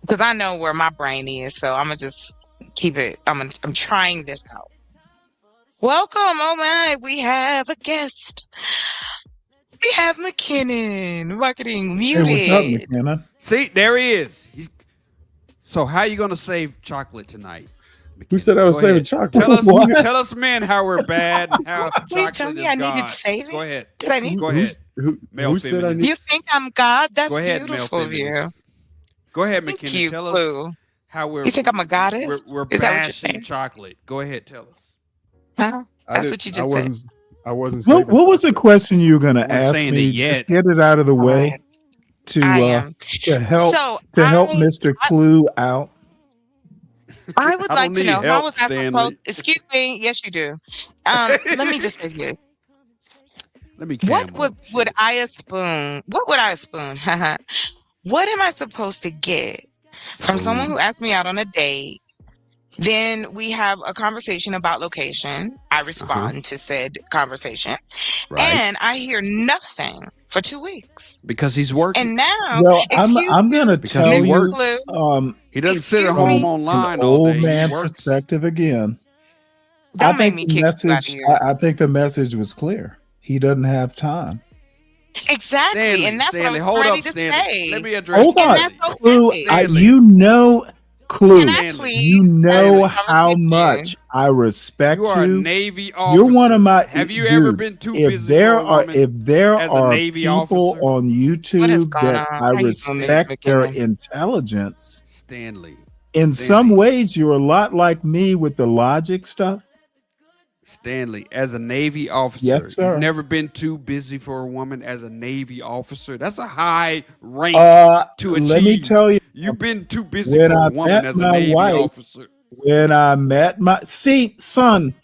because I know where my brain is, so I'm going to just keep it. I'm trying this out. Welcome. Oh, my. We have a guest. We have McKinnon. Marketing Hey, what's up, muted. McKenna? See, there he is. So how you gonna save chocolate tonight? Who McKinnon? said I was Go saving ahead. chocolate? Tell us, What? tell us, men, how we're bad and how Please tell chocolate me is I needed God. saving. Go ahead. Did I need? Go ahead. Male Who said I feminist. need? You think I'm God? That's Go ahead, male beautiful of you. feminist. Go ahead, Thank McKinnon. you, Tell us Clue. how You think I'm a goddess? we're Is that what you're bashing saying? chocolate. Go ahead, tell us. Huh? I That's did. what you I just said. wasn't. I wasn't. What, saving what was the chocolate. question you were going to We're ask saying it me? yet. Just get it out of the way Yes, I to am. help So Mr. Clue out. I would I like don't to need know how help, was I Stanley. supposed? Excuse me. Yes, you do. Let me just say this. Let me What cam would up. would I a spoon? What would I a spoon? What am I supposed to get from someone who asked me out on a date? Then we have a conversation about location. I respond to said conversation. Right. And I hear nothing for 2 weeks. Because he's working. And now, Well, excuse I'm going to Because tell he Mr. you works. Clue, He doesn't sit at excuse home me. online an all day. old He man works. perspective again. Don't make me kick you out of here. I think the message was clear. He doesn't have time. Exactly. Stanley, And that's Stanley, what I hold was up, ready to Stanley. say. Let me address Hold And on, that's Stanley. Clue. okay. Stanley. You know, Clue. Can I Stanley. please You have know this how conversation? much I respect You are a you. Navy officer. You're one of my. Have you dude, ever been too if busy there for a are woman if there as a are Navy people officer? on What is YouTube going that on? I How you doing, Mr. respect their McKinnon? intelligence, Stanley. in Stanley. some ways you're a lot like me with the logic stuff. Stanley, as a Navy officer, Yes, you've sir. never been too busy for a woman as a Navy officer. That's a high rank to Let me achieve. tell you, You've been too busy when for I a woman met as a my Navy wife, officer. see, son,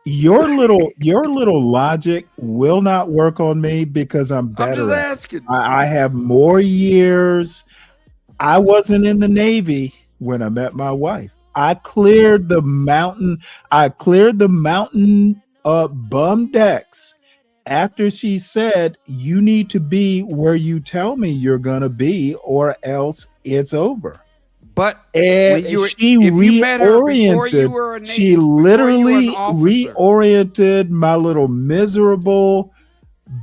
your little logic will not work on me because I'm I'm just better at it. asking. I have more years. I wasn't in the Navy when I met my wife. I cleared the mountain. I cleared the mountain bum decks after she said, "You need to be where you tell me you're gonna be, or else it's over." But when And you were, she if you met her before you reoriented. were a She before you were an literally officer, reoriented my little miserable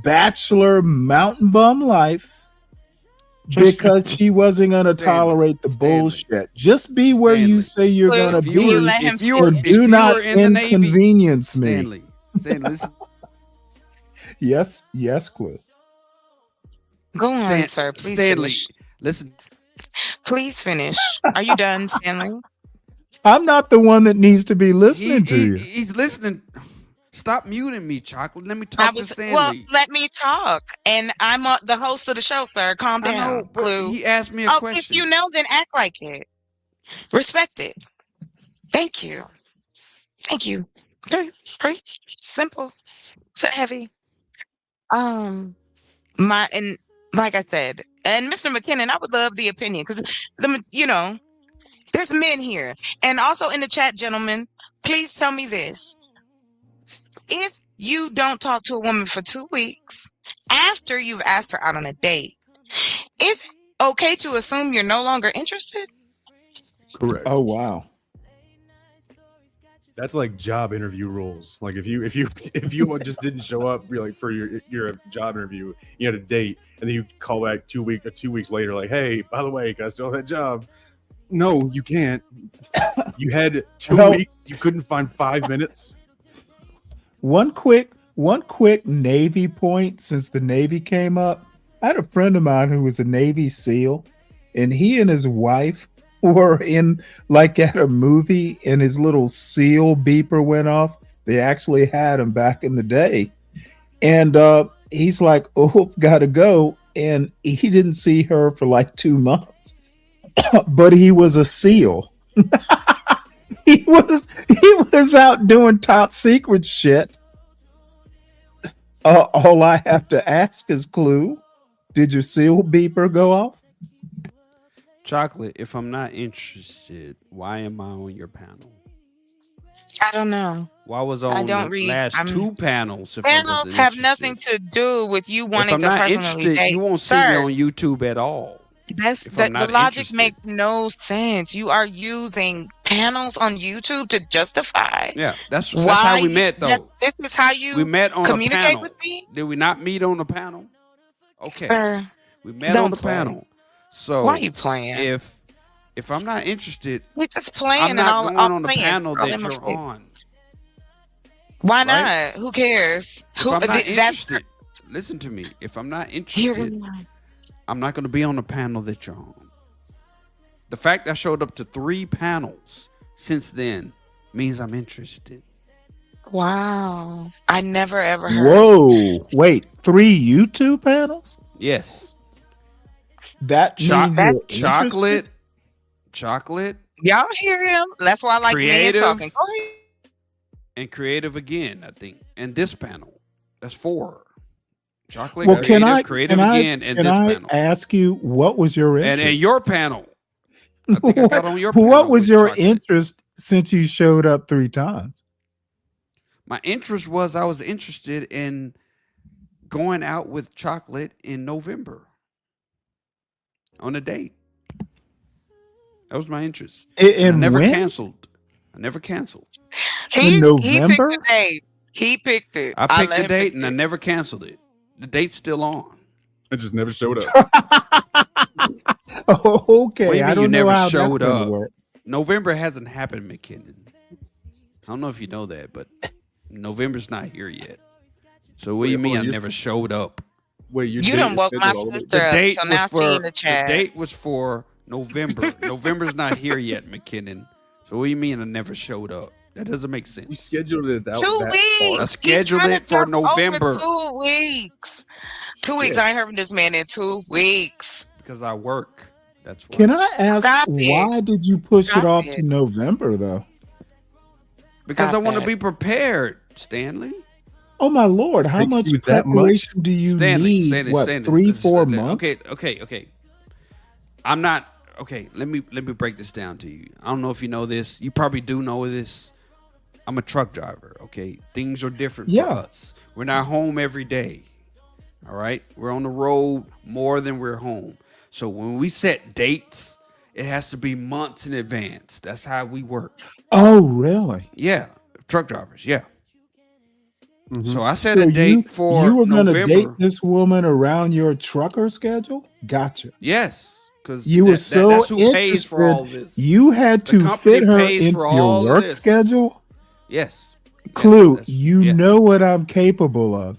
bachelor mountain bum life because she wasn't going to tolerate the Stanley, bullshit. Just be where you Stanley. say you're going Clue, to If you can you were, be let him if you were, and finish, do if you not were please? in the Navy, inconvenience me. Stanley, listen, Yes, Clue. Go on, sir. Please Stanley, finish. listen. Please finish. Are you done, Stanley? I'm not the one that needs to be He, listening to he you. he's listening. Stop muting me, Chocolate. Let me I talk to was well. Stanley. Let me talk, and I'm the host of the show, sir. Calm I know, down, but Clue. he asked me a Oh, if you question. know, then act like it. Respect it. Thank you. Thank you. Pretty simple. So heavy. Um, and like I said, and Mr. McKinnon, I would love the opinion because there's men here, and also in the chat, gentlemen. Please tell me this: if you don't talk to a woman for 2 weeks after you've asked her out on a date, it's okay to assume you're no longer interested. Correct. Oh wow. That's like job interview rules. Like if you just didn't show up, you're like for your job interview, you had a date, and then you call back 2 weeks later, like, hey, by the way, can I still have that job? No, you can't. You had 2 Well- weeks. You couldn't find 5 minutes. One quick Navy point since the Navy came up. I had a friend of mine who was a Navy SEAL, and he and his wife were in like at a movie, and his little SEAL beeper went off. They actually had him back in the day, and he's like, "Oh, gotta go," and he didn't see her for like 2 months, but he was a SEAL. He was out doing top secret shit. All I have to ask is, Clue, did your SEAL beeper go off? Chocolate, if I'm not interested, why am I on your panel? I don't know. Why was I I on don't the read. last two panels if I Panels wasn't have interested? nothing to do with you If wanting I'm to not personally interested, date. you won't see me Sir, on YouTube at all. that's if I'm the not logic interested. makes no sense. You are using panels on YouTube to justify Yeah, that's why how we met, though. This is how you We met on a communicate panel. with me, Did we not meet on a panel? Okay, sir. we met Don't on the play. panel. So Why are you playing? If I'm not interested, You're just playing I'm and not all going on the playing. panel All that in my you're face. on. Why right? not? Who cares? If Who? I'm not that's interested, listen to me. If I'm not interested, I'm not going to be on the panel that you're on. The fact I showed up to 3 panels since then means I'm interested. Wow. I never ever heard. Whoa. Wait, 3 YouTube panels? Yes. That means you're interested? Chocolate, Y'all hear him? That's why I like men Creative. talking. Go ahead. and creative again, I think. And this panel. That's 4. Chocolate, Well, creative again, and can this I panel. ask you what was your interest? And your panel. I think I got on your panel. What was with your Chocolate. interest since you showed up 3 times? My interest was I was interested in going out with Chocolate in November on a date. That was my interest. And I never when? canceled. I never canceled. In He picked November? the date. He picked it. I picked let the him date pick and I it. never canceled it. The date's still on. I just never showed up. Oh, okay. What do you I mean don't you know never how showed that's gonna up? work. November hasn't happened, McKinnon. I don't know if you know that, but November's not here yet. So what do you Wait, mean hold I on, you're never showed up? Wait, your You date done is woke my scheduled all the way- sister The up, date so was now she in for the chat. the date was for November. November's not here yet, McKinnon. So what do you mean I never showed up? That doesn't make You sense. scheduled it out 2 that I far. weeks. He's scheduled trying to it for jump over November 2 weeks. 2 weeks. Yeah. I ain't heard from this man in 2 weeks. because I work. That's why. Can I ask Stop it. why did you push it Stop off to it. November though? Because I Stop want to it. be prepared, Stanley. Oh my lord, how Takes much you that much? preparation do you need? What, Stanley. 3-4 Stanley. months? Okay. I'm not okay. Let me break this down to you. I don't know if you know this. You probably do know this. I'm a truck driver. Okay, things are different for Yeah. us. We're not home every day. All right, we're on the road more than we're home. So when we set dates, it has to be months in advance. That's how we work. Oh really? Yeah, truck drivers. Yeah. Mhm. So I set So a date for you were gonna date November. this woman around your trucker schedule? Gotcha. Yes, because You were so that's who pays for all interested, this. you had The to company fit her pays into for your all of work this. schedule? Yes. Clue, Yes, you yes. know what I'm capable of.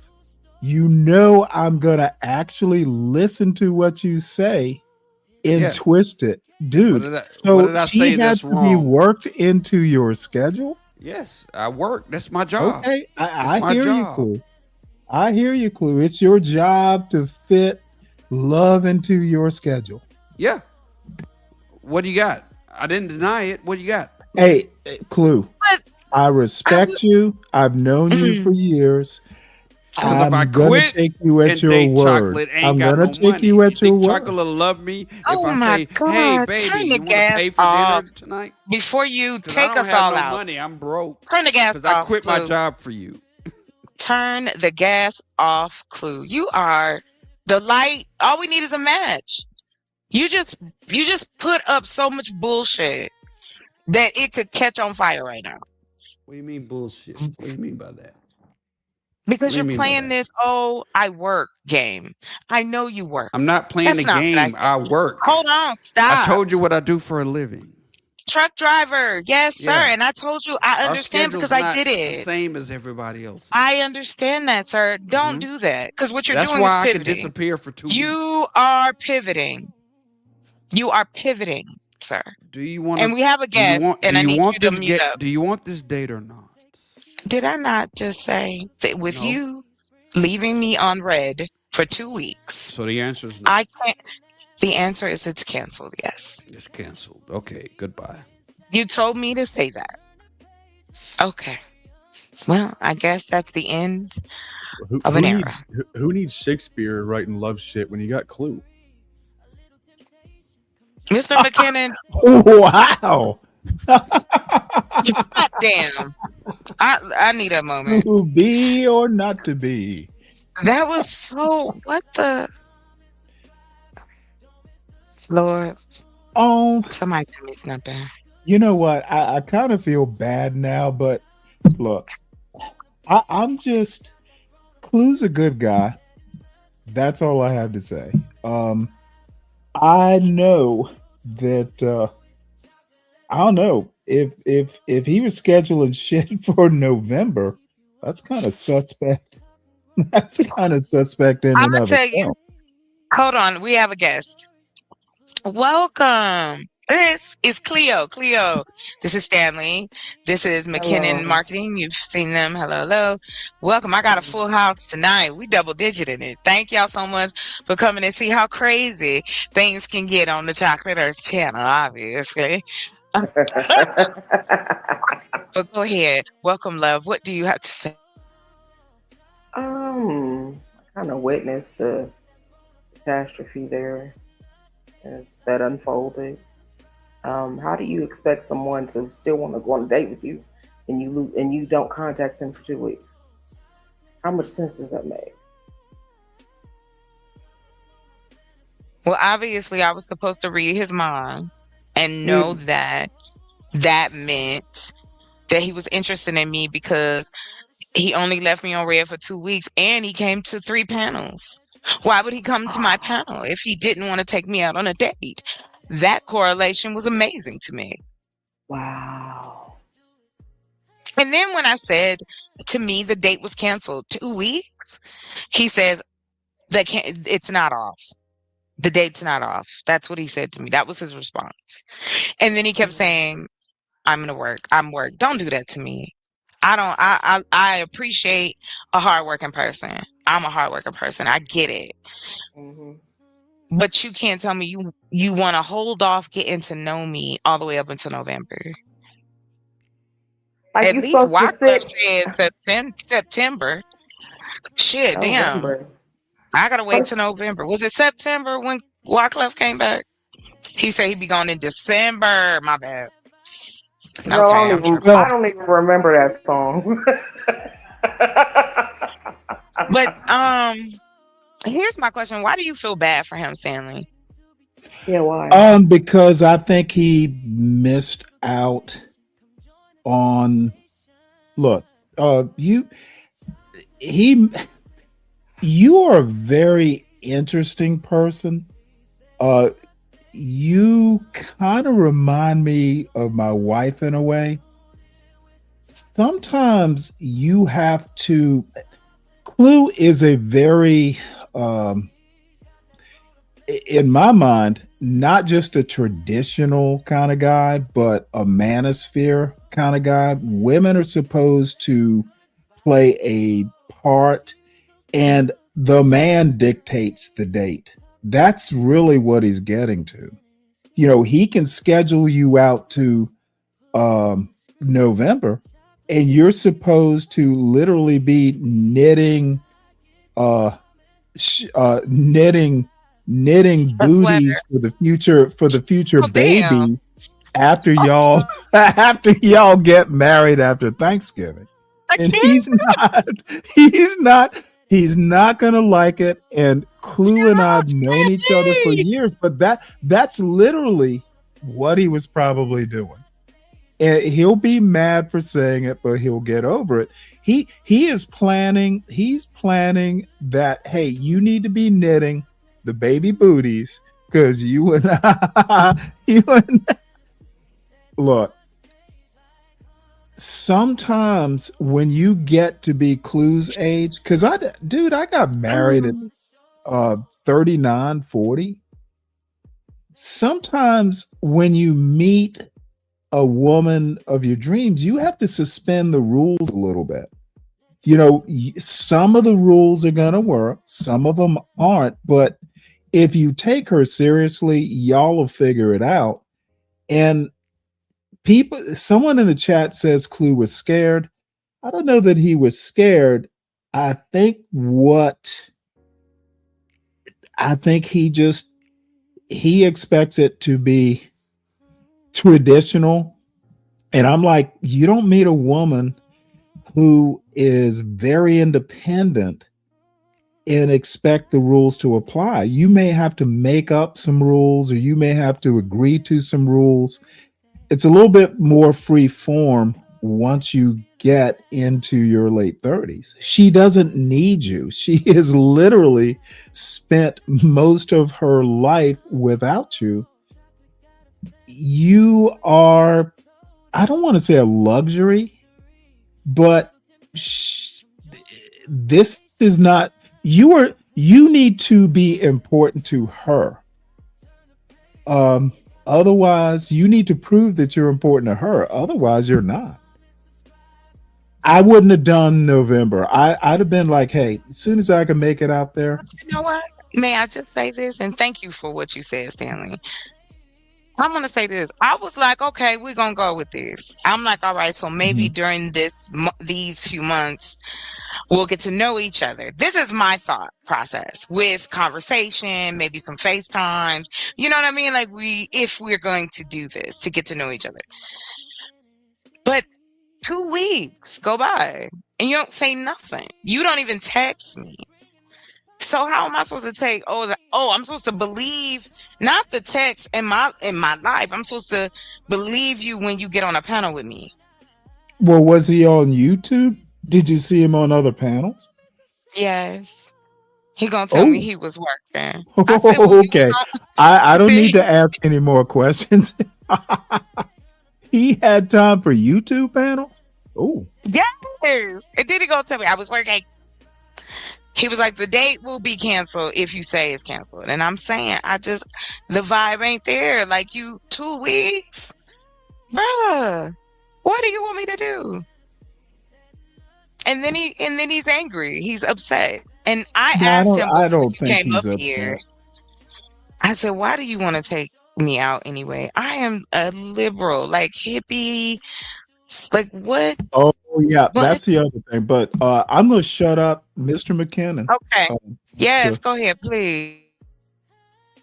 You know I'm gonna actually listen to what you say and Yeah. twist it. Dude, What so did I she say had that's to be wrong? worked into your schedule? Yes, I work. That's my job. Okay, It's I my hear you, job. Clue. I hear you, Clue. It's your job to fit love into your schedule. Yeah. What do you got? I didn't deny it. What do you got? Hey, Clue, But I I respect you. I've known you for years. Because if I I'm gonna quit take you at and your date word. chocolate, ain't I'm got gonna no take money. you You at your think word. chocolate will love me if oh I my say, "Hey, God, baby, turn the you want to gas pay for dinner off tonight?" before you Because I take don't us have all no out. money. I'm broke. Turn the gas Because I off, quit my Clue. job for you. Turn the gas off, Clue. You are the light. All we need is a match. You just put up so much bullshit that it could catch on fire right now. What do you mean bullshit? What do you mean by that? What Because do you you're mean by playing that? this, oh, I work game. I know you work. I'm not playing That's the not what I game. said. I work. Hold on, I stop. told you what I do for a living. Truck driver. Yes, sir. Yeah. And I told you I Our understand because schedule's I not did the it. same as everybody else's. I understand that, sir. Don't Mhm. do that. Because what you're That's doing is why I could pivoting. disappear for 2 You weeks. are pivoting. You are pivoting, sir. Do you want And to? we have a guest, Do and I you need you want to this mute up. get? Do you want this date or not? Did I not just say that with No. you leaving me on red for 2 weeks, So the answer is no. I can't? The answer is it's canceled. Yes. It's canceled. Okay. Goodbye. You told me to say that. Okay. Well, I guess that's the end Who, of who an era. needs who needs Shakespeare writing love shit when you got Clue? Mr. McKinnon, Wow. God damn. I need a moment. To be or not to be. That was so what the Lord. Oh, Somebody tell me something. you know what? I kind of feel bad now, but look, I'm just Clue's a good guy. That's all I have to say. I know that I don't know if he was scheduling shit for November. That's kind of suspect. That's kind of suspect in I'm and gonna of tell you. itself. Hold on, we have a guest. Welcome. This is Cleo. Cleo. This is Stanley. This is McKinnon Hello. Marketing. You've seen them. Hello, hello. Welcome. I got a full house tonight. We double digited it. Thank y'all so much for coming and see how crazy things can get on the Chocolate Earth channel, obviously. But go ahead. Welcome, love. What do you have to say? I kind of witnessed the catastrophe there as that unfolded. How do you expect someone to still want to go on a date with you and you don't contact them for 2 weeks? How much sense does that make? Well, obviously, I was supposed to read his mind and know that that meant that he was interested in me because he only left me on red for 2 weeks and he came to 3 panels. Why would he come to my panel if he didn't want to take me out on a date? That correlation was amazing to me. Wow. And then when I said to me the date was canceled 2 weeks, he says it's not off. The date's not off. That's what he said to me. That was his response. And then he kept saying, I'm gonna work. I'm work. Don't do that to me. I don't. I appreciate a hardworking person. I'm a hardworking person. I get it. Hmm. But you can't tell me you want to hold off getting to know me all the way up until November. Like At you least supposed to Wyclef sit said September. Shit, damn. November. I gotta wait First, till November. Was it September when Wyclef came back? He said he'd be gone in December. My bad. girl, Okay, I'm tripping. Well, I don't even remember that song. But here's my question: why do you feel bad for him, Stanley? Yeah, why? because I think he missed out on. Look, you he you are a very interesting person. Uh, you kind of remind me of my wife in a way. Sometimes you have to. Clue is a very, um, in my mind, not just a traditional kind of guy, but a manosphere kind of guy. Women are supposed to play a part, and the man dictates the date. That's really what he's getting to. He can schedule you out to November, and you're supposed to literally be uh, knitting A sweater. booties for the future Oh damn. babies after Oh, y'all after y'all get married after Thanksgiving. I And can't. he's not gonna like it. And Clue and I've known each other for Stanley. years, but that's literally what he was probably doing. And he'll be mad for saying it, but he'll get over it. He's planning that, hey, you need to be knitting the baby booties because you and look, sometimes when you get to be Clue's age, because I got married at 39, 40. Sometimes when you meet a woman of your dreams, you have to suspend the rules a little bit. Some of the rules are going to work, some of them aren't. But if you take her seriously, y'all will figure it out. And someone in the chat says Clue was scared. I don't know that he was scared. I think he expects it to be traditional. And I'm like, you don't meet a woman who is very independent and expect the rules to apply. You may have to make up some rules, or you may have to agree to some rules. It's a little bit more free form once you get into your late 30s. She doesn't need you. She has literally spent most of her life without you. You are, I don't want to say a luxury, but this is not, you need to be important to her. Otherwise, you need to prove that you're important to her. Otherwise, you're not. I wouldn't have done November. I'd have been like, hey, as soon as I can make it out there. You know what? May I just say this? And thank you for what you said, Stanley. I'm gonna say this. I was like, okay, we're gonna go with this. I'm like, all right, so maybe during these few months, we'll get to know each other. This is my thought process with conversation, maybe some FaceTimes. You know what I mean? Like if we're going to do this to get to know each other. But 2 weeks go by and you don't say nothing. You don't even text me. So how am I supposed to take? I'm supposed to believe not the text in my life. I'm supposed to believe you when you get on a panel with me. Well, was he on YouTube? Did you see him on other panels? Yes. He gonna tell me he was working. I said, well, okay. I don't need to ask any more questions. He had time for YouTube panels? Oh. Yes. And then he gonna tell me I was working. He was like, the date will be canceled if you say it's canceled. And I'm saying, the vibe ain't there. Like 2 weeks. bruh, what do you want me to do? And then he's angry. He's upset. And I No, asked him I before don't you think came he's up here. upset. I said, "Why do you want to take me out anyway? I am a liberal, like hippie. Like what? Oh yeah, What? that's the other thing. But I'm gonna shut up, Mr. McKinnon. Okay. Just Yes, to go ahead, please."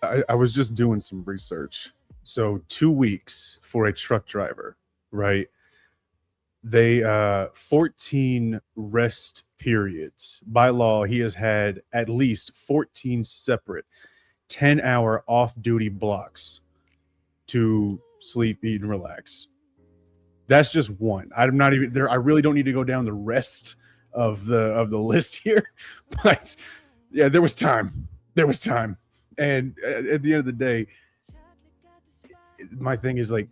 I was just doing some research. So 2 weeks for a truck driver, right? They 14 rest periods. By law, he has had at least 14 separate 10-hour off-duty blocks to sleep, eat, and relax. That's just one. I'm not even there. I really don't need to go down the rest of the list here. But yeah, there was time. There was time. And at the end of the day, my thing is like,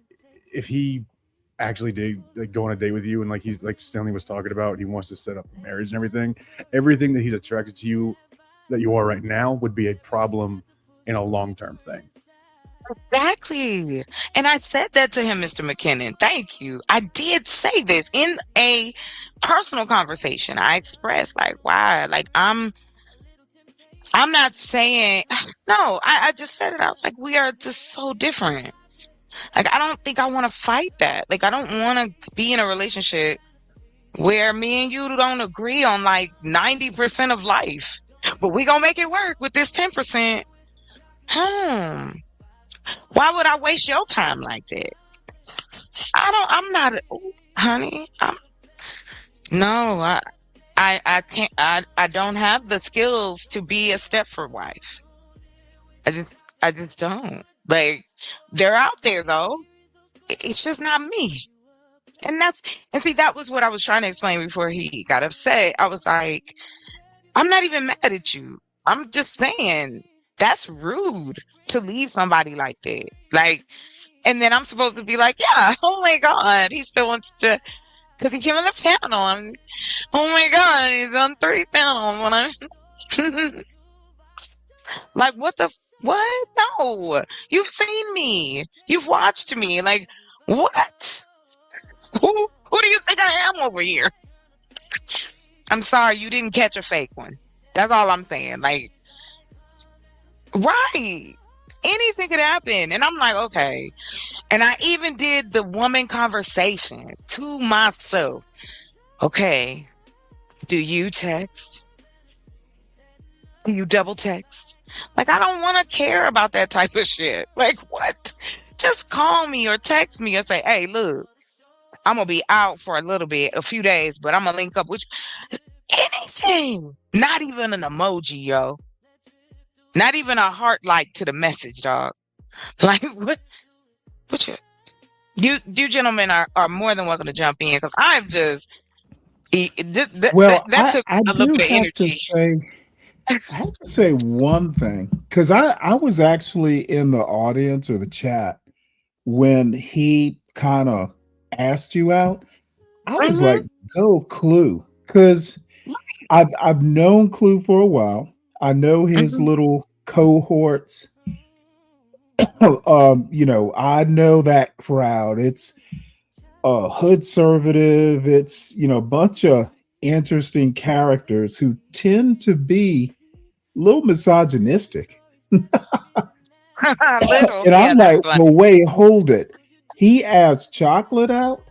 if he actually did like, go on a date with you, and like he's like Stanley was talking about, he wants to set up a marriage and everything that he's attracted to you that you are right now would be a problem in a long-term thing. Exactly. And I said that to him, Mr. McKinnon. Thank you. I did say this in a personal conversation. I expressed like, why? Like I'm not saying no, I just said it. I was like, we are just so different. Like I don't think I want to fight that. Like I don't want to be in a relationship where me and you don't agree on like 90% of life. But we gonna make it work with this 10%. Hmm. Why would I waste your time like that? I'm not, ooh, honey. No, I can't, I don't have the skills to be a Stepford wife. I just don't. Like, they're out there though. It's just not me. And and see, that was what I was trying to explain before he got upset. I was like, I'm not even mad at you. I'm just saying that's rude to leave somebody like that. Like, and then I'm supposed to be like, yeah, oh my God, he still wants to, because he came on the panel. Oh my God, he's on 3 panels. When I, like, what? No, you've seen me. You've watched me. Like, what? Who do you think I am over here? I'm sorry, you didn't catch a fake one. That's all I'm saying. Like, right. Anything could happen. And I'm like, okay. And I even did the woman conversation to myself. Okay, do you text? Do you double text? Like, I don't want to care about that type of shit. Like, what? Just call me or text me or say, hey, look, I'm going to be out for a little bit, a few days, but I'm going to link up with you. Anything. Not even an emoji, yo. Not even a heart like to the message, dog. Like, what you gentlemen are more than welcome to jump in because I'm just, Well, that took I a little do bit of have to energy. say, I have to say one thing because I was actually in the audience or the chat when he kind of asked you out. I was Mhm. like, no clue, because I've known Clue for a while. I know his Mhm. little cohorts. I know that crowd. It's hood conservative. It's a bunch of interesting characters who tend to be a little misogynistic. Little, And yeah, I'm that's like, funny. well, wait, hold it. He asked Chocolate out.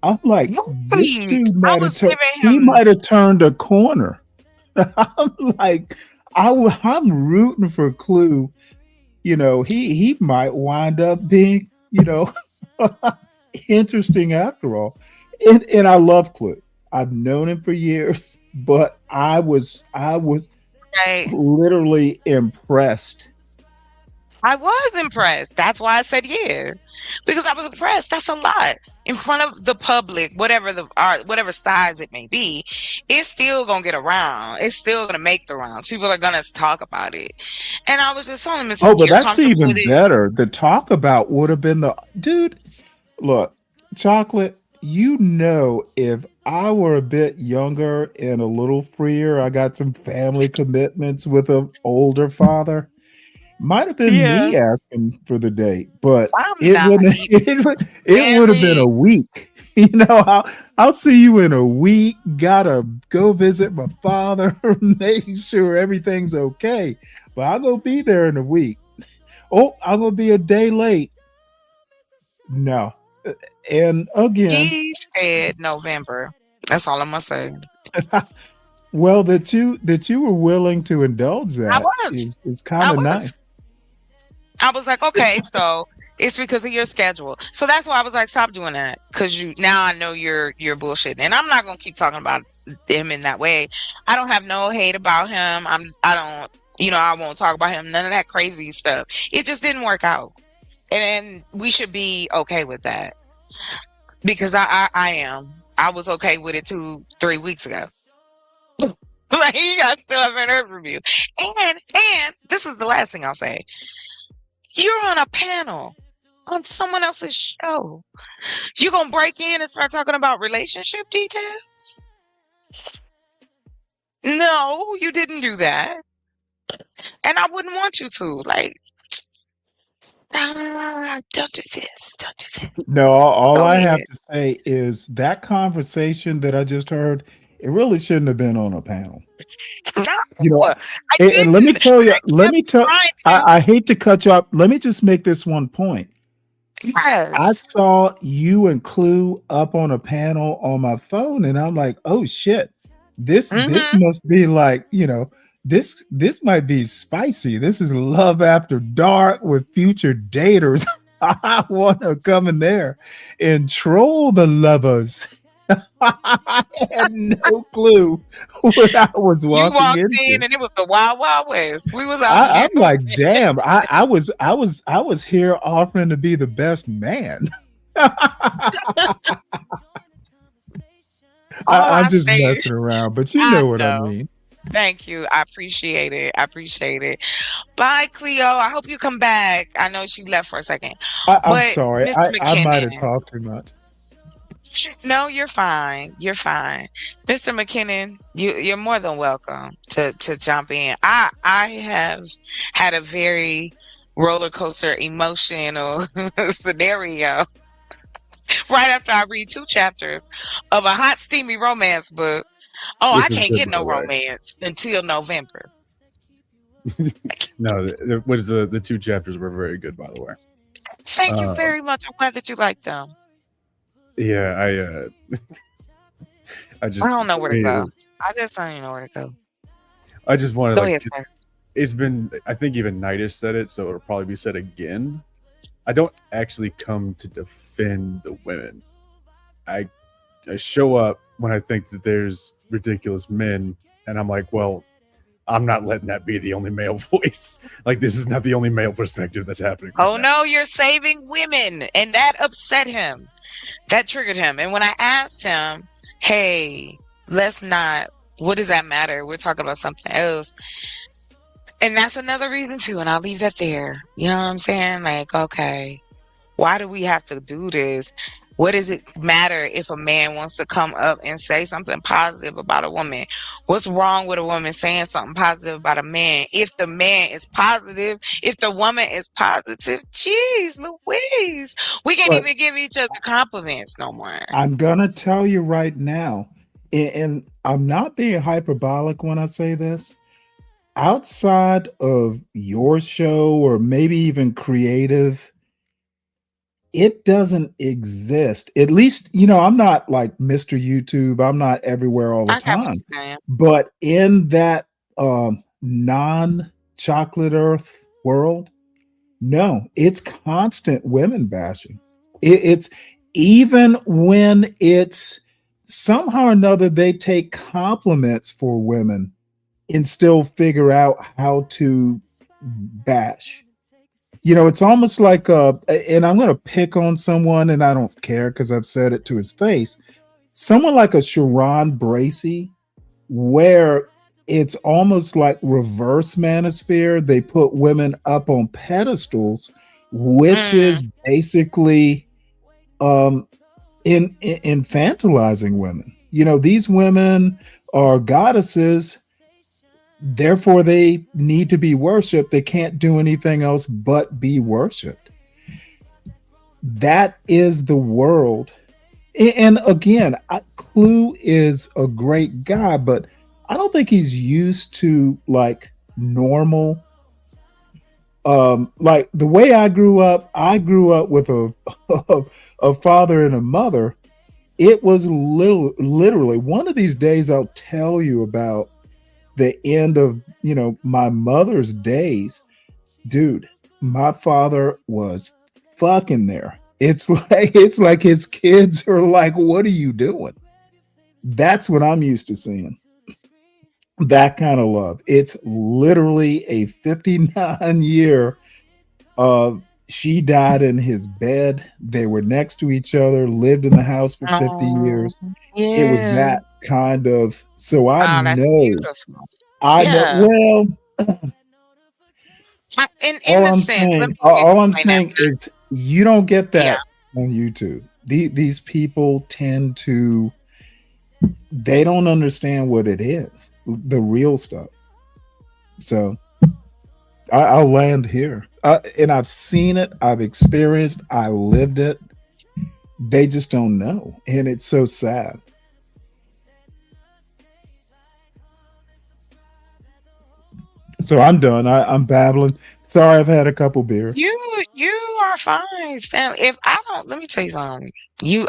I'm like, this Right. dude I might have was turned. giving He him might have turned a corner. I'm like, I'm rooting for Clue. He might wind up being, interesting after all. And I love Clue. I've known him for years, but I was right. literally impressed. I was impressed. That's why I said yeah, because I was impressed. That's a lot in front of the public, whatever the art, whatever size it may be. It's still gonna get around. It's still gonna make the rounds. People are gonna talk about it. And I was just telling him, Oh, but you're that's comfortable with even it. better. The talk about would have been the dude. Look, Chocolate, if I were a bit younger and a little freer, I got some family commitments with an older father. Might have been Yeah. me asking for the date, but I'm it not wouldn't. even It would have been family. a week. I'll see you in a week. Gotta go visit my father, make sure everything's okay. But I'll go be there in a week. Oh, I'm gonna be a day late. No, and again, He said November. That's all I'm gonna say. well, that you were willing to indulge I that was. is kind I of was. nice. I was like, okay, so it's because of your schedule. So that's why I was like, stop doing that. Cause you now I know you're bullshitting. And I'm not gonna keep talking about him in that way. I don't have no hate about him. I don't I won't talk about him, none of that crazy stuff. It just didn't work out. And we should be okay with that. Because I am. I was okay with it 2-3 weeks ago. Like you guys still haven't heard from you. And this is the last thing I'll say. You're on a panel on someone else's show. You gonna break in and start talking about relationship details? No, you didn't do that. And I wouldn't want you to. Like, don't do this. Don't do this. No, all Go I ahead. have to say is that conversation that I just heard, it really shouldn't have been on a panel. You know, No, I and let me didn't. tell you, I let kept me tell, trying to. I hate to cut you off. Let me just make this one point. I Yes. saw you and Clue up on a panel on my phone, and I'm like, oh shit, this Mm-hmm. must be like, this might be spicy. This is Love After Dark with future daters. I want to come in there and troll the lovers. I had no clue what I was You walking walked in into. and it was the Wild Wild West. We was out here. I'm like, damn, I was here offering to be the best man. All I'm I just say, messing around, but you I know what I know. mean. Thank you. I appreciate it. I appreciate it. Bye, Cleo. I hope you come back. I know she left for a second. I'm But sorry. Mr. I might have McKinnon, talked too much. no, you're fine. You're fine. Mr. McKinnon, you're more than welcome to jump in. I have had a very roller coaster emotional scenario right after I read 2 chapters of a hot, steamy romance book. Oh, I Which was can't good, get by no the way. romance until November. No, the 2 chapters were very good, by the way. Thank you Uh, very much. I'm glad that you like them. yeah, I I just don't know for where to me, go. I just don't even know where to go. I just wanted Go like ahead, sir. it's been I think even Nightish said it, so it'll probably be said again. I don't actually come to defend the women. I I show up when I think that there's ridiculous men, and I'm like, well, I'm not letting that be the only male voice. Like this is not the only male perspective that's happening right Oh now. no, you're saving women. And that upset him. That triggered him. And when I asked him, hey, let's not, what does that matter? We're talking about something else. And that's another reason too. And I'll leave that there. You know what I'm saying? Like, okay, why do we have to do this? What does it matter if a man wants to come up and say something positive about a woman? What's wrong with a woman saying something positive about a man? If the man is positive, if the woman is positive, jeez, Louise, we can't But even give each other compliments no more. I'm gonna tell you right now, and I'm not being hyperbolic when I say this. Outside of your show or maybe even creative, it doesn't exist. At least, I'm not like Mr. YouTube. I'm not everywhere all the I got what time. you're saying. But in that non-chocolate earth world, no, it's constant women bashing. It's even when it's somehow or another they take compliments for women and still figure out how to bash. It's almost like and I'm going to pick on someone, and I don't care because I've said it to his face. Someone like a Sharon Bracey, where it's almost like reverse manosphere. They put women up on pedestals, which Mm, is basically in infantilizing women. These women are goddesses. Therefore, they need to be worshiped. They can't do anything else but be worshiped. That is the world. And again, Clue is a great guy, but I don't think he's used to like normal. Like the way I grew up with a father and a mother. It was literally one of these days I'll tell you about the end of, my mother's days. Dude, my father was fucking there. It's like his kids are like, what are you doing? That's what I'm used to seeing. That kind of love. It's literally a 59-year. She died in his bed. They were next to each other, lived in the house for 50 Oh, years. It was yeah. that kind of, so I Oh, that's know, beautiful. I know, Yeah. well, In the sense, let me all I'm explain that. saying is you don't get Yeah. that on YouTube. These people tend to, they don't understand what it is, the real stuff. So I'll land here. And I've seen it, I've experienced, I lived it. They just don't know. And it's so sad. So I'm done. I'm babbling. Sorry, I've had a couple beers. You are fine, Stan. If I don't, let me tell you something.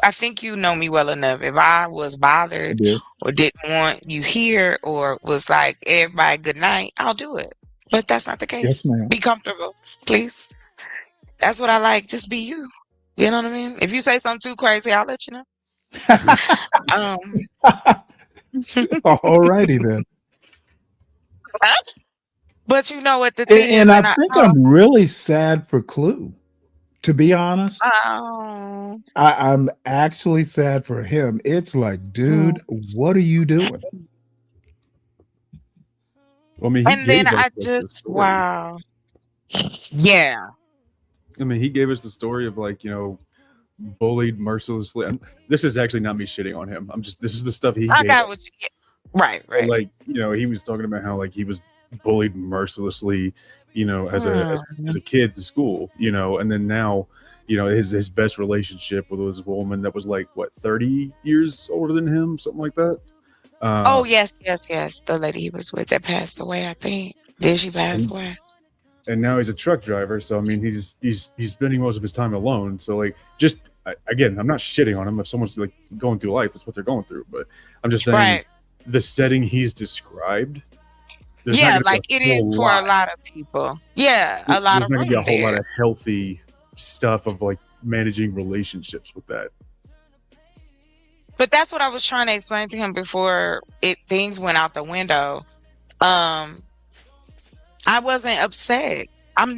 I think you know me well enough. If I was I bothered do. or didn't want you here or was like, everybody good night, I'll do it. But that's not the Yes, case. ma'am. Be comfortable, please. That's what I like. Just be you. You know what I mean? If you say something too crazy, I'll let you know. Um, All righty then. but you know what the And, thing and is, I and think I'm really sad for Clue. To be honest, oh, I'm actually sad for him. It's like, mm. dude, what are you doing? Well, I mean, he And then gave us I like the just, story. wow. Yeah. I mean, he gave us the story of like, bullied mercilessly. This is actually not me shitting on him. This is the stuff he I gave got us. what you, right, But right. like, he was talking about how like he was bullied mercilessly, as a kid to school, and then now, his best relationship with this woman that was like what 30 years older than him, something like that. Oh, Um, yes, yes, yes. The lady he was with that passed away, I think. Did she pass and, away? and now he's a truck driver, so I mean, he's spending most of his time alone. So like, just again, I'm not shitting on him. If someone's like going through life, that's what they're going through. But I'm just saying, Right. the setting he's described, there's not Yeah, going to be like it a is whole for a lot. lot of people. Yeah, a lot There's of not going to be a room whole lot there. of healthy stuff of like managing relationships with that. But that's what I was trying to explain to him before things went out the window. Um, I wasn't upset. I'm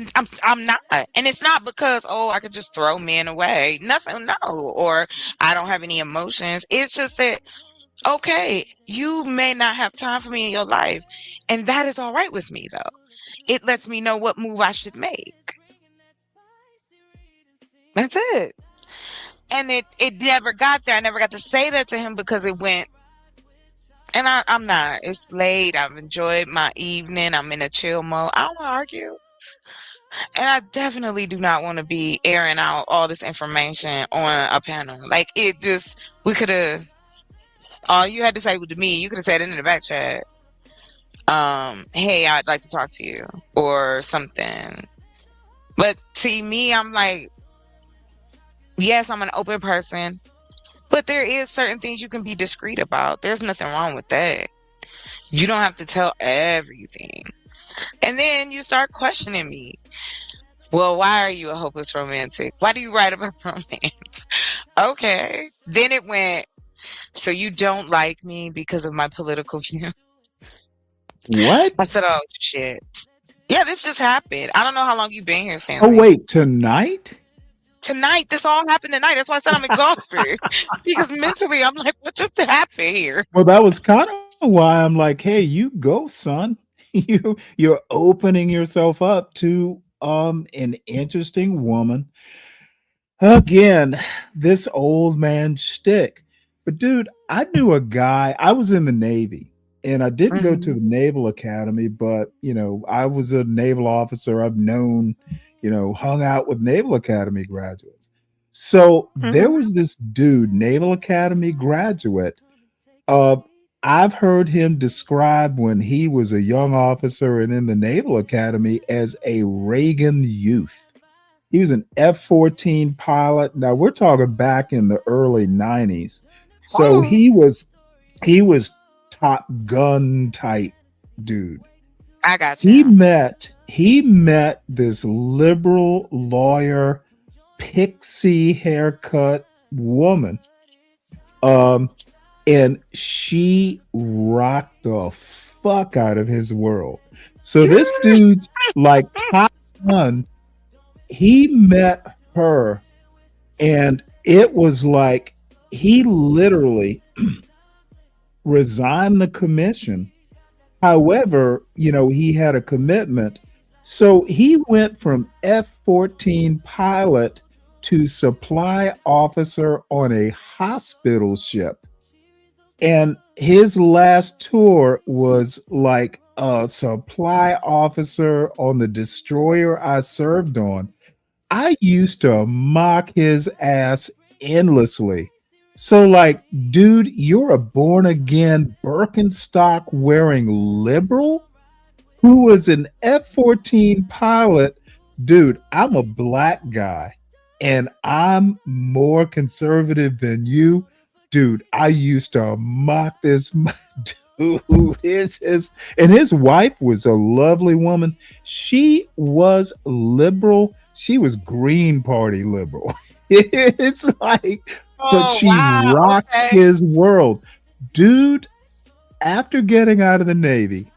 not. And it's not because, oh, I could just throw men away. Nothing, no. Or I don't have any emotions. It's just that, okay, you may not have time for me in your life. And that is all right with me, though. It lets me know what move I should make. That's it. And it never got there. I never got to say that to him because it went, and I'm not. It's late. I've enjoyed my evening. I'm in a chill mode. I don't want to argue. And I definitely do not want to be airing out all this information on a panel. Like it just, we could have, all you had to say to me, you could have said it in the back chat. Hey, I'd like to talk to you or something. But see me, I'm like, yes, I'm an open person, but there is certain things you can be discreet about. There's nothing wrong with that. You don't have to tell everything. And then you start questioning me. Well, why are you a hopeless romantic? Why do you write about romance? Okay. Then it went, so you don't like me because of my political view? What? I said, oh, shit. Yeah, this just happened. I don't know how long you've been here, Oh, Stanley. wait, tonight? Tonight, this all happened tonight. That's why I said I'm exhausted. Because mentally, I'm like, what just happened here? Well, that was kind of why I'm like, hey, you go, son. You're opening yourself up to an interesting woman. Again, this old man shtick. But dude, I knew a guy. I was in the Navy. and I didn't go to Mhm. the Naval Academy, but I was a naval officer. I've known, hung out with Naval Academy graduates. So there Mhm. was this dude, Naval Academy graduate. Uh, I've heard him described when he was a young officer and in the Naval Academy as a Reagan youth. He was an F-14 pilot. Now we're talking back in the early 90s. So Oh, he was Top Gun type dude. I got He you. met he met this liberal lawyer, pixie haircut woman. Um and she rocked the fuck out of his world. So this dude's like Top Gun. He met her, and it was like he literally resigned the commission. However, he had a commitment. So he went from F-14 pilot to supply officer on a hospital ship. And his last tour was like a supply officer on the destroyer I served on. I used to mock his ass endlessly. So, like, dude, you're a born again Birkenstock wearing liberal who was an F-14 pilot. Dude, I'm a black guy and I'm more conservative than you. Dude, I used to mock this dude. And his wife was a lovely woman. She was liberal. She was Green Party liberal. It's like, but Oh, she wow. rocked Okay. his world. Dude, after getting out of the Navy,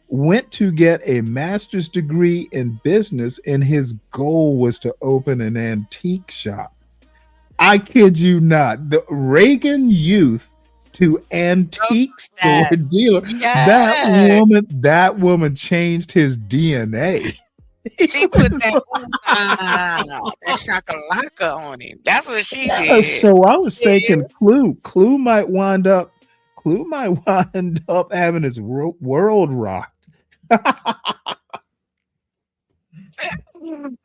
went to get a master's degree in business, and his goal was to open an antique shop. I kid you not. The Reagan youth to Goes antique from store that. dealer. That Yes. woman, that woman changed his DNA. She put that that shakalaka on him. That's what she did. So I was Yeah. thinking Clue might wind up having his world rocked. I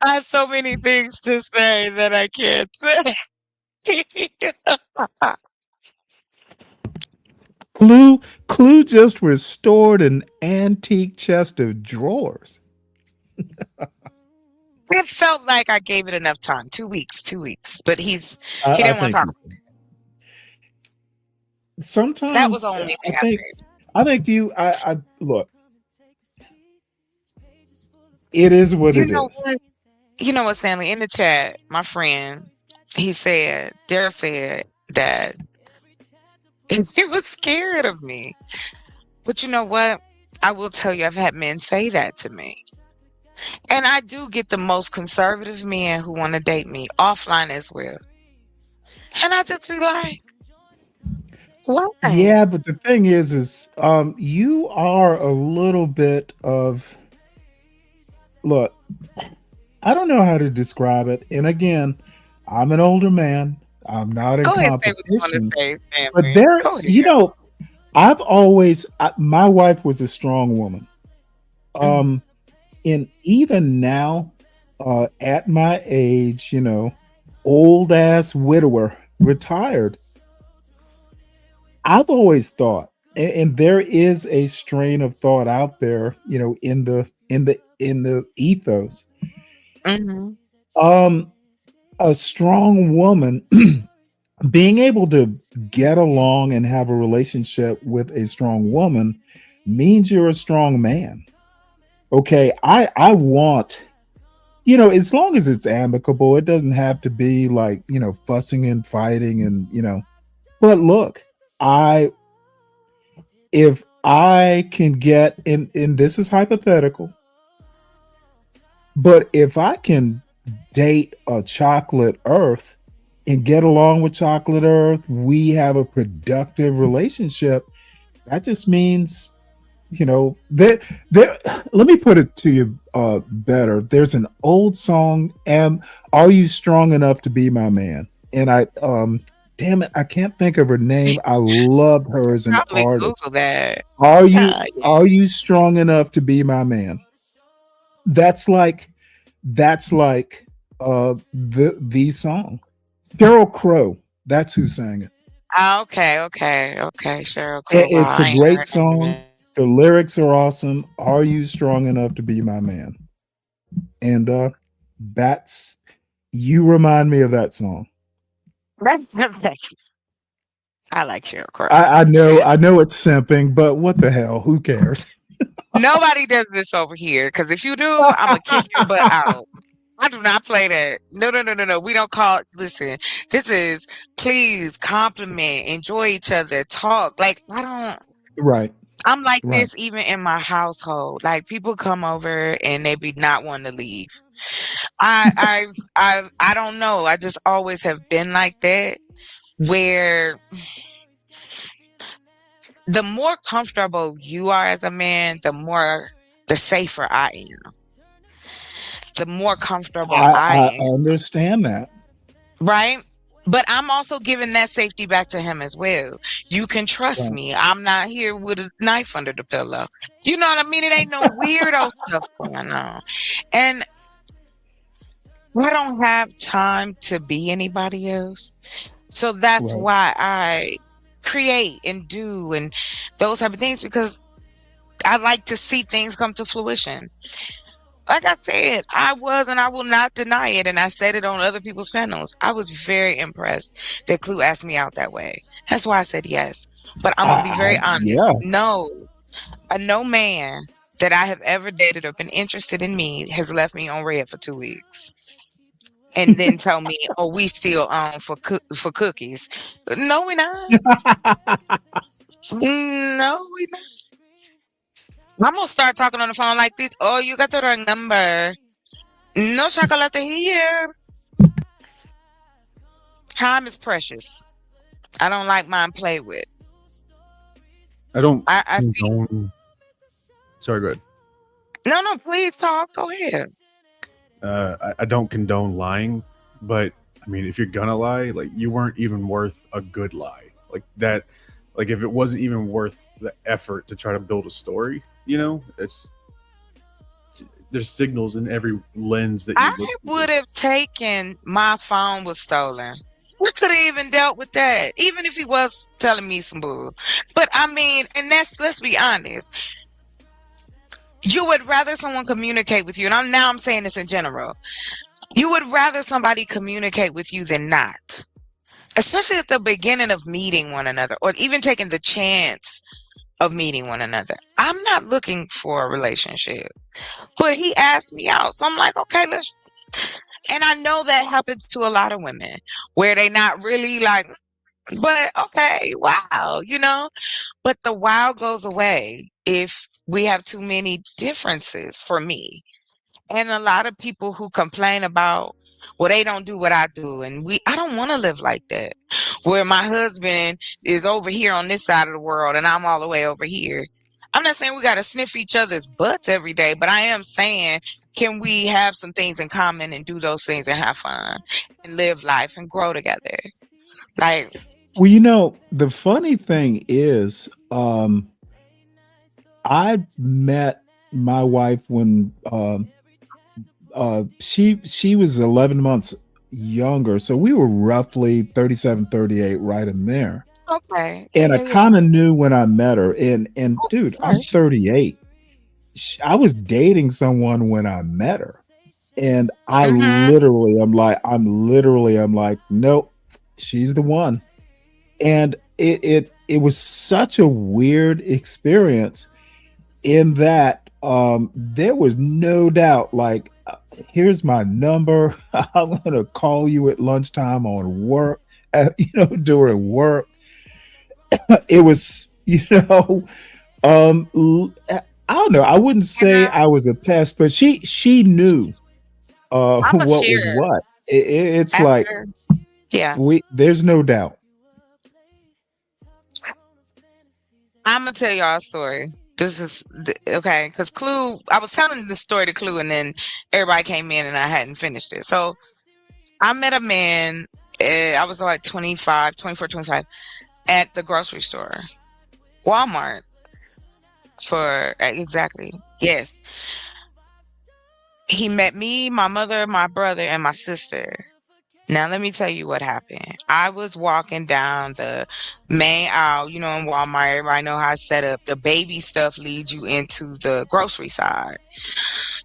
have so many things to say that I can't say. Clue just restored an antique chest of drawers. It felt like I gave it enough time. 2 weeks, 2 weeks. But he I didn't want to think talk. you That was sometimes the only I thing I think said. I think you I look, it is what You it know is. what? You know what, Stanley? In the chat, my friend, he said, Dare said that he was scared of me. But you know what? I will tell you, I've had men say that to me. And I do get the most conservative men who want to date me offline as well. And I just be like, why? Yeah, but the thing is you are a little bit of, look, I don't know how to describe it. And again, I'm an older man. I'm not in Go ahead, say what you want to competition. say, But Stanley. Go ahead. my wife was a strong woman. Mhm. Um, and even now, at my age, old ass widower, retired, I've always thought, and there is a strain of thought out there, in the ethos. Mhm. Um, a strong woman being able to get along and have a relationship with a strong woman means you're a strong man. Okay, I want, as long as it's amicable, it doesn't have to be like, fussing and fighting and, but look, I if I can get and this is hypothetical, but if I can date a chocolate earth and get along with chocolate earth, we have a productive relationship. That just means, there let me put it to you better. There's an old song, are you strong enough to be my man? And damn it, I can't think of her name. I loved her as an Probably artist. Google that. Are you Yeah. are you strong enough to be my man? That's like the song. Sheryl Crow. That's who sang it. Okay. Cheryl Crow. Wow, It's a I ain't great heard that in a song. minute. The lyrics are awesome. Are you strong enough to be my man? And that's you remind me of that song. I like Cheryl Crow. I know it's simping, but what the hell? Who cares? Nobody does this over here because if you do, I'm gonna kick your butt out. I do not play that. No. We don't call. Listen, this is please compliment, enjoy each other, talk. Like I don't. Right, I'm like right. this even in my household. Like people come over and they be not wanting to leave. I don't know. I just always have been like that. Where the more comfortable you are as a man, the safer I am. The more comfortable I I am, understand that. right? But I'm also giving that safety back to him as well. You can trust Right. me. I'm not here with a knife under the pillow. You know what I mean? It ain't no weirdo stuff going on. And I don't have time to be anybody else. So that's Right. why I create and do and those type of things because I like to see things come to fruition. Like I said, I was and I will not deny it. And I said it on other people's panels. I was very impressed that Clue asked me out that way. That's why I said yes. But I'm going to be very honest. Yeah. No man that I have ever dated or been interested in me has left me on red for 2 weeks and then tell me, oh, we still on for cookies. No, we not. No, we not. I'm going to start talking on the phone like this. Oh, you got the wrong number. No chocolate here. Time is precious. I don't like mine played with. I don't I think condone. Sorry, go ahead. no, please talk. Go ahead. I don't condone lying, but I mean, if you're gonna lie, like you weren't even worth a good lie, like that. Like if it wasn't even worth the effort to try to build a story, it's there's signals in every lens that you I look would through. have taken my phone was stolen. We could have even dealt with that, even if he was telling me some bull. But I mean, and let's be honest. You would rather someone communicate with you, and I'm saying this in general. You would rather somebody communicate with you than not, especially at the beginning of meeting one another, or even taking the chance of meeting one another. I'm not looking for a relationship, but he asked me out, so I'm like, okay, let's. And I know that happens to a lot of women where they not really like, but okay, wow. But the wow goes away if we have too many differences for me. And a lot of people who complain about, well, they don't do what I do. And I don't want to live like that, where my husband is over here on this side of the world and I'm all the way over here. I'm not saying we got to sniff each other's butts every day, but I am saying, can we have some things in common and do those things and have fun and live life and grow together? Like, Well, the funny thing is, I met my wife when she was 11 months younger, so we were roughly 37, 38, right in there. okay. And I Yeah. kind of knew when I met her. And Oh, dude, I'm sorry. 38. I was dating someone when I met her, and Mm-hmm. I'm like, nope, she's the one. And it was such a weird experience in that there was no doubt, like, here's my number. I'm gonna call you at lunchtime on work, during work. It was, I don't know. I wouldn't And say I was a pest, but she knew I'm a what was share what. It's like after. Yeah. there's no doubt. I'm gonna tell y'all a story. This is okay because Clue. I was telling the story to Clue, and then everybody came in, and I hadn't finished it. So I met a man I was like 25, 24, 25 at the grocery store, Walmart for exactly. Yes. He met me, my mother, my brother, and my sister. Now, let me tell you what happened. I was walking down the main aisle, in Walmart. Everybody know how it's set up. The baby stuff leads you into the grocery side.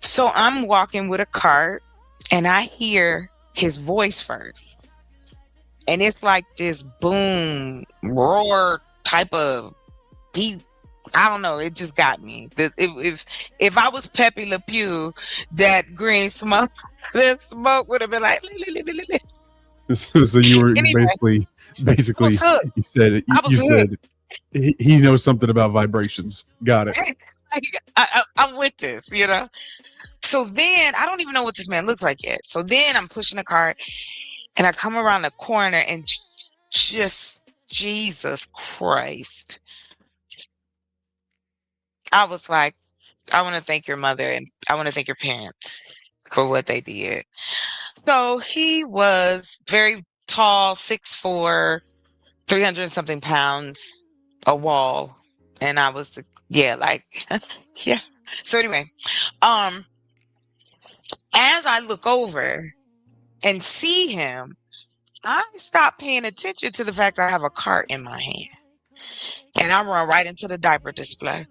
So I'm walking with a cart and I hear his voice first. And it's like this boom, roar type of deep. I don't know. It just got me. If I was Pepe Le Pew, that green smoke, the smoke would have been like. So you were Anyway, basically I was hooked. you said I was hooked. he knows something about vibrations. Got it. I'm with this, So then I don't even know what this man looks like yet. So then I'm pushing the cart and I come around the corner and just Jesus Christ. I was like, I want to thank your mother and I want to thank your parents for what they did. So he was very tall, 6'4", 300 and something pounds, a wall. And I was, yeah, like, yeah. So anyway, as I look over and see him, I stop paying attention to the fact I have a cart in my hand. And I run right into the diaper display.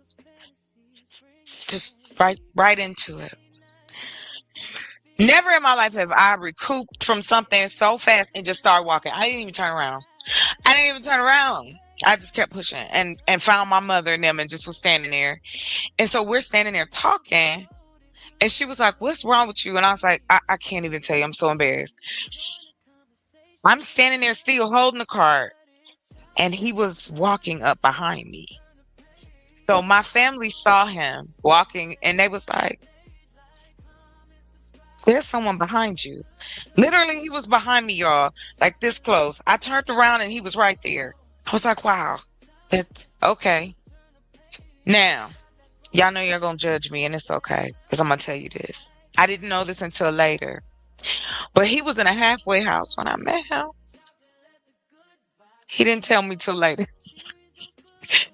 Just right into it. Never in my life have I recouped from something so fast and just started walking. I didn't even turn around. I just kept pushing and found my mother and them and just was standing there. And so we're standing there talking. And she was like, "What's wrong with you?" And I was like, I can't even tell you. I'm so embarrassed. I'm standing there still holding the cart. And he was walking up behind me. So my family saw him walking and they was like, "There's someone behind you." Literally, he was behind me, y'all, like this close. I turned around and he was right there. I was like, wow, okay. Now, y'all know you're going to judge me and it's okay because I'm going to tell you this. I didn't know this until later, but he was in a halfway house when I met him. He didn't tell me till later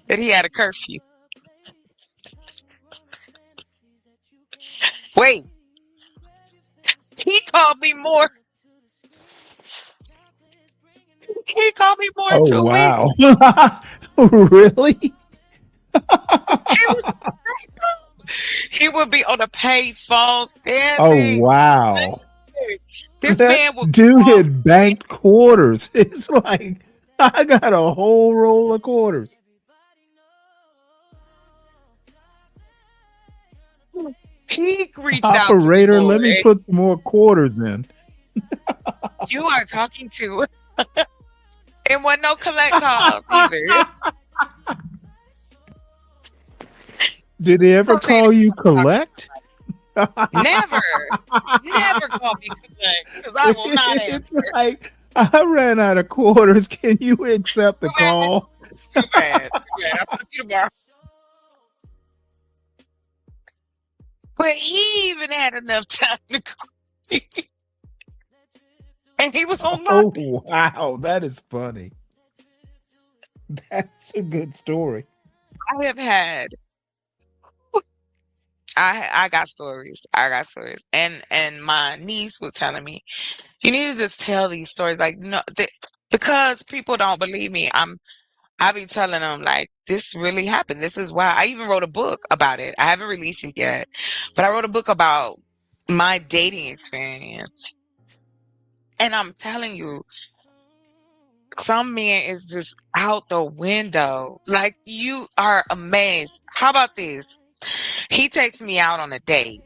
that he had a curfew. Wait, he called me more. He called me more in Oh 2 weeks. wow. Really? He was he would be on a paid phone Oh standing. wow. This That man would dude call had banked quarters. It's like I got a whole roll of quarters. He reached out to me Operator, more. let me And put some more quarters in. you are talking to and wasn't no collect calls either. Did he ever So saying call you collect? never call me collect because I will not It's answer. like I ran out of quarters. Can you accept the Too bad. call? Too bad. I'll talk to you tomorrow. But he even had enough time to call me. And he was on my Oh wow, that is funny. That's a good story. I have had I got stories. I got stories. And my niece was telling me, you need to just tell these stories. Like, because people don't believe me. I be telling them like this really happened. This is why I even wrote a book about it. I haven't released it yet, but I wrote a book about my dating experience. And I'm telling you, some men is just out the window. Like you are amazed. How about this? He takes me out on a date.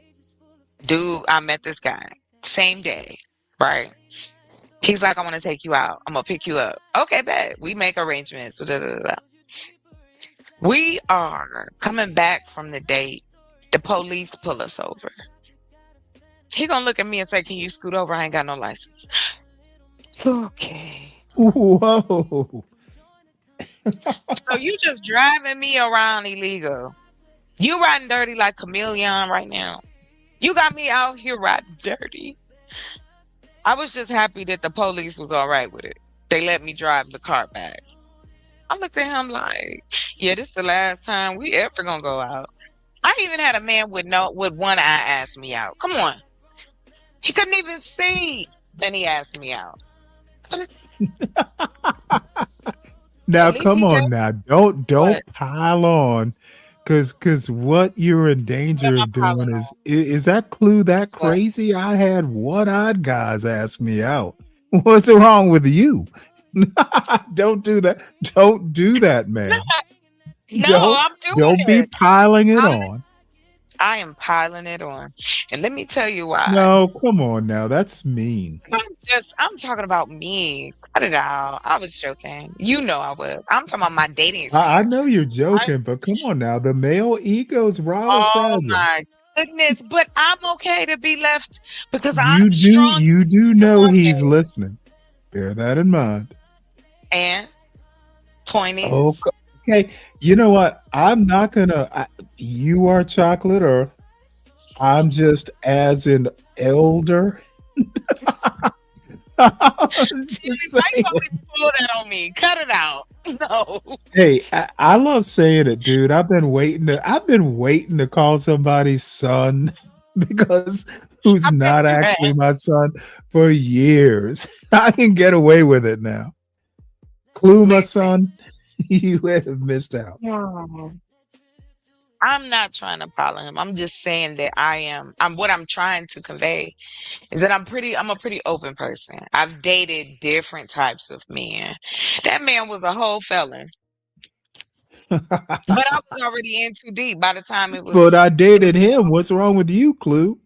Dude, I met this guy. Same day, right? He's like, I want to take you out. I'm gonna pick you up. Okay, bet. We make arrangements. Da, da, da, da. We are coming back from the date. The police pull us over. He gonna look at me and say, "Can you scoot over? I ain't got no license." Okay. Whoa. So you just driving me around illegal. You riding dirty like Chameleon right now. You got me out here riding dirty. I was just happy that the police was all right with it. They let me drive the car back. I looked at him like, yeah, this is the last time we ever gonna go out. I even had a man with one eye ask me out. Come on. He couldn't even see. Then he asked me out. Now At least come he on just now. Don't what? pile on. Cause what you're in What danger am I of doing piling on? is that clue that What? crazy? I had one-eyed guys ask me out. What's wrong with you? Don't do that. Don't do that, No, man. no, Don't I'm doing don't be it. piling it I, on. I am piling it on. And let me tell you why. No, come on now. That's mean. I'm talking about me. Cut it out. I was joking. You know I was. I'm talking about my dating I experience. know you're I, joking, but come on now. The male ego's rather oh fragile. my goodness. But I'm okay to be left because You I'm a do strong you do know he's woman. listening. Bear that in mind. And point Oh, is, okay. You know what? I'm not gonna. You are chocolate, or I'm just as an elder. I'm just why you saying. always pull that on me? Cut it out. No. Hey, I love saying it, dude. I've been waiting to call somebody son because who's I bet not you actually have. my son for years. I can get away with it now. Clue, my Listen. son, you have missed out. Hmm. I'm not trying to pile on him. I'm just saying that I'm what I'm trying to convey is that I'm a pretty open person. I've dated different types of men. That man was a whole felon, but I was already in too deep by the time But I it dated was him. What's wrong with you, Clue?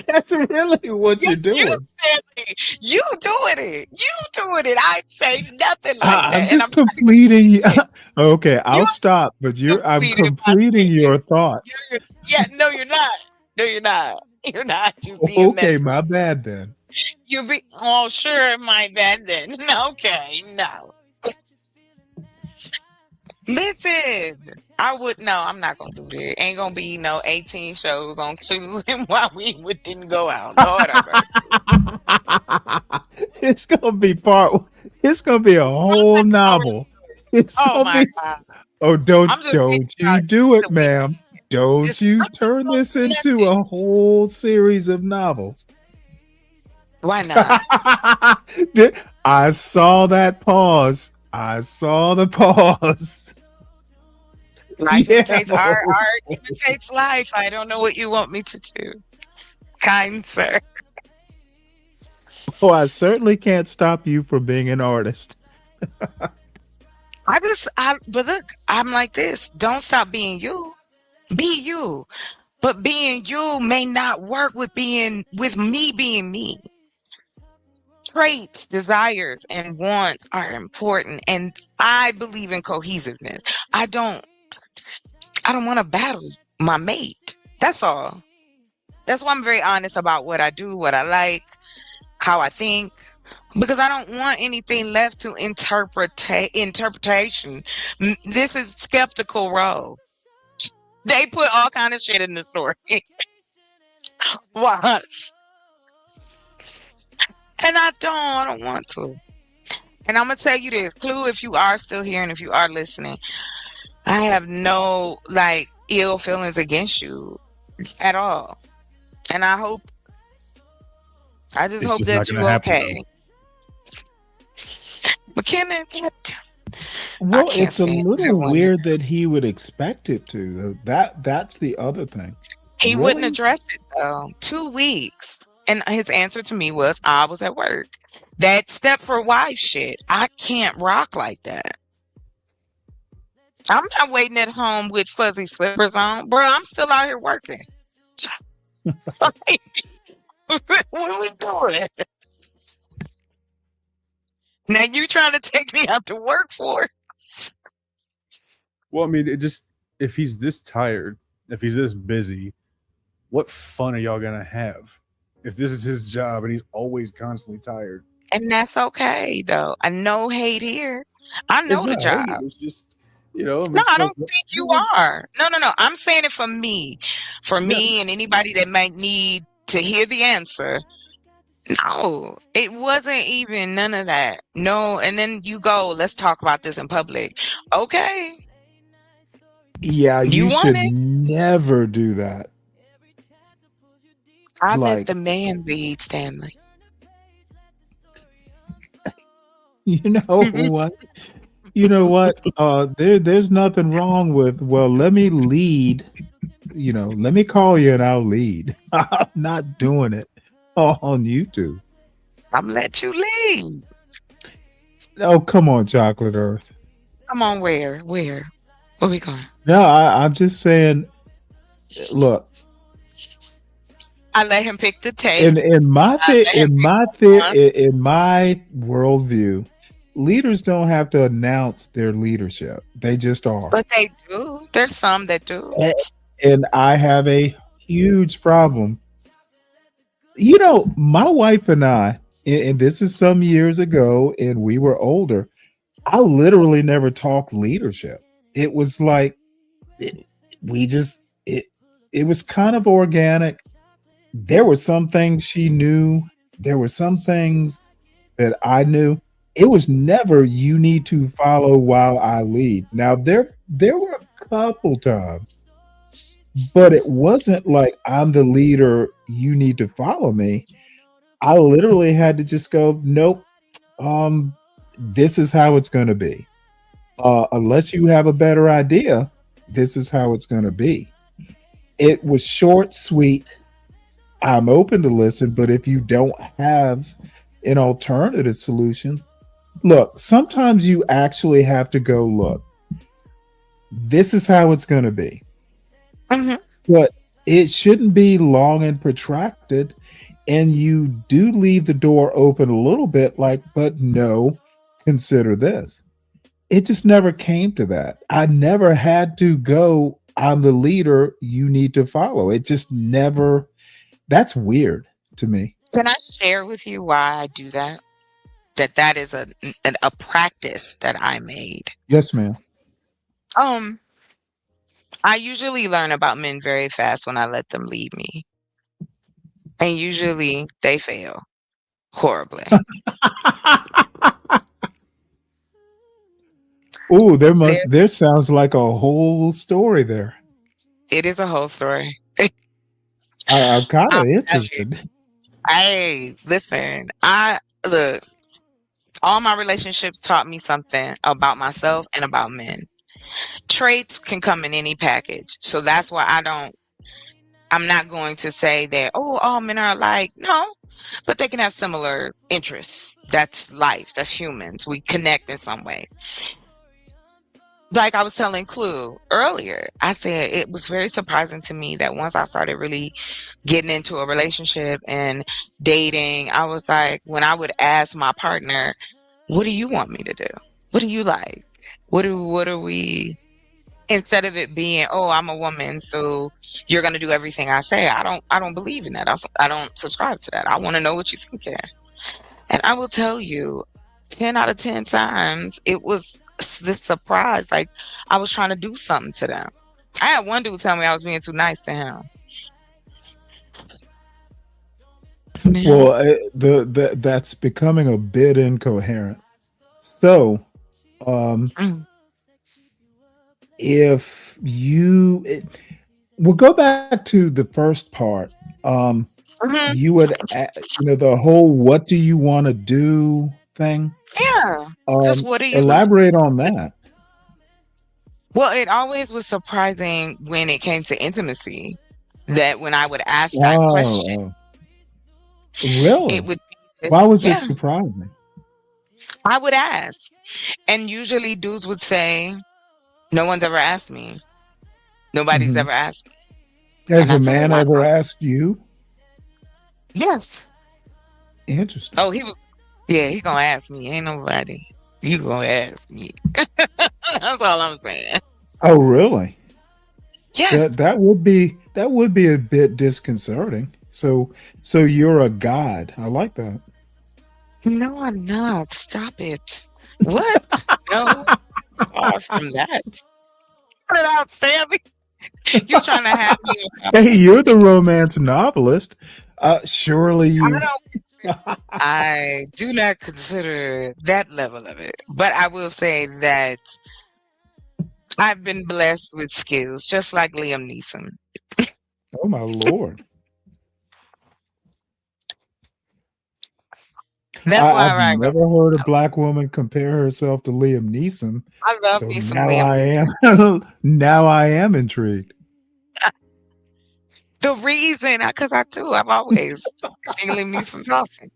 That's really what you're just you doing. silly. You doing it. You doing it. I ain't say nothing like I'm that. And I'm just trying to completing. get Okay, you I'll stop. But I'm completed by completing saying your thoughts. yeah, no, you're not. No, you're not. You're not. You're being Okay, messy. my bad then. Oh, sure, my bad then. Okay, no. Listen, no, I'm not gonna do that. Ain't gonna be no 18 shows on two and why didn't go out. Lord have mercy. it's gonna be part. It's gonna be a whole novel. It's Oh gonna my be. God. Oh, I'm just thinking don't you about do it, the week. ma'am. Don't you I'm just turn so this into connected. a whole series of novels. Why not? I saw that pause. I saw the pause. Life Yeah. imitates art imitates life. I don't know what you want me to do. Kind sir. Oh, I certainly can't stop you from being an artist. But look, I'm like this. Don't stop being you. Be you. But being you may not work with me being me. Traits, desires, and wants are important. And I believe in cohesiveness. I don't I don't want to battle my mate. That's all. That's why I'm very honest about what I do, what I like, how I think. Because I don't want anything left to interpretation. This is skeptical role. They put all kind of shit in the story. Watch. And I don't want to. And I'm gonna tell you this, Clue, if you are still here and if you are listening, I have no like ill feelings against you at all. And I just It's hope just not that gonna you happen though. okay. McKinnon, I Well, can't it's a stand little doing it. weird that he would expect it to. Though. That's the other thing. He wouldn't Really? address it though. 2 weeks. And his answer to me was, I was at work. That step for wife shit. I can't rock like that. I'm not waiting at home with fuzzy slippers on. Bro, I'm still out here working. What are we doing? Now you trying to take me out to work for it? Well, I mean, it just if he's this tired, if he's this busy, what fun are y'all gonna have? If this is his job and he's always constantly tired, And that's okay though. I know hate here. I it's know the not job. hate. It's just I No, mean, I so don't think you like, are. No, no, no. I'm saying it for me. For yeah, me and anybody that might need to hear the answer. No, it wasn't even none of that. No, and then you go, let's talk about this in public. Okay, Yeah, you you want should it? never do that. I let Like, the man lead, Stanley. you know what? You know what? There's nothing wrong with, well, let me lead, let me call you and I'll lead. I'm not doing it on YouTube. I'm let you lead. Oh, come on, Chocolate Earth. Come on, where? Where we going? No, I'm just saying, look, I let him pick the tape. in my I let him pick one. in my worldview, leaders don't have to announce their leadership. They just are. But they do. There's some that do. And I have a huge problem. My wife and I, and this is some years ago, and we were older. I literally never talked leadership. It was like it, we just it was kind of organic. There were some things she knew. There were some things that I knew. It was never you need to follow while I lead. Now there were a couple times, but it wasn't like I'm the leader, you need to follow me. I literally had to just go, nope, this is how it's going to be. Unless you have a better idea, this is how it's going to be. It was short, sweet. I'm open to listen, but if you don't have an alternative solution, look, sometimes you actually have to go, look, this is how it's going to be. Mhm. But it shouldn't be long and protracted. And you do leave the door open a little bit, like, but no, consider this. It just never came to that. I never had to go, I'm the leader, you need to follow. It just never, that's weird to me. Can I share with you why I do that? That is a practice that I made. Yes, ma'am. Um, I usually learn about men very fast when I let them lead me, and usually they fail horribly. Oh, There's, there sounds like a whole story there. it is a whole story. I'm kind of I'm telling you. interested. Hey, listen, I look. All my relationships taught me something about myself and about men. Traits can come in any package, so that's why I'm not going to say that, oh, all men are alike. No, but they can have similar interests. That's life. That's humans. We connect in some way. Like I was telling Clue earlier, I said it was very surprising to me that once I started really getting into a relationship and dating, I was like, when I would ask my partner, what do you want me to do? What do you like? What are we, instead of it being, oh, I'm a woman, so you're gonna do everything I say. I don't believe in that. I don't subscribe to that. I want to know what you think here. And I will tell you, 10 out of 10 times, it was this surprise. Like I was trying to do something to them. I had one dude tell me I was being too nice to him. Well, Now, that's becoming a bit incoherent. So, um, mm, if you, we'll go back to the first part. mhm, You would, the whole "what do you want to do" thing. yeah, just what do you like? Elaborate on that. Well, it always was surprising when it came to intimacy that when I would ask that question, Oh, it really? would be Why this, was it yeah, surprising? I would ask. And usually dudes would say, no one's ever asked me. Nobody's Hmm. ever asked me. And Has I a said, well, man why ever not? asked you? Yes. Interesting. Oh, he was, yeah, he gonna ask me. Ain't nobody. You gonna ask me. That's all I'm saying. Oh, really? Yes. That would be a bit disconcerting. So you're a god. I like that. No, I'm not. Stop it. What? No, far from that. Put it out, Stanley. You trying to have me Hey, you're the romance novelist. Surely I you. don't I do not consider that level of it. But I will say that I've been blessed with skills, just like Liam Neeson. Oh my lord. That's why I've I write. never heard a black woman compare herself to Liam Neeson. I love So me some now Liam I Neeson. am now I am intrigued. The reason, because I do, I've always seen Liam Neeson's awesome.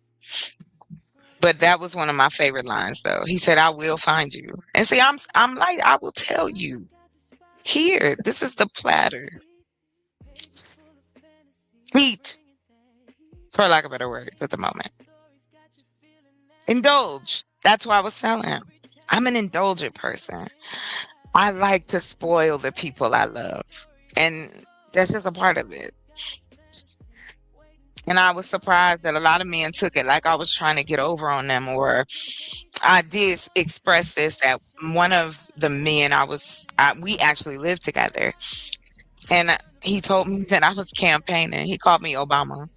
But that was one of my favorite lines, though. He said, "I will find you." And see, I'm like, I will tell you. Here, this is the platter. Eat, for lack of better words, at the moment. Indulge. That's why I was telling him. I'm an indulgent person. I like to spoil the people I love. And that's just a part of it. And I was surprised that a lot of men took it like I was trying to get over on them, or I did express this that one of the men we actually lived together, and he told me that I was campaigning. He called me Obama.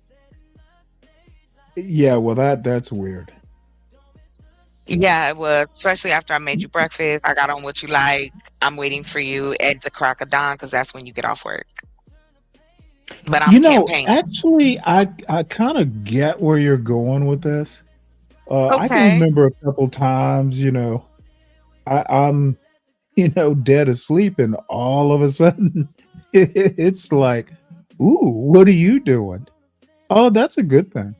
Yeah, well that's weird. Yeah, it was, especially after I made you breakfast. I got on what you like. I'm waiting for you at the crack of dawn because that's when you get off work. But I'm campaigning. Actually, I kind of get where you're going with this. I can Okay. remember a couple times, I'm, dead asleep, and all of a sudden, it's like, "Ooh, what are you doing?" Oh, that's a good thing.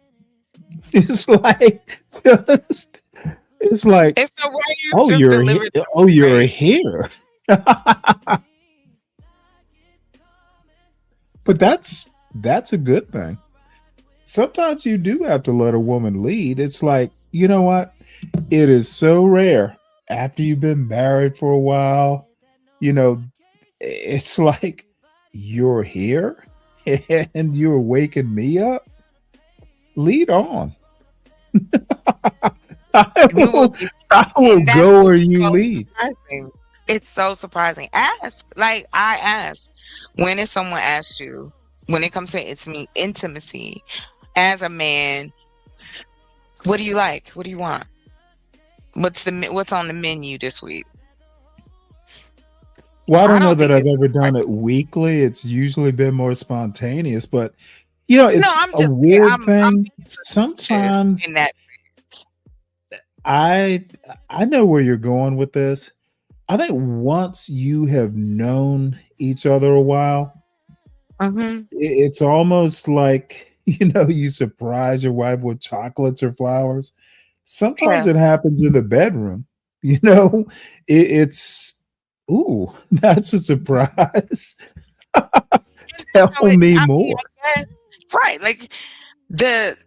It's like, just, it's like, It's the way you oh, just delivered that oh, was you're great. here. But that's a good thing. Sometimes you do have to let a woman lead. It's like, you know what? It is so rare after you've been married for a while, you know, it's like you're here and you're waking me up. Lead on. I You will will, be, I will and that's go where what's you so lead. surprising. It's so surprising. Ask, like I ask, when if someone asks you, when it comes to intimacy, as a man, what do you like? What do you want? What's on the menu this week? Well, I I don't know don't that think I've it's ever done it surprising. weekly. It's usually been more spontaneous, but No, it's I'm a just weird I'm thing. being facetious Sometimes in that. I I know where you're going with this. I think once you have known each other a while, Hmm. it's almost like you surprise your wife with chocolates or flowers. Sometimes Yeah. it happens in the bedroom. You know, it's ooh, that's a surprise. Tell No, me I mean, more. I guess, right. Like the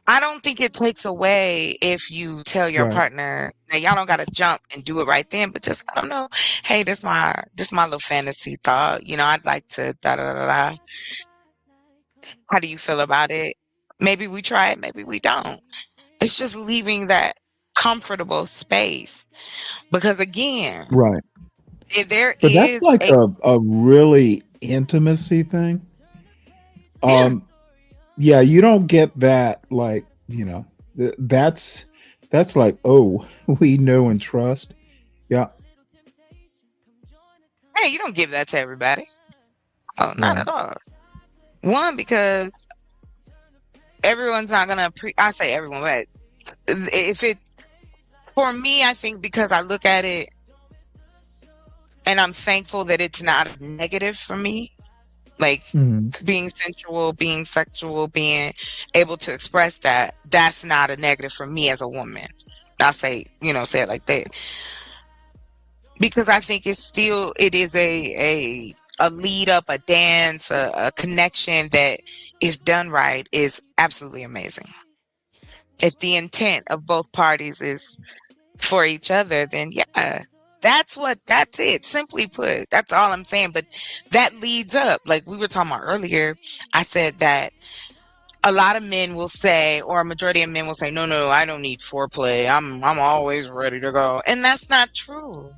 I don't think it takes away if you tell your Right. partner, now y'all don't gotta jump and do it right then, but just let them know, hey, this my little fantasy thought. I'd like to da da da da. How do you feel about it? Maybe we try it, maybe we don't. It's just leaving that comfortable space. Because again, Right. there But that's is like a a really intimacy thing. yeah. Um, yeah, you don't get that like, that's like, oh, we know and trust. Yeah, Hey, you don't give that to everybody. Oh, not right. at all. One, because everyone's not gonna I say everyone, but if it for me, I think because I look at it and I'm thankful that it's not a negative for me. Like Mhm. being sensual, being sexual, being able to express that's not a negative for me as a woman. I say, say it like that. Because I think it is a lead up, a dance, a connection that if done right is absolutely amazing. If the intent of both parties is for each other, then yeah, that's it. Simply put, that's all I'm saying. But that leads up, like we were talking about earlier. I said that a lot of men will say, or a majority of men will say, no, no, I don't need foreplay. I'm always ready to go. And that's not true.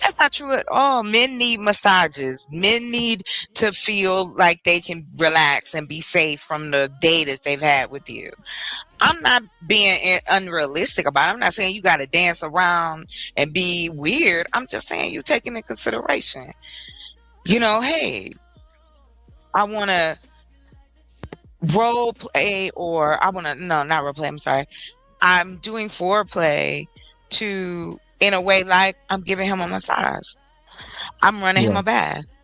That's not true at all. Men need massages. Men need to feel like they can relax and be safe from the day that they've had with you. I'm not being unrealistic about it. I'm not saying you got to dance around and be weird. I'm just saying you take into consideration, hey, I want to role play, or I want to, no, not role play. I'm sorry. I'm doing foreplay in a way like I'm giving him a massage. I'm running him a Right. bath.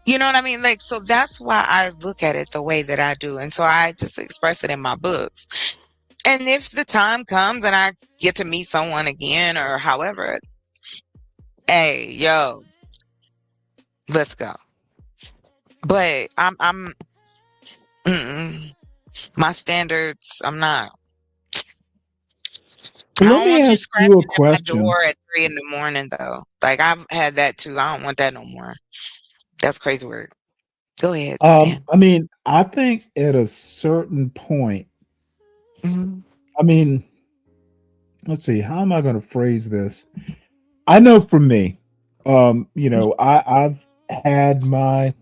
You know what I mean? Like, so that's why I look at it the way that I do. And so I just express it in my books. And if the time comes and I get to meet someone again or however, hey, yo, let's go. But mm-mm. My standards, I'm not. I Let don't me want you ask you a scratching at my question. door at 3 in the morning, though. Like, I've had that too. I don't want that no more. That's crazy work. Go ahead, Stan. I mean, I think at a certain point, Mhm. I mean, let's see, how am I going to phrase this? I know for me, I've had my,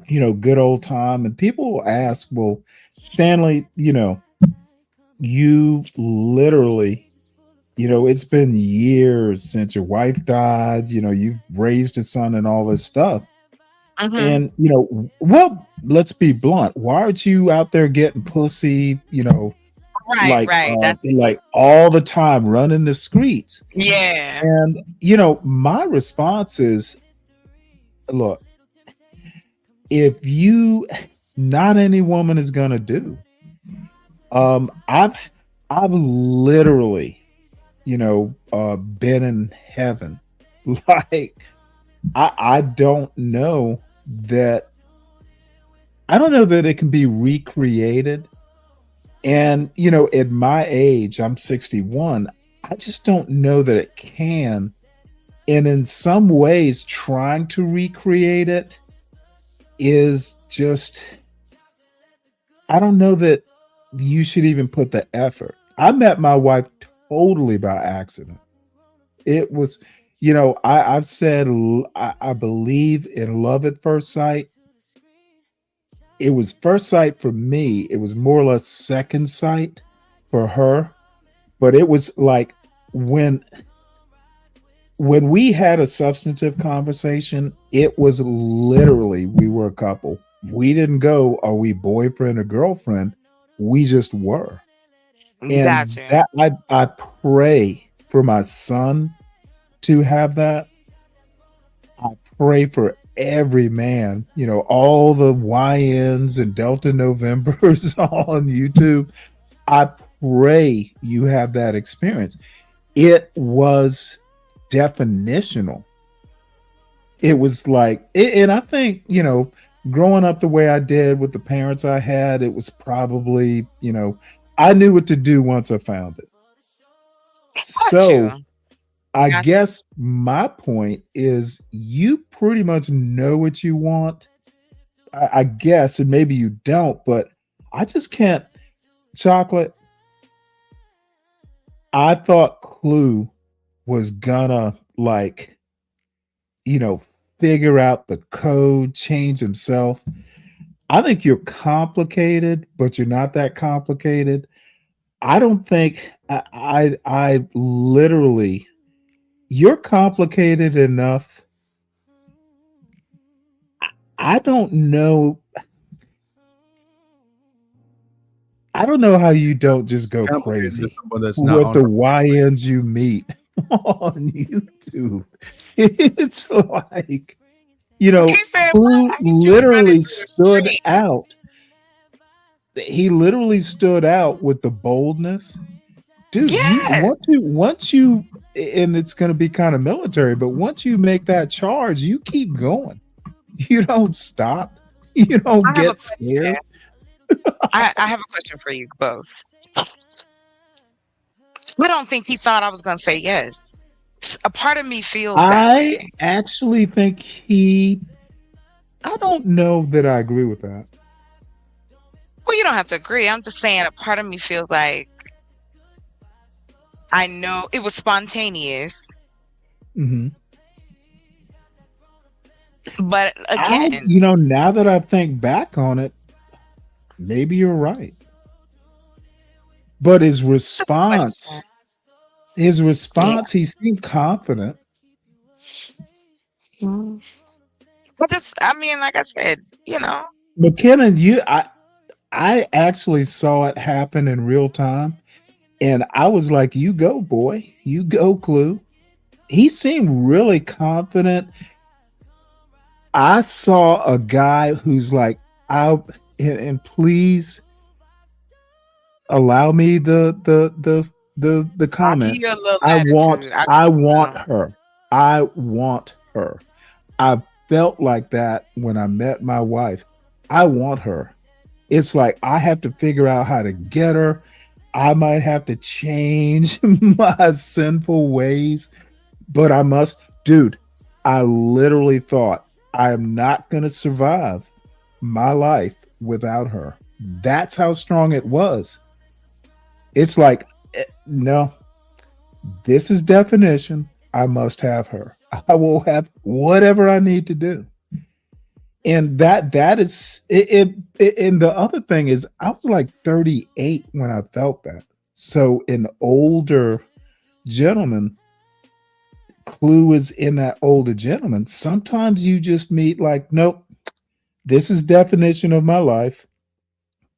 good old time, and people will ask, well, Stanley, you literally, it's been years since your wife died, you've raised a son and all this stuff. Mhm. And, well, let's be blunt. Why aren't you out there getting pussy, Right, right. That's it. like all the time running the streets? Yeah. And, my response is, look, if you, not any woman is going to do. I've literally, been in heaven. Like, I don't know that it can be recreated. And, at my age, I'm 61, I just don't know that it can. And in some ways, trying to recreate it is just, I don't know that you should even put the effort. I met my wife totally by accident. It was, I've said I believe in love at first sight. It was first sight for me. It was more or less second sight for her. But it was like when we had a substantive conversation, it was literally we were a couple. We didn't go, are we boyfriend or girlfriend? We just were. And Gotcha. that I pray for my son to have that. I pray for every man, all the YNs and Delta Novembers on YouTube. I pray you have that experience. It was definitional. It was like, and I think, growing up the way I did with the parents I had, it was probably, I knew what to do once I found it. Got So you. I Got you. guess my point is you pretty much know what you want. I guess, and maybe you don't, but I just can't. Chocolate, I thought Clue was gonna like, you know, figure out the code, change himself. I think you're complicated, but you're not that complicated. I don't think I literally you're complicated enough. I don't know. I don't know how you don't just go Complicated to crazy someone that's not with on the our YNs you meet on YouTube. It's like, He said, Clue "Why did you run literally into the stood street?" out. He literally stood out with the boldness. Dude, you Yes, once you and it's gonna be kind of military, but once you make that charge, you keep going. You don't stop. You don't I have a get question. scared. I have a question for you both. I don't think he thought I was going to say yes. A part of me feels that I way. actually think I don't know that I agree with that. Well, you don't have to agree. I'm just saying a part of me feels like I know it was spontaneous. Mhm. But I, again, you know, now that I think back on it, maybe you're right. But just a question. his Yeah. response, he seemed confident. Mhm. I mean, like I said, you know, McKenna, I actually saw it happen in real time, and I was like, "You go, boy, you go, Clue." He seemed really confident. I saw a guy who's like, "I and please allow me the I'll give comment. you a little I want latitude. I I give you want some. her. I want her. I felt like that when I met my wife. I want her. It's like I have to figure out how to get her. I might have to change my sinful ways, but I must. Dude, I literally thought I am not going to survive my life without her. That's how strong it was. It's like, no, this is definition. I must have her. I will have whatever I need to do. And that is and the other thing is I was like 38 when I felt that. So an older gentleman, Clue is in that older gentleman. Sometimes you just meet like, nope, this is definition of my life.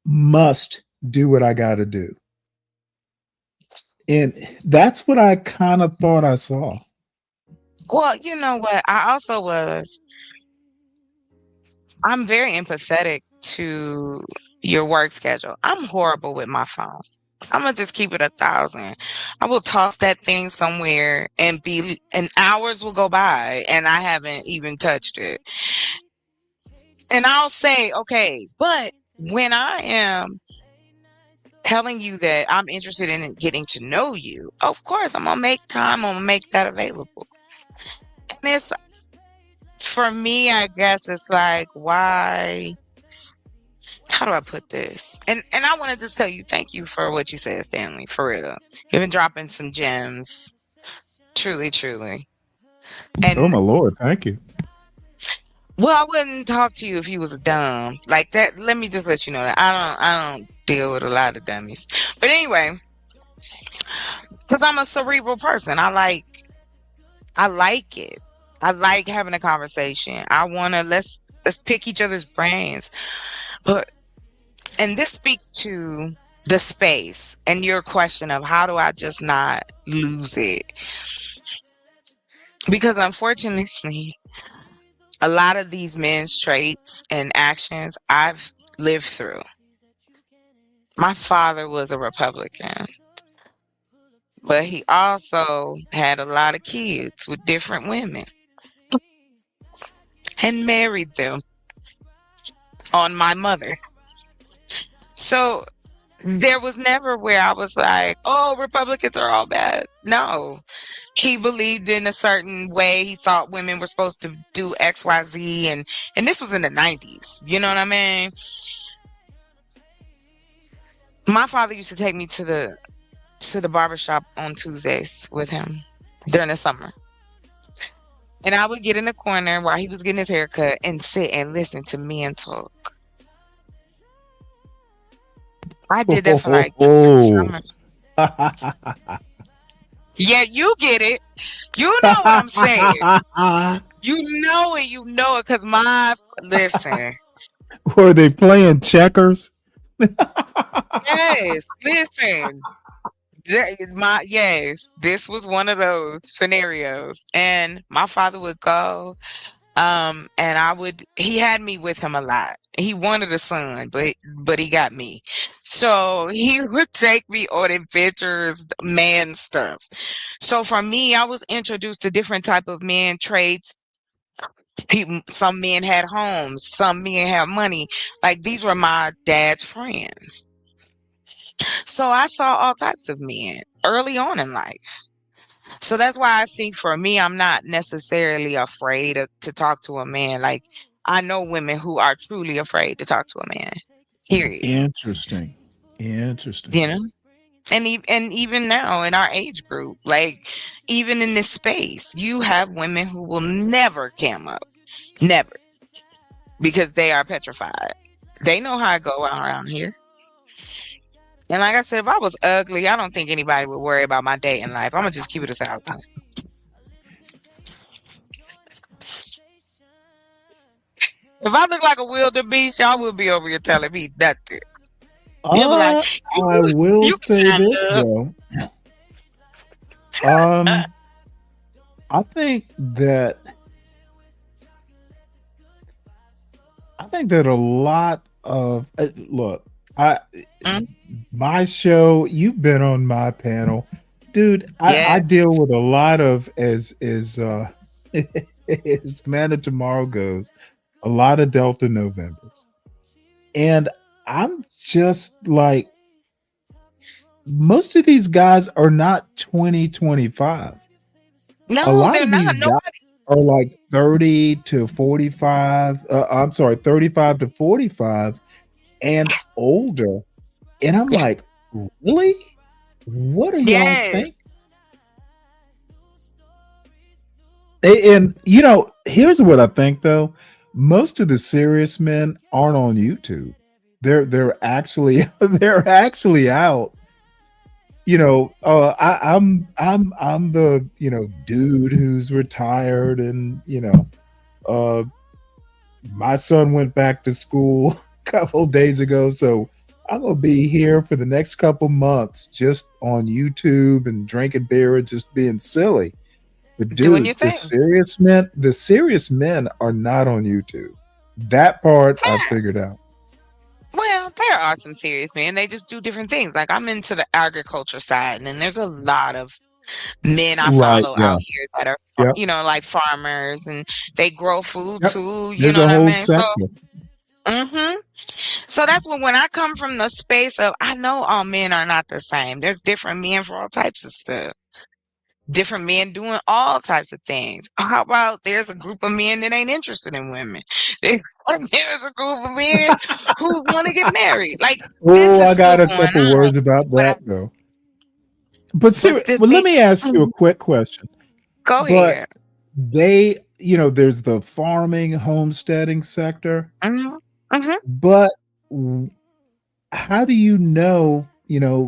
Must do what I got to do. And that's what I kind of thought I saw. Well, you know what? I'm very empathetic to your work schedule. I'm horrible with my phone. I'm gonna just keep it 1,000. I will toss that thing somewhere and hours will go by and I haven't even touched it. And I'll say, okay, but when I am telling you that I'm interested in getting to know you, of course I'm gonna make time, I'm gonna make that available. And it's for me, I guess it's like, why how do I put this? And I want to just tell you thank you for what you said, Stanley, for real. You've been dropping some gems. Truly, truly. Oh And my lord, thank you. well, I wouldn't talk to you if you was dumb. Like that, let me just let you know that I don't deal with a lot of dummies. But anyway, because I'm a cerebral person. I like it. I like having a conversation. I wanna let's pick each other's brains. But and this speaks to the space and your question of how do I just not lose it? Because unfortunately, a lot of these men's traits and actions I've lived through. My father was a Republican, but he also had a lot of kids with different women and married them on my mother. So there was never where I was like, oh, Republicans are all bad. No, he believed in a certain way. He thought women were supposed to do XYZ and this was in the 90s. You know what I mean? My father used to take me to the barbershop on Tuesdays with him during the summer. And I would get in the corner while he was getting his hair cut and sit and listen to men talk. I did that for like 2, 3 summers. Yeah, you get it. You know what I'm saying. You know it. You know it. Cause listen. Were they playing checkers? Yes, listen. Yes, this was one of those scenarios. And my father would go, and he had me with him a lot. He wanted a son, but he got me. So he would take me on adventures, man stuff. So for me, I was introduced to different type of men traits. Some men had homes, some men had money. Like these were my dad's friends. So I saw all types of men early on in life. So that's why I think for me, I'm not necessarily afraid to talk to a man. Like I know women who are truly afraid to talk to a man. Period. Interesting. Interesting. You know, and even now in our age group, like even in this space, you have women who will never cam up. Never, because they are petrified. They know how I go around here. And like I said, if I was ugly, I don't think anybody would worry about my dating life. I'm gonna just keep it 1,000. If I look like a wildebeest, y'all will be over here telling me nothing. You'll be like, I will you can say find this love. though. Um, I think that a lot of look, I Mm, my show. You've been on my panel, dude. I yeah. deal with a lot of as Man of Tomorrow goes, a lot of Delta Novembers, and I'm just like most of these guys are not 2025. A No, lot they're of not. these guys are like 30 to 45. I'm sorry, 35 to 45 and older. And I'm Yeah. like, really? What are y'all Yes. thinking? And here's what I think though. Most of the serious men aren't on YouTube. They're actually they're actually out. I'm the dude who's retired, and uh my son went back to school a couple days ago, so I'm gonna be here for the next couple months just on YouTube and drinking beer and just being silly. But Doing your dude, thing. the serious men are not on YouTube. That part I've Yeah. figured out. Well, there are some serious men. They just do different things. Like I'm into the agriculture side, and then there's a lot of men I Right. follow Yeah. out here that are, Yep. like farmers, and they grow food Yep. too. You There's know a what I whole mean? So, sector. hmm so that's when I come from the space of I know all men are not the same. There's different men for all types of stuff. Different men doing all types of things. How about there's a group of men that ain't interested in women? There's a group of men who want to get married. Like this Oh, is I still got a going couple on. words about But that though. But the well, let thing, me ask you a Mhm. quick question. Go But ahead. there's the farming, homesteading sector, Hmm. Hmm. but how do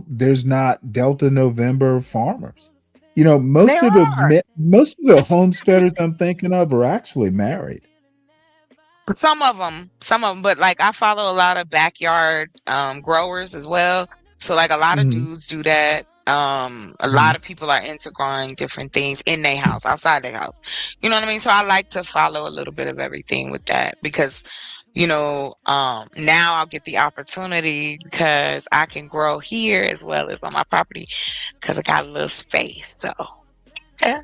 there's not Delta November farmers? There are. Most of the It's homesteaders I'm thinking of are actually married. some of them, but like I follow a lot of backyard growers as well. So like a lot of Hmm. dudes do that. A lot Hmm. of people are into growing different things in their house, outside their house. You know what I mean? So I like to follow a little bit of everything with that because, now I'll get the opportunity because I can grow here as well as on my property because I got a little space. So yeah,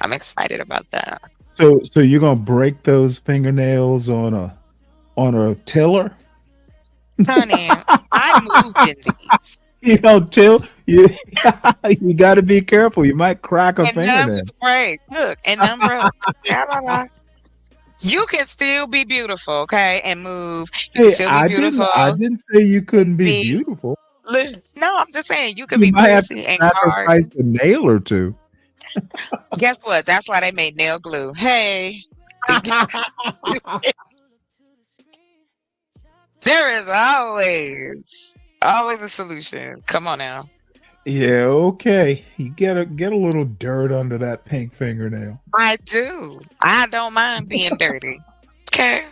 I'm excited about that. So you're gonna break those fingernails on a tiller? Honey, I moved in these. Till you got to be careful. You might crack a And none fingernail. was great. Look, and none broke. La, la, la. You can still be beautiful, okay, and move. You can Hey, still be beautiful. I didn't say you couldn't be Be beautiful. no, I'm just saying you could You be might have to pretty and sacrifice garden. a nail or two. Guess what? That's why they made nail glue. Hey, there is always a solution. Come on now. Yeah, okay. You get a little dirt under that pink fingernail. I do. I don't mind being dirty. Okay,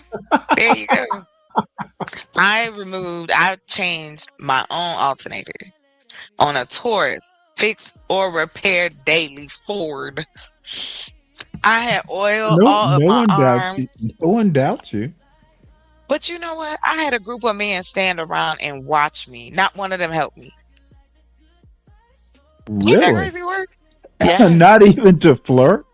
there you go. I changed my own alternator on a Taurus, fix or repair daily Ford. I had oil No, all up no my one doubts arm. you. No one doubts you. But you know what? I had a group of men stand around and watch me. Not one of them helped me. Ain't that Really? crazy work? Yeah. Not even to flirt?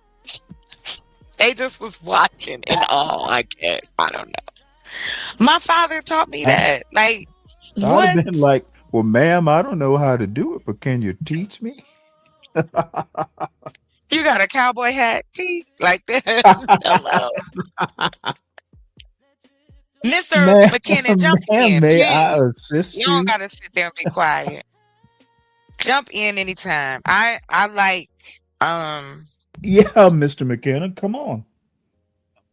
They just was watching in awe, I guess. I don't know. My father taught me I, that. Like, I'd have what? been like, well, ma'am, I don't know how to do it, but can you teach me? You got a cowboy hat? Gee, like that. Hello. Mr. Ma'am, McKinnon, jump ma'am, in, may I please. You assist don't you? gotta sit there and be quiet. Jump in anytime. I like um Yeah, Mr. McKenna, come on.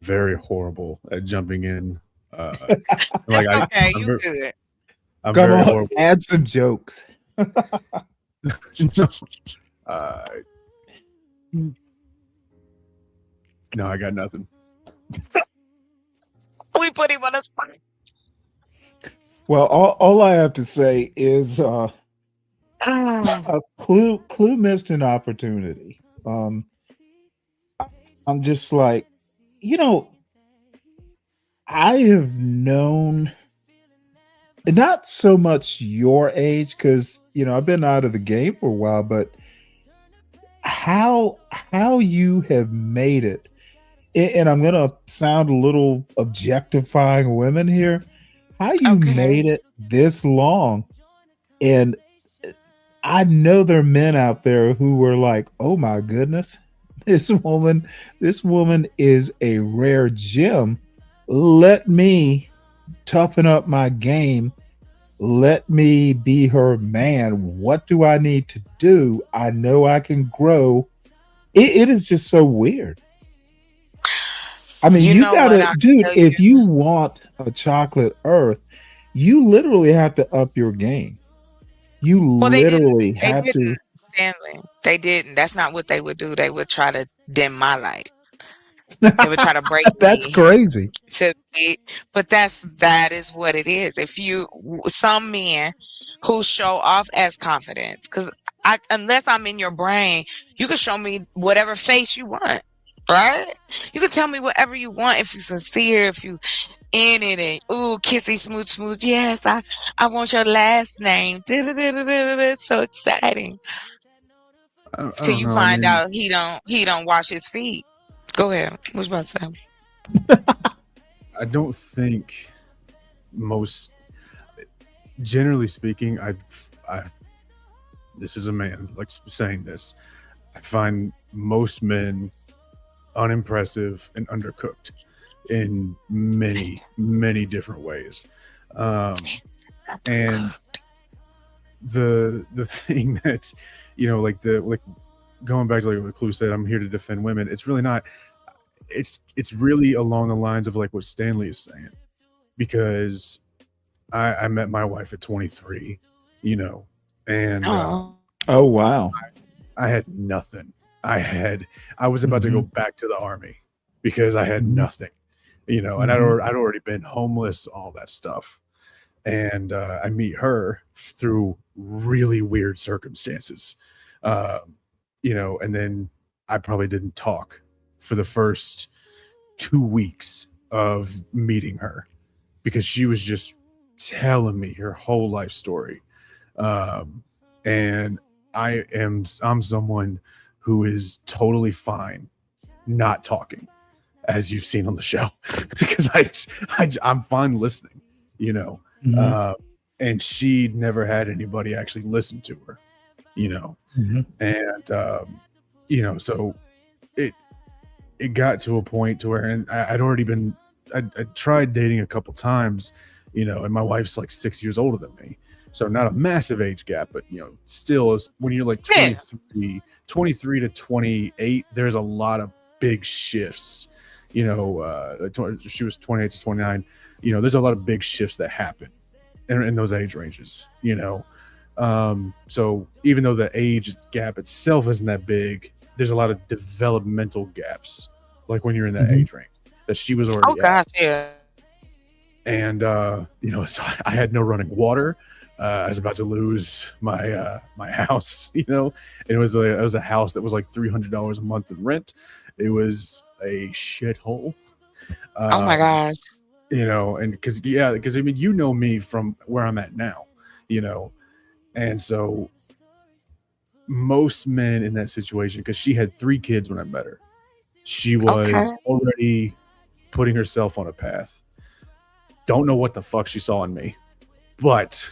very horrible at jumping in. Like That's okay. I'm You very, good. I'm Come very on, horrible. add some jokes. No, uh, no, I got nothing. We put him on the spot. Well, all I have to say is Ah, Clue missed an opportunity. I'm just like, you know, I have known not so much your age because I've been out of the game for a while, but how you have made it, and I'm gonna sound a little objectifying women here, how you okay. made it this long, and I know there are men out there who were like, "Oh my goodness, this woman, this woman is a rare gem. Let me toughen up my game. Let me be her man. What do I need to do? I know I can grow." It is just so weird. I mean, You you know what gotta, I dude, tell if you? you want a chocolate earth, you literally have to up your game. You Well, they didn't. literally They have didn't, to. Stanley. They didn't. That's not what they would do. They would try to dim my light. They would try to break That's me crazy. to be, but that is what it is. If you some men who show off as confidence, because I unless I'm in your brain, you can show me whatever face you want. Right? You can tell me whatever you want if you're sincere, if you in it and ooh, kissy smooch smooch. Yes, I want your last name. It's so exciting. I Till don't you know. I find mean, out he don't wash his feet. Go ahead. What you about to say? I don't think most, generally speaking, I this is a man like saying this. I find most men unimpressive and undercooked in many, many different ways. Um, and the thing that like going back to like what Clue said, I'm here to defend women. It's really not. It's really along the lines of like what Stanley is saying, because I met my wife at 23, and Oh. Oh wow. I had nothing. I was about to go Hmm. back to the army because I had Hmm. nothing, and Hmm. I'd already been homeless, all that stuff. And I meet her through really weird circumstances, um, and then I probably didn't talk for the first 2 weeks of meeting her because she was just telling me her whole life story. um, and I'm someone who is totally fine not talking, as you've seen on the show, because I'm fine listening, you know. Hmm. Uh, and she never had anybody actually listen to her, you know, Hmm. and so it it got to a point to where, and I'd already been, I tried dating a couple times, and my wife's like 6 years older than me. So not a massive age gap, but still, is when you're like Yeah. 23 to 28, there's a lot of big shifts. She was 28 to 29. There's a lot of big shifts that happen in those age ranges. So even though the age gap itself isn't that big, there's a lot of developmental gaps, like when you're in that Hmm. age range that she was Oh already at. gosh, yeah. And so I had no running water. I was about to lose my house, and it was a house that was like $300 a month in rent. It was a shithole. Oh my Um, gosh. and because I mean, me from where I'm at now, you know, and so most men in that situation, because she had 3 kids when I met her, she Okay. was already putting herself on a path. Don't know what the fuck she saw in me, but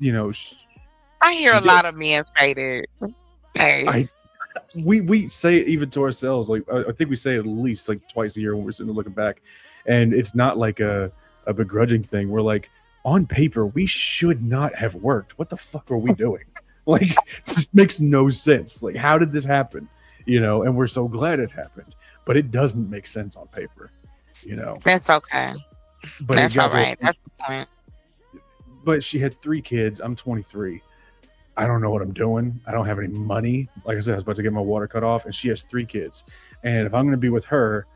you know, sh- I hear she a did. lot of men say that. Hey. I we say it even to ourselves. Like I think we say it at least like twice a year when we're sitting there looking back, and it's not like a begrudging thing. We're like, on paper, we should not have worked. What the fuck are we doing? Like, this makes no sense. Like, how did this happen? And we're so glad it happened, but it doesn't make sense on paper. you know. That's okay. But it That's all got to a right. point. That's the point. But she had 3 kids. I'm 23. I don't know what I'm doing. I don't have any money. Like I said, I was about to get my water cut off, and she has 3 kids. And if I'm going to be with her,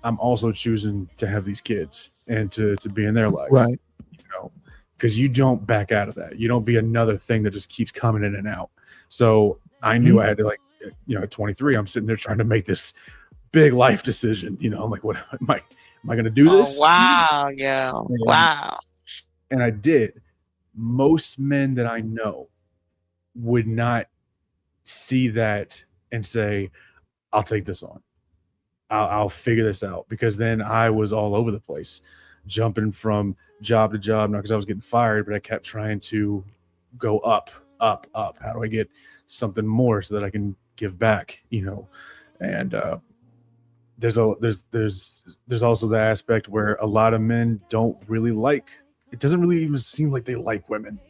I'm also choosing to have these kids and to be in their life, Right. you know, because you don't back out of that. You don't be another thing that just keeps coming in and out. So I knew I had to, like, you know, at 23, I'm sitting there trying to make this big life decision. You know, I'm like, what am I going to do Oh this? wow, yo. And, Wow. and I did. Most men that I know would not see that and say, I'll take this on. I'll figure this out, because then I was all over the place, jumping from job to job, not because I was getting fired, but I kept trying to go up, up, up. How do I get something more so that I can give back, you know? And there's also the aspect where a lot of men don't really like. It doesn't really even seem like they like women.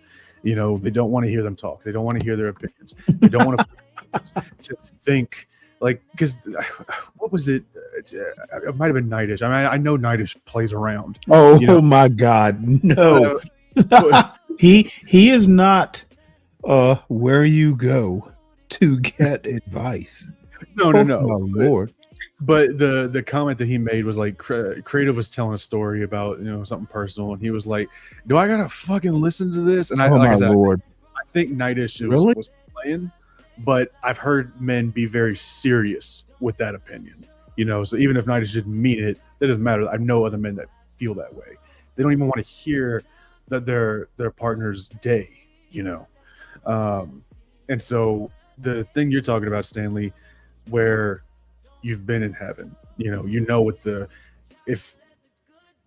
You know, they don't want to hear them talk. They don't want to hear their opinions. They don't want to think. Like, because what was it? It might have been Nightish. I mean, I know Nightish plays around. Oh, you know? my God, no. But- he is not where you go to get advice. no, Oh, no. my Lord. But the comment that he made was like, Creative was telling a story about, you know, something personal, and he was like, "Do I gotta fucking listen to this?" And Oh, like my I said, Lord. I think Nightish Really? was playing, but I've heard men be very serious with that opinion. You know, so even if Nightish didn't mean it, that doesn't matter. I know other men that feel that way. They don't even want to hear that their partner's day. You know, and so the thing you're talking about, Stanley, where you've been in heaven, you know what if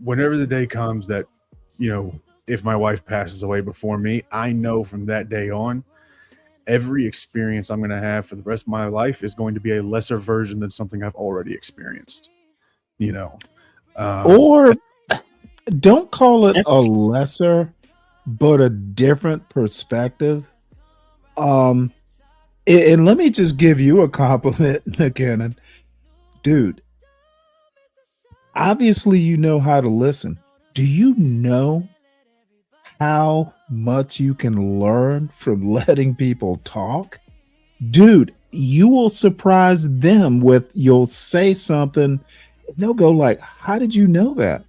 whenever the day comes that, you know, if my wife passes away before me, I know from that day on, every experience I'm going to have for the rest of my life is going to be a lesser version than something I've already experienced, you know. Or don't call it That's a lesser, but a different perspective. And let me just give you a compliment, McKinnon. Dude, obviously you know how to listen. Do you know how much you can learn from letting people talk? Dude, you will surprise them with, you'll say something, and they'll go like, how did you know that?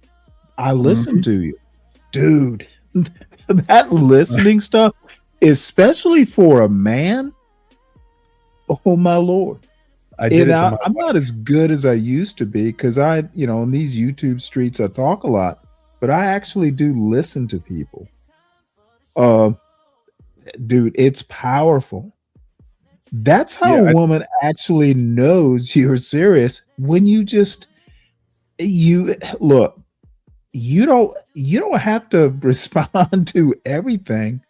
I listened to you. Dude, that listening stuff, especially for a man, oh my Lord. I did it to my I'm not as good as I used to be, because I, you know, on these YouTube streets, I talk a lot, but I actually do listen to people. Dude, it's powerful. That's how Yeah, a woman actually knows you're serious, when you look, you don't have to respond to everything.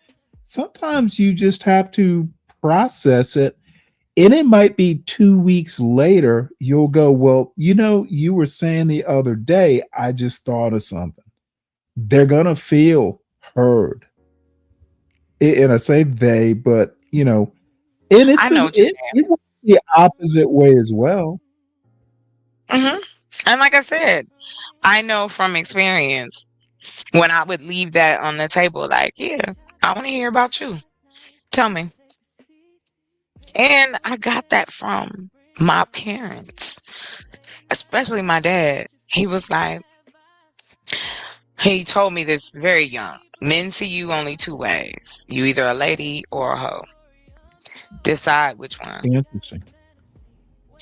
Sometimes you just have to process it. And it might be 2 weeks later, you'll go, well, you know, you were saying the other day, I just thought of something. They're going to feel heard. And I say they, but, you know, and I know what you're it will be the opposite way as well. saying. And like I said, I know from experience when I would leave that on the table, like, yeah, I want to hear about you. Tell me. And I got that from my parents, especially my dad. He was like, he told me this very young. Men see you only 2 ways. You either a lady or a hoe. Decide which one. Interesting.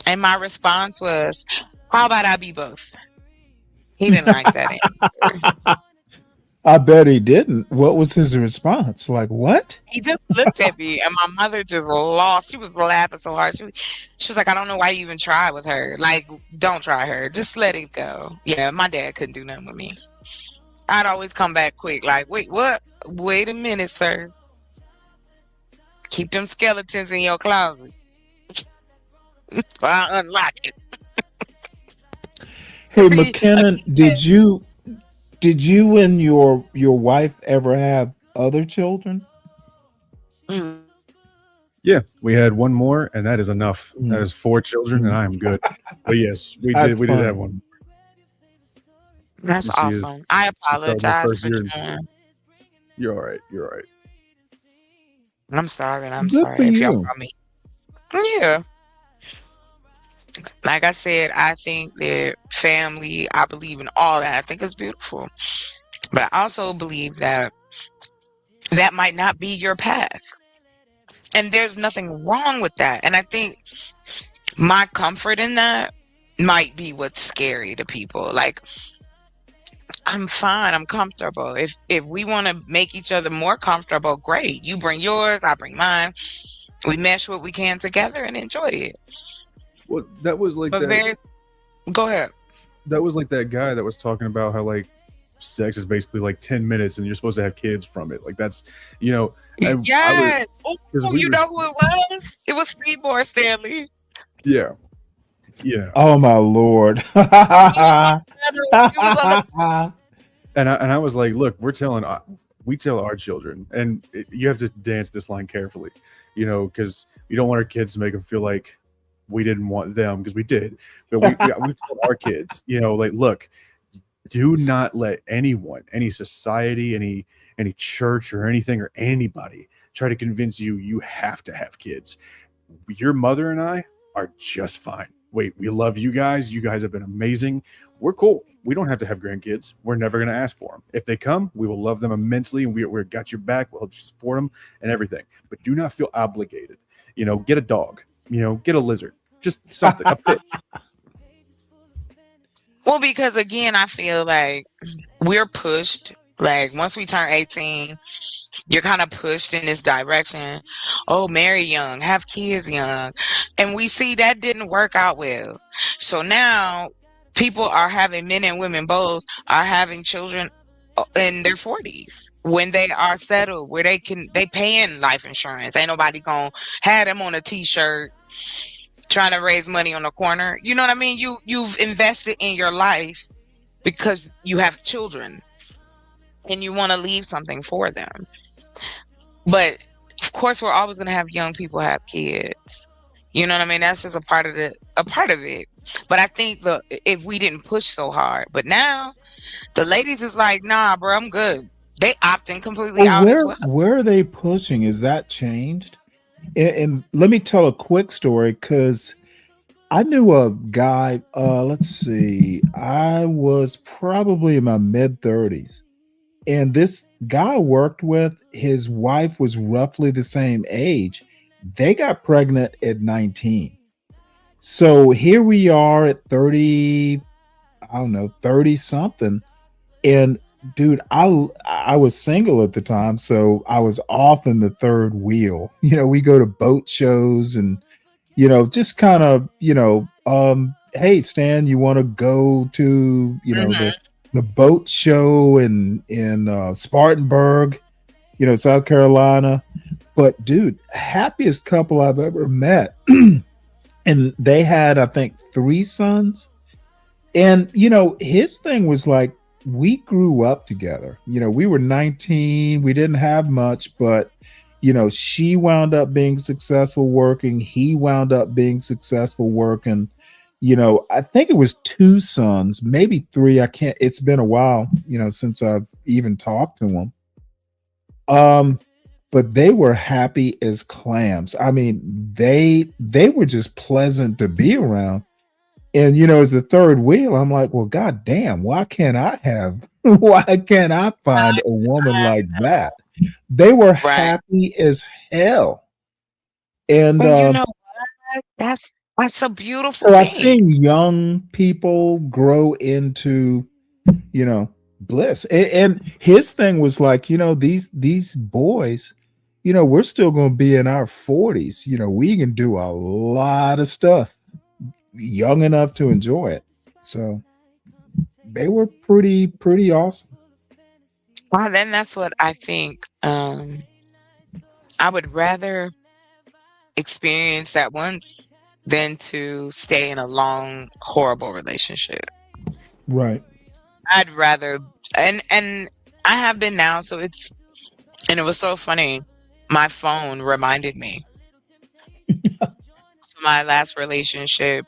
And my response was, how about I be both? He didn't like that answer. I bet he didn't. What was his response? Like, what? He just looked at me, and my mother just lost. She was laughing so hard. She was like, I don't know why you even try with her. Like, don't try her. Just let it go. Yeah, my dad couldn't do nothing with me. I'd always come back quick, like, wait, what? Wait a minute, sir. Keep them skeletons in your closet. I'll unlock it. Hey, McKinnon, did you and your wife ever have other children? Mm. Yeah, we had one more, and that is enough. That is 4 children, and I am good. But yes, we did That's have fine. one. That's You see, awesome. I it's starting their apologize first for year. doing. You're all right. You're all right. I'm sorry. I'm Good for sorry if y'all you. saw me. Yeah, like I said, I think that family. I believe in all that. I think it's beautiful, but I also believe that that might not be your path, and there's nothing wrong with that. And I think my comfort in that might be what's scary to people. Like, I'm fine. I'm comfortable. If we want to make each other more comfortable, great. You bring yours, I bring mine. We mesh what we can together and enjoy it. Well, that was like But that. very go ahead. That was like that guy that was talking about how like sex is basically like 10 minutes and you're supposed to have kids from it. Like that's, you know, I was Yes. Oh, because we you were know who it was? It was Seymour Stanley. yeah yeah. Oh my lord. He was on the And I was like, look, we tell our children, and you have to dance this line carefully, you know, because we don't want our kids to make them feel like we didn't want them because we did, but we tell our kids, you know, like, look, do not let anyone, any society, any church or anything or anybody try to convince you you have to have kids. Your mother and I are just fine. Wait, we love you guys. You guys have been amazing. We're cool. We don't have to have grandkids. We're never going to ask for them. If they come, we will love them immensely, and we're got your back. We'll help you support them and everything. But do not feel obligated. You know, get a dog. You know, get a lizard. Just something, a fish. Well, because again, I feel like we're pushed. Like once we turn 18, you're kind of pushed in this direction. Oh, marry young, have kids young. And we see that didn't work out well. So now people are having, men and women both are having children in their 40s when they are settled, where they paying life insurance. Ain't nobody gonna have them on a t-shirt trying to raise money on the corner. You know what I mean? You've invested in your life because you have children and you want to leave something for them. But of course, we're always going to have young people have kids. You know what I mean? That's just a part of it. But I think if we didn't push so hard, but now the ladies is like, nah, bro, I'm good. They opting completely Well, out as well. where are they pushing? Is that changed? And let me tell a quick story because I knew a guy. Let's see, I was probably in my mid 30s, and this guy I worked with, his wife was roughly the same age. They got pregnant at 19. So here we are at 30, I don't know, 30 something. And dude, I was single at the time, so I was off in the third wheel. You know, we go to boat shows and just kind of, hey Stan, you want to go to, Hmm. the boat show in Spartanburg, South Carolina. But dude, happiest couple I've ever met. And they had, I think, 3 sons. And his thing was like, we grew up together. We were 19, we didn't have much, but she wound up being successful working, he wound up being successful working. I think it was 2 sons, maybe 3. I can't, it's been a while, since I've even talked to him. But they were happy as clams. I mean, they were just pleasant to be around. And as the third wheel, I'm like, well, god damn, why can't I find a woman like that? They were Right. happy as hell. And And you know what? That's a beautiful so I've thing. seen young people grow into, bliss. And his thing was like, these boys, we're still going to be in our 40s. We can do a lot of stuff young enough to enjoy it. So they were pretty awesome. Well, then that's what I think. I would rather experience that once than to stay in a long, horrible relationship. Right. I'd rather, and I have been now, so and it was so funny. My phone reminded me. So my last relationship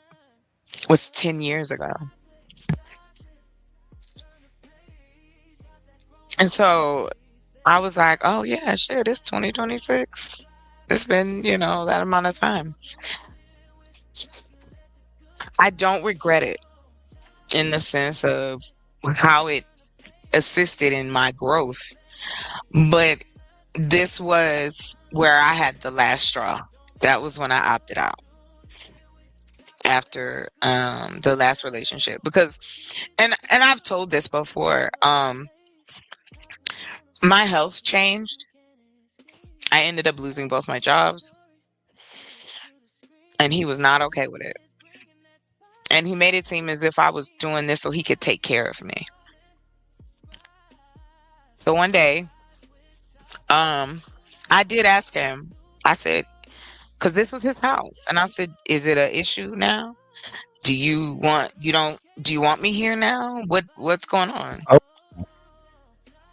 was 10 years ago. And so I was like, oh yeah, shit, it's 2026. It's been, that amount of time. I don't regret it in the sense of how it assisted in my growth. But this was where I had the last straw. That was when I opted out after the last relationship, because and I've told this before, my health changed. I ended up losing both my jobs, and he was not okay with it. And he made it seem as if I was doing this so he could take care of me. So one day, I did ask him. I said, because this was his house, and I said, "Is it an issue now? Do you want me here now? What's going on?" Oh,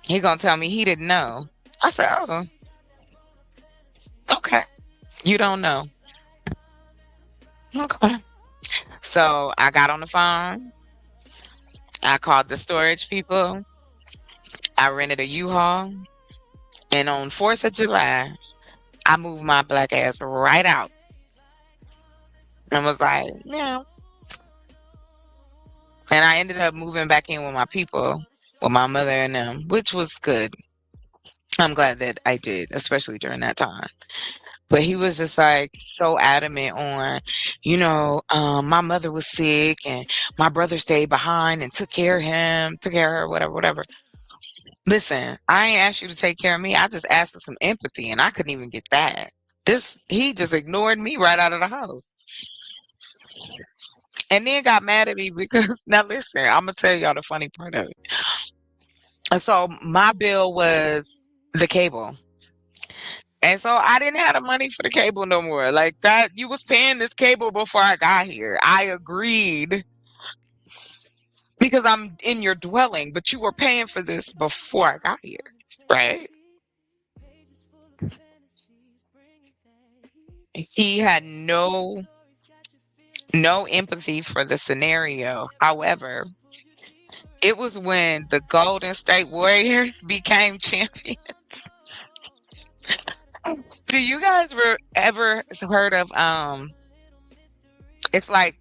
He gonna tell me he didn't know. I said, "Oh, okay. You don't know. Okay." So I got on the phone. I called the storage people. I rented a U-Haul, and on 4th of July, I moved my black ass right out and was like, yeah. And I ended up moving back in with my people, with my mother and them, which was good. I'm glad that I did, especially during that time. But he was just like so adamant on, my mother was sick and my brother stayed behind and took care of him, took care of her, whatever, whatever. Listen, I ain't asked you to take care of me. I just asked for some empathy, and I couldn't even get that. He just ignored me right out of the house. And then got mad at me because now listen, I'm gonna tell y'all the funny part of it. And so my bill was the cable. And so I didn't have the money for the cable no more. Like that, you was paying this cable before I got here. I agreed because I'm in your dwelling, but you were paying for this before I got here, right? He had no empathy for the scenario. However, it was when the Golden State Warriors became champions. Do you guys ever heard of it's like,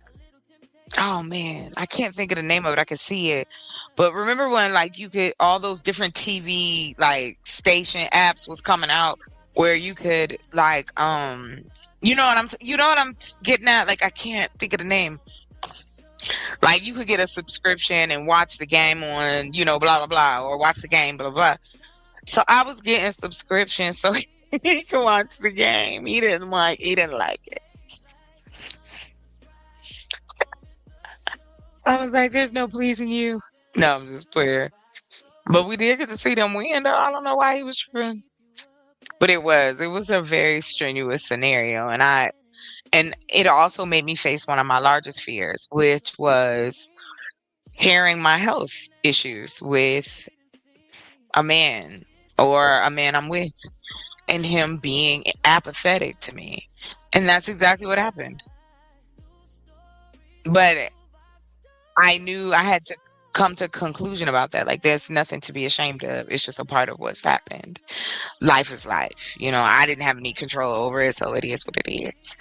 oh man, I can't think of the name of it. I can see it. But remember when like you could all those different TV like station apps was coming out where you could like you know what I'm getting at? Like I can't think of the name. Like you could get a subscription and watch the game on, blah blah blah, or watch the game, blah blah. So I was getting subscriptions so he could watch the game. He didn't like it. I was like, there's no pleasing you. No, I'm just playing. But we did get to see them win though. I don't know why he was tripping. But it was a very strenuous scenario, and it also made me face one of my largest fears, which was sharing my health issues with a man or a man I'm with, and him being apathetic to me. And that's exactly what happened. But I knew I had to come to a conclusion about that. Like there's nothing to be ashamed of. It's just a part of what's happened. Life is life. I didn't have any control over it, so it is what it is.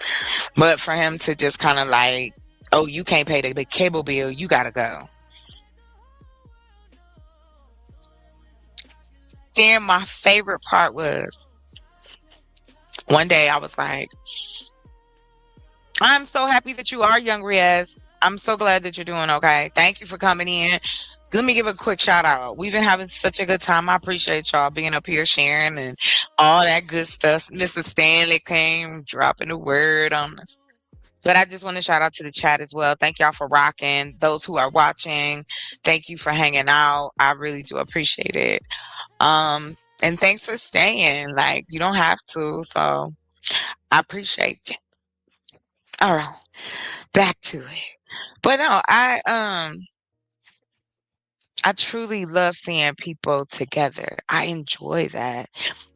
But for him to just kind of like, oh, you can't pay the cable bill, you gotta go. Then my favorite part was one day I was like, I'm so happy that you are young, Riaz. I'm so glad that you're doing okay. Thank you for coming in. Let me give a quick shout out. We've been having such a good time. I appreciate y'all being up here sharing and all that good stuff. Mr. Stanley came dropping the word on us. But I just want to shout out to the chat as well. Thank y'all for rocking. Those who are watching, thank you for hanging out. I really do appreciate it. And thanks for staying. Like you don't have to, so I appreciate you. All right, back to it. But no, I truly love seeing people together. I enjoy that,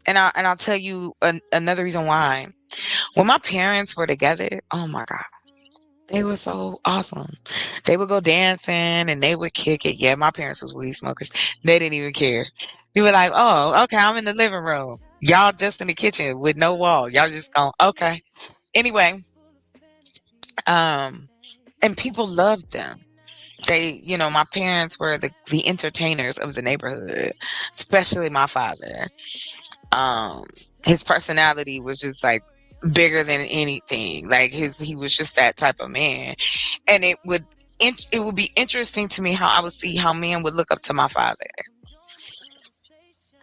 and I'll tell you another reason why. When my parents were together, oh my god, they were so awesome. They would go dancing and they would kick it. Yeah, my parents was weed smokers. They didn't even care. You were like, oh, okay, I'm in the living room. Y'all just in the kitchen with no wall. Y'all just going, okay. Anyway, um, and people loved them. They, my parents were the entertainers of the neighborhood, especially my father. Um, his personality was just like bigger than anything. Like he was just that type of man. And it would be interesting to me how I would see how men would look up to my father.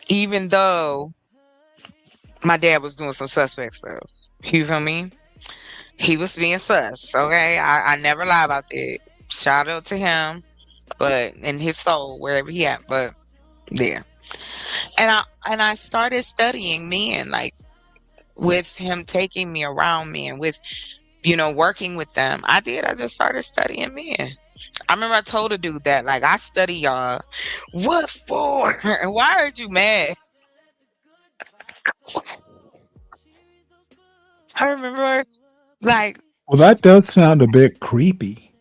Even though my dad was doing some suspect stuff. You feel me? He was being sus, okay? I never lie about that. Shout out to him, but in his soul, wherever he at, but yeah. And I started studying men, like with him taking me around men, with working with them. I just started studying men. I remember I told a dude that, like, I study y'all. What for? And why aren't you mad? I remember, like, Well, that does sound a bit creepy.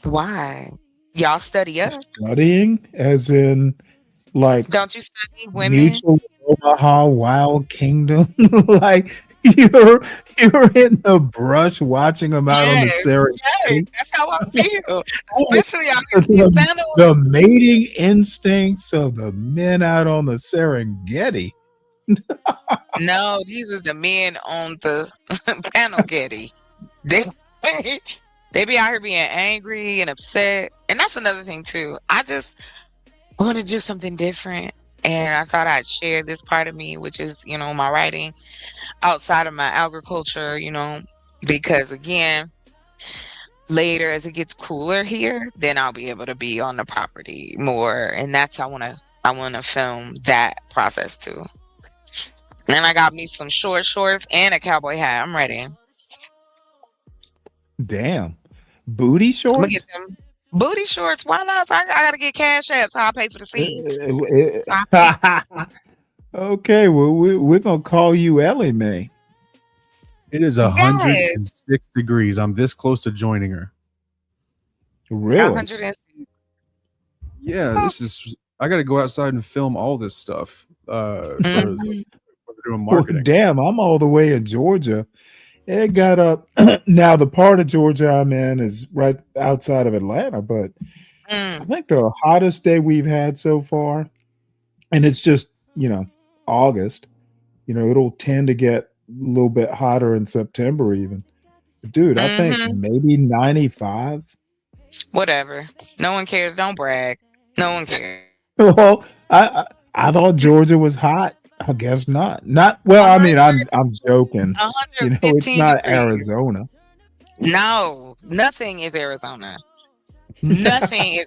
why? Y'all study us. Studying, as in, like, Don't you study women? Mutual Omaha Wild Kingdom. Like, you're in the brush watching them out on the Yes, yes, Serengeti. that's how I feel. Especially out here in these the, panels. the mating instincts of the men out on the Serengeti. No, these is the men on the panel Getty. They they be out here being angry and upset. And that's another thing too. I just want to do something different. And I thought I'd share this part of me, which is, my writing outside of my agriculture, because again, later as it gets cooler here, then I'll be able to be on the property more. And that's I wanna film that process too. And I got me some short shorts and a cowboy hat. I'm ready. I'm Damn. Booty gonna get shorts? them booty shorts. Why not? I gotta get cash apps. How I pay for the seeds. I pay. Okay, well, we're going to call you Ellie Mae. It is Yes. 106 degrees. I'm this close to joining her. Really? 100 Yeah, I got to go outside and film all this stuff for Mhm. doing Well, marketing. damn, I'm all the way in Georgia. It got up. Now, the part of Georgia I'm in is right outside of Atlanta, but I Mm. think the hottest day we've had so far, and it's just, August, it'll tend to get a little bit hotter in September even. Dude, I think Mhm. maybe 95. Whatever. No one cares. Don't brag. No one cares. Well, I thought Georgia was hot. I guess not. Not well. I mean, 100, I'm joking. It's 115 not degrees. Arizona. No, nothing is Arizona. Nothing is.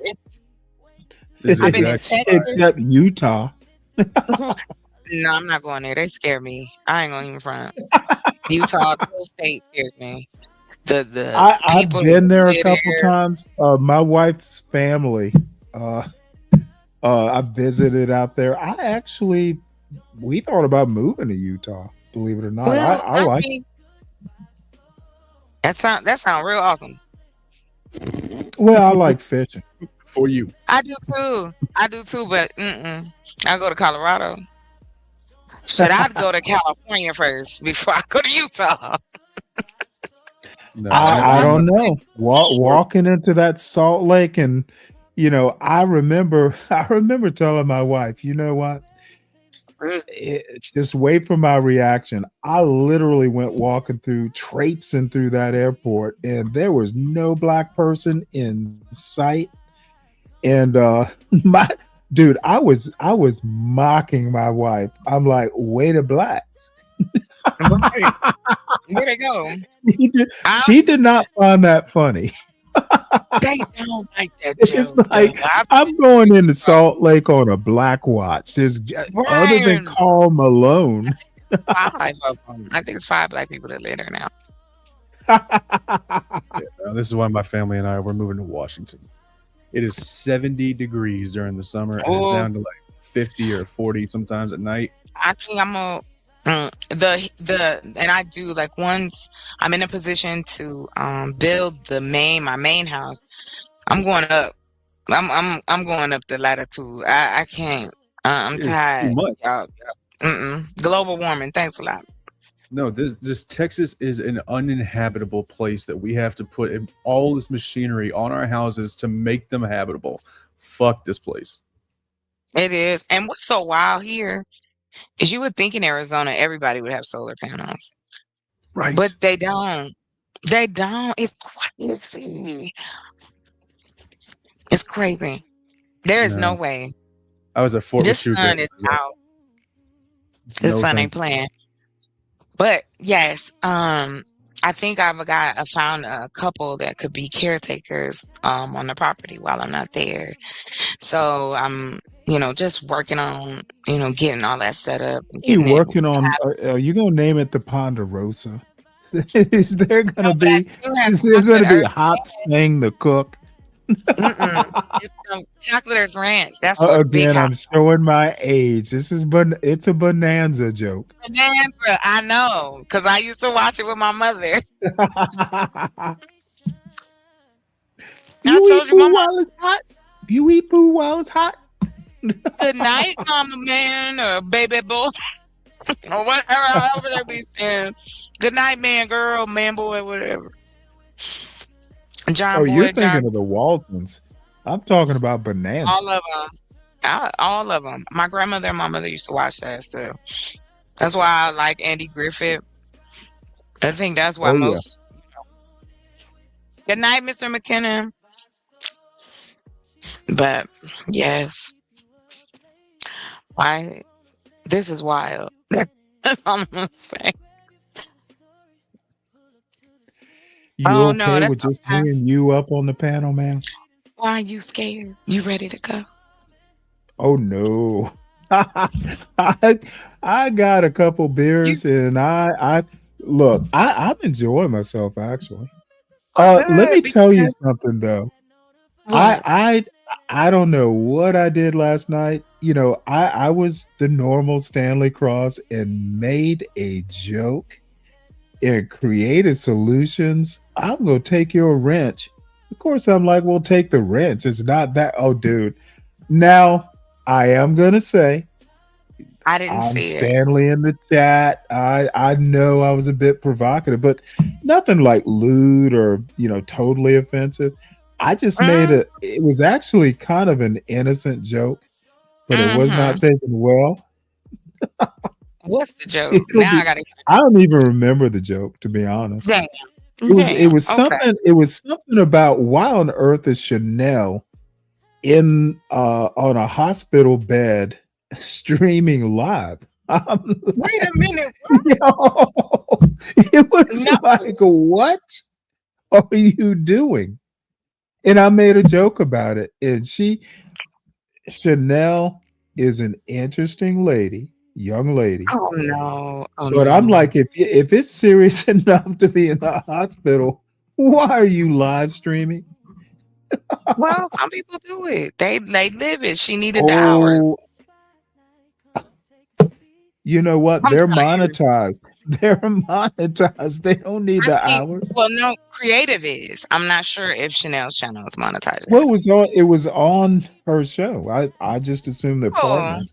This is I've been in exactly Texas. Except Utah. No, I'm not going there. They scare me. I ain't going even front. Utah, the whole state scares me. The I've people been that there a live couple there. times. My wife's family. Uh, I visited out there. We thought about moving to Utah. Believe it or not, Well, I I like. think that sound real awesome. Well, I like fishing. for you. I do too. I do too, but I go to Colorado. Should I go to California first before I go to Utah? No, I Colorado. don't know. Walking into that Salt Lake, and I remember telling my wife, you know what? Just wait for my reaction. I literally went traipsing through that airport, and there was no black person in sight. And my dude, I was mocking my wife. I'm like, way to blacks. Right. Where they go? I, She did not find that funny. they don't like that It's joke. like Though. I'm going into Salt Lake on a black watch. There's other than Right. Carl Malone. 5 of them. I think 5 black people that live there now. This is why my family and we're moving to Washington. It is 70 degrees during the summer, and it's Oh, down to like 50 or 40 sometimes at night. I think I'm a and I do, like, once I'm in a position to build my main house. I'm going up. I'm going up the latitude. I can't. I'm It's too tired. much. Y'all, global warming. Thanks a lot. No, this Texas is an uninhabitable place that we have to put all this machinery on our houses to make them habitable. Fuck this place. It is. And what's so wild here is you would think in Arizona everybody would have solar panels, Right. but they don't. They don't. It's crazy. It's crazy. There is no No. way. I was at Fort This Huachuca. sun is out. This No sun thank ain't playing. But yes, I think I found a couple that could be caretakers on the property while I'm not there. So I'm, just working on, getting all that set up and You getting it. working on? Are you gonna name it the Ponderosa? Is there gonna No, but I be? do have Is there chocolate gonna be earth. Hops saying the cook? It's chocolate earth ranch. That's what big Again, house. I'm showing my age. This is it's a bonanza joke. Bonanza, I know, because I used to watch it with my mother. I You eat told you, food Mama, while it's hot. You eat food while it's hot. good night, Mama Man, or baby boy, or whatever, however they be saying. Good night, man, girl, man, boy, whatever. John Oh, you're Boy, John, thinking of the Waltons. I'm talking about bonanza. all of them. All of them. My grandmother and my mother used to watch that stuff. That's why I like Andy Griffith. I think that's why Oh yeah. most. Good night, Mr. McKinnon. But yes, why? This is wild. That's all I'm gonna say. You Oh no, okay that's with just okay. me and you up on the panel, man? Why are you scared? You ready to go? Oh no. I got a couple beers and I look, I'm enjoying myself actually. Let Good me tell you because something though. what? I don't know what I did last night. I was the normal Stanley Cross and made a joke and created solutions. I'm gonna take your wrench. Of course, I'm like, well, take the wrench. It's not that. Oh, dude. Now I am gonna say I didn't I'm see it. Stanley in the chat. I know I was a bit provocative, but nothing like lewd or totally offensive. I just made Mm, it was actually kind of an innocent joke, but it was mm-hmm. not taken well. What's the joke? It'll Now be I gotta. I don't even remember the joke, to be honest. Damn. It Damn. was Okay. something about why on earth is Chanel in on a hospital bed streaming live. Wait a minute. Yo, it was No. like, what are you doing? And I made a joke about it. And Chanel is an interesting lady, young lady. Oh no. Oh But I'm no. like, if it's serious enough to be in the hospital, why are you live streaming? Well, some people do it. They live it. She needed the hours. Oh, you know what? I'm They're tired. monetized. They're monetized. They don't need I the think. hours. Well, no, creative is. I'm not sure if Chanel's channel is monetizing. Well, it was on her show. I just assume they're Oh, partners.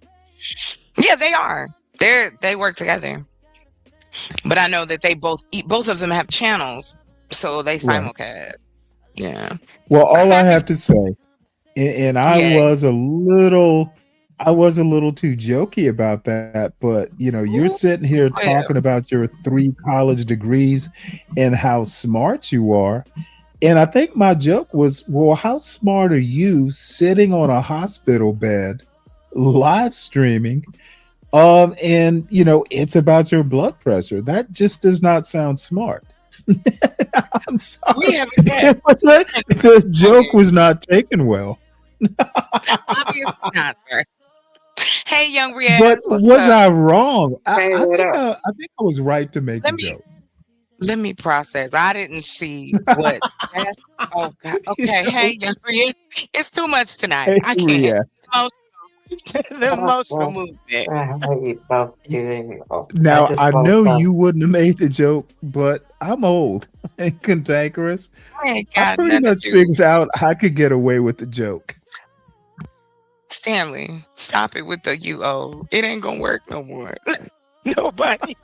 yeah, they are. They work together. But I know that both of them have channels, so they Right. simulcast. Yeah. Well, all I have to say, and I Yeah. was a little too jokey about that, but you're sitting here Yeah. talking about your 3 college degrees and how smart you are. And I think my joke was, well, how smart are you sitting on a hospital bed live streaming? And it's about your blood pressure. That just does not sound smart. I'm We sorry. haven't had. The joke was not taken well. Obviously not, sir. Hey, young But Riaz, what's was up? I wrong? Hey, I what think up? I think I was right to make Let the me joke. let me process. I didn't see what. That's, oh God. Okay. Hey, young Riaz, it's too much tonight. Hey, I can't. Ria. The emotional movement. How you both doing? Oh, I Now just I woke know up. you wouldn't have made the joke, but I'm old and cantankerous. I ain't I got pretty nothing to much do. figured out I could get away with the joke. Stanley, stop it with the you old. It ain't gonna work no more. Nobody.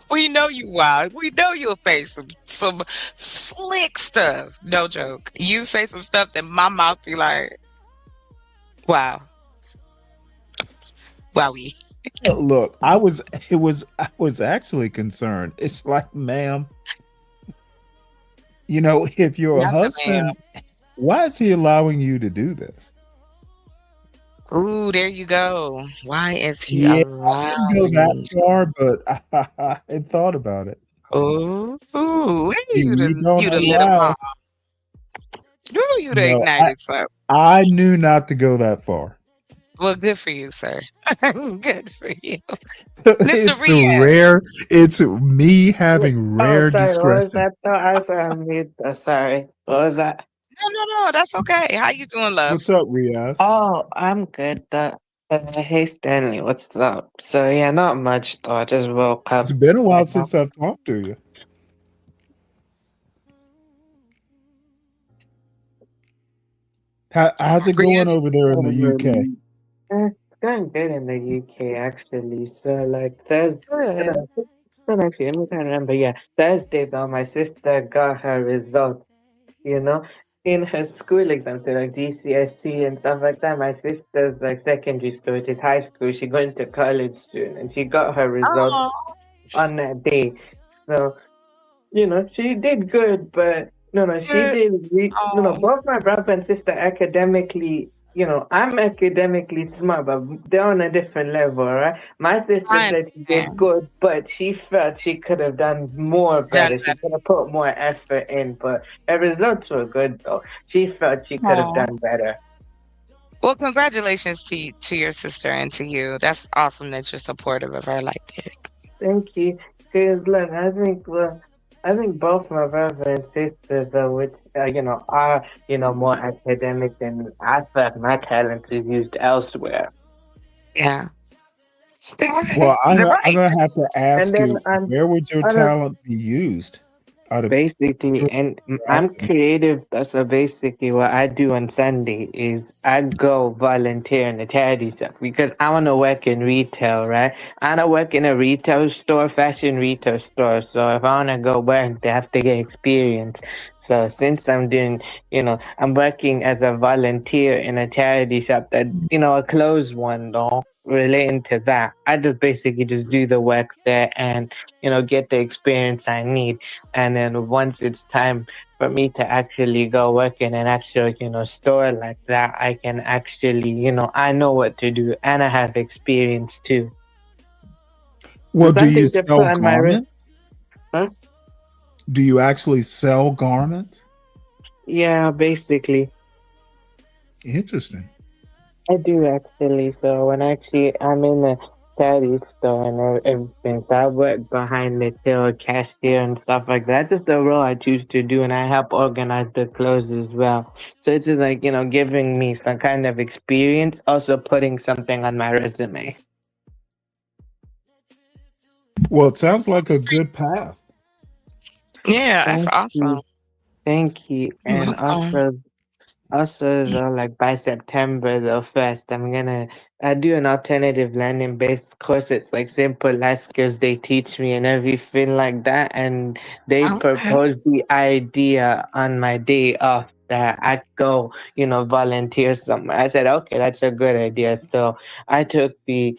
We know you wild. We know you'll face some slick stuff. No joke. You say some stuff that my mouth be like, wow, wowie. Look, I was actually concerned. It's like, ma'am, if your Not the man. husband, why is he allowing you to do this? Ooh, there you go. Why is he Yeah, I didn't go that allowing? far, but I had thought about it. Ooh, You don't you the little mom. allow. Ooh, you the No, ignited son. I knew not to go that far. Well, good for you, sir. Good for you. Mr. it's the Riaz. rare. It's me having Oh, rare sorry. What was discretion. that? Oh, I was on mute. Sorry. What was that? No, that's okay. How you doing, love? What's up, Riaz? Oh, I'm good. Hey, Stanley, what's up? So, yeah, not much though. I just woke It's up been a while right now. since I've talked to you. How's it going Riaz, over there in the UK? It's going good in the UK, actually. So, like, Thursday, good. actually, let me try to remember. Yeah, Thursday, though, my sister got her results, you know, in her school exams, so like GCSE and stuff like that. My sister's like secondary school, which is high school. She going to college soon, and she got her results Oh, on that day. So, she did good, but no, she good. did. Oh, Both my brother and sister academically, I'm academically smart, but they're on a different level, right? My sister I said she did understand. good, but she felt she could have done more Done better. She better. could have put more effort in, but her results were good, though. She felt she could have Oh. done better. Well, congratulations to your sister and to you. That's awesome that you're supportive of her like that. Thank you. Because look, I think both my brother and sisters, which are more academic than I felt my talent is used elsewhere. Yeah. Well, I'm They're gonna, I'm right. gonna have to And ask then you, where would your on a talent be used? Out of basically, and I'm curiosity. creative. So basically, what I do on Sunday is I go volunteer in the charity shop because I want to work in retail, right? I want to work in a retail store, fashion retail store. So if I want to go work, they have to get experience. So since I'm working as a volunteer in a charity shop that, a closed one though, relating to that. I just basically just do the work there and, get the experience I need. And then once it's time for me to actually go work in an actual, store like that, I can actually, I know what to do and I have experience too. So Well, do you something to put sell on my wrist. garments? Huh? Do you actually sell garments? Yeah, basically. Interesting. I do actually. So I'm in the charity store and everything. So I work behind the till, cashier and stuff like that. That's just the role I choose to do, and I help organize the clothes as well. So it's just like giving me some kind of experience, also putting something on my resume. Well, it sounds like a good path. Yeah, that's Thank awesome. you, thank you, You're and welcome. also, though, like by September the 1st, I do an alternative learning based course. It's like simple life skills they teach me and everything like that. And they Okay. proposed the idea on my day off that I go, volunteer somewhere. I said, okay, that's a good idea. So I took the,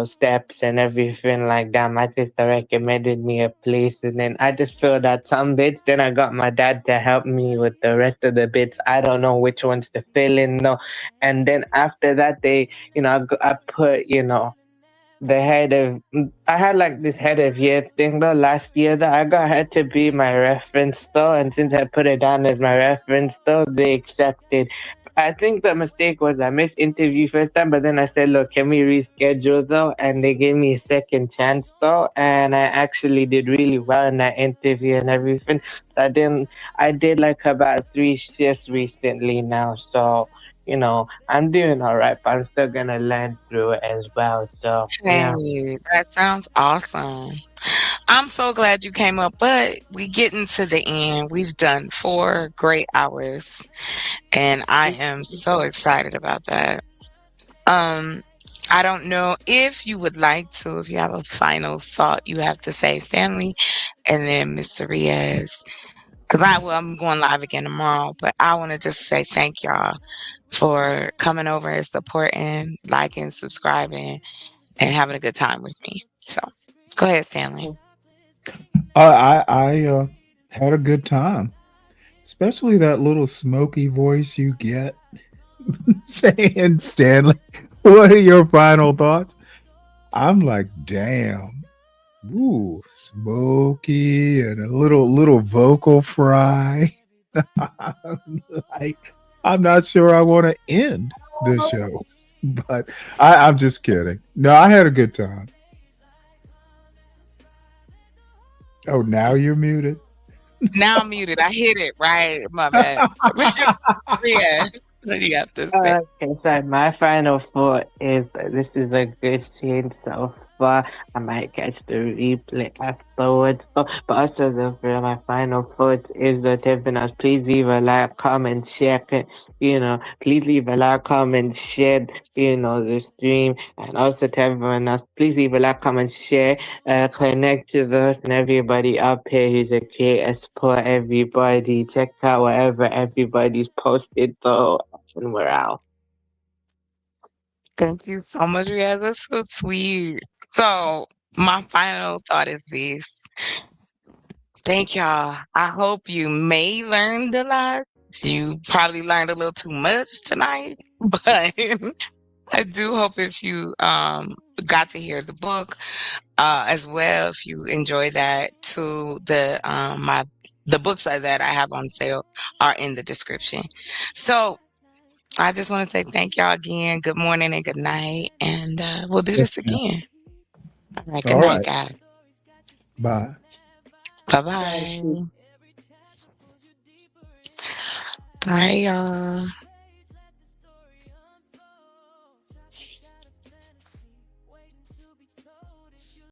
steps and everything like that. My sister recommended me a place, and then I just filled out some bits. Then I got my dad to help me with the rest of the bits. I don't know which ones to fill in, no. And then after that, I put, the head of I had like this head of year thing though last year that I got her to be my reference though, and since I put it down as my reference though, they accepted. I think the mistake was I missed interview first time, but then I said, look, can we reschedule though? And they gave me a second chance though, and I actually did really well in that interview and everything. I did like about 3 shifts recently now, so I'm doing all right, but I'm still gonna learn through it as well. So yeah. Hey, that sounds awesome. I'm so glad you came up, but we getting to the end. We've done 4 great hours, and I am so excited about that. Um, I don't know if you would like to, if you have a final thought you have to say, family, and then Mr. Riaz. I'm going live again tomorrow, but I want to just say thank y'all for coming over and supporting, liking, subscribing, and having a good time with me. So go ahead, Stanley. I had a good time, especially that little smoky voice you get saying, Stanley, what are your final thoughts? I'm like, damn, ooh, smoky and a little vocal fry. I'm like, I'm not sure I want to end the show, but I'm just kidding. No, I had a good time. Oh, now you're muted. Now I'm muted. I hit it right. My bad. Yeah. What do you have to say? Okay, so my final thought is that this is a good scene so far. I might catch the replay afterwards. But also, my final thought is that everyone else, please leave a like, comment, share. Please leave a like, comment, share. The stream, and also to everyone else, please leave a like, comment, share. Connect to us and everybody up here who's a creator. Support everybody. Check out whatever everybody's posted. So and we're out. Thank you so much. Yeah, that's so sweet. So my final thought is this. Thank y'all. I hope you may learned a lot. You probably learned a little too much tonight, but I do hope if you got to hear the book as well, if you enjoy that too, the books that I have on sale are in the description. So I just want to say thank y'all again. Good morning and good night, and we'll do Yes, this ma'am. again. All right. Good All night, right. guys. Bye. Bye Bye. bye. Bye, y'all.